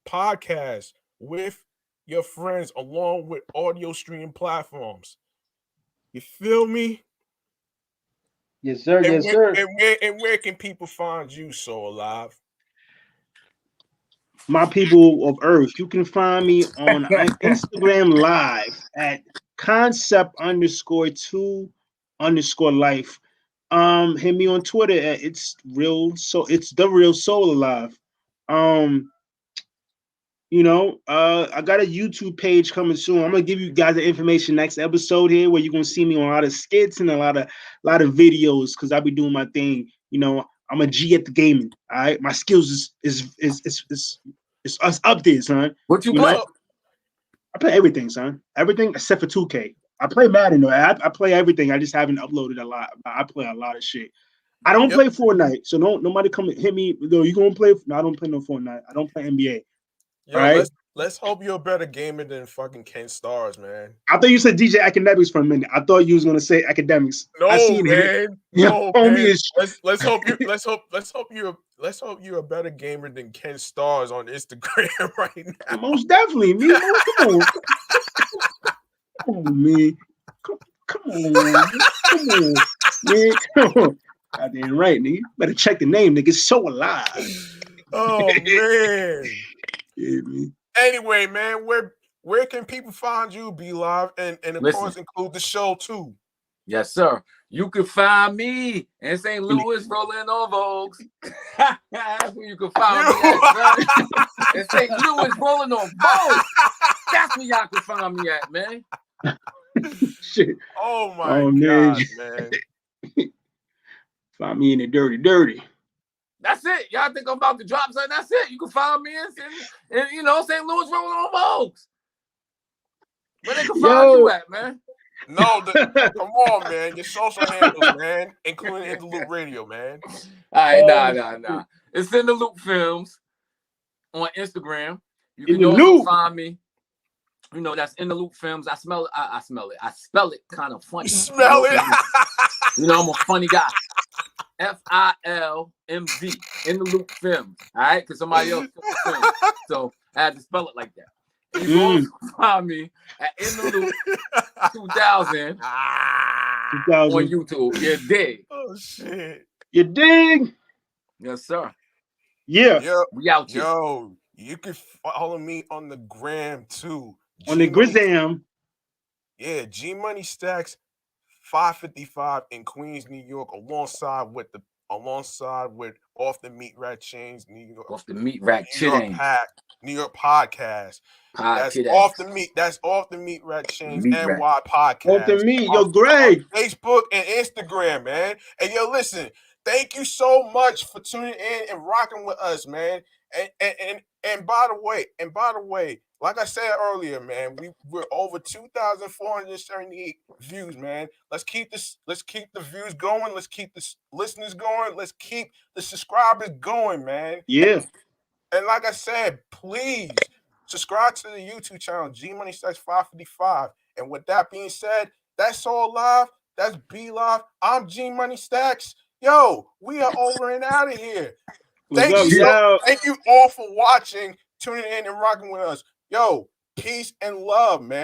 podcast with your friends along with audio streaming platforms. You feel me? yes, sir. And Yes, sir. And where can people find you, So Alive? My people of Earth, you can find me on Instagram Live at concept_2_life. Hit me on Twitter at it's the real Soul Alive. I got a YouTube page coming soon. I'm gonna give you guys the information next episode here, where you're gonna see me on a lot of skits and a lot of videos, because I'll be doing my thing. I'm a G at the gaming. All right, my skills is us up there, son. What you play? I play everything, son. Everything except for 2K. I play Madden though. I play everything. I just haven't uploaded a lot. I play a lot of shit. I don't play Fortnite, so nobody come hit me. No, you gonna play? No, I don't play no Fortnite. I don't play NBA. Yo, right? Let's hope you're a better gamer than fucking Ken Stars, man. I thought you said DJ Academics for a minute. I thought you was gonna say Academics. No, man. No, man. Let's hope you're a better gamer than Ken Stars on Instagram right now. Most definitely, me. Come on, man. Come on, man. Come on. Goddamn right, nigga. Better check the name, nigga. It's So Alive. Oh man. Yeah, man. Anyway, man, where can people find you, Be Live, and of course include the show too? Yes, sir. You can find me in St. Louis rolling on Vogues. That's where you can find me at, son. In St. Louis rolling on Vogues. That's where y'all can find me at, man. Shit. Oh my God, man. Find me in the dirty. That's it. Y'all think I'm about to drop something? That's it. You can find me in St. Louis rolling on Vogues. Where they can find you at, man? No, come on, man. Your social handles, man, including In the Loop Radio, man. All right, nah. It's In the Loop Films on Instagram. You can also find me. That's In the Loop Films. I smell it. I smell it. I spell it kind of funny. You smell it? I'm a funny guy. FILMZ, In the Loop Films. All right, because somebody else filmed, so I had to spell it like that. And you can also find me at In the Loop 2000 on YouTube. You dig? Oh shit! You dig? Yes, sir. Yeah. We out here. Yo, you can follow me on the gram too. On the Grizzam. Yeah, Gmoney Stackz 555 in Queens, New York, alongside with Off the Meatrack Chainz, New York. Off the Meatrack Chainz. New York podcast. That's Off the Meatrack Chainz NY podcast. Off the Meat, yo, Greg. Facebook and Instagram, man. And yo, listen, thank you so much for tuning in and rocking with us, man. And by the way, like I said earlier, man, we're over 2,478 views, man. Let's keep the views going. Let's keep the listeners going. Let's keep the subscribers going, man. Yeah. And like I said, please subscribe to the YouTube channel, Gmoney Stackz 555. And with that being said, that's all live. That's Be Live. I'm Gmoney Stackz. Yo, we are over and out of here. Thank you all for watching, tuning in, and rocking with us. Yo, peace and love, man.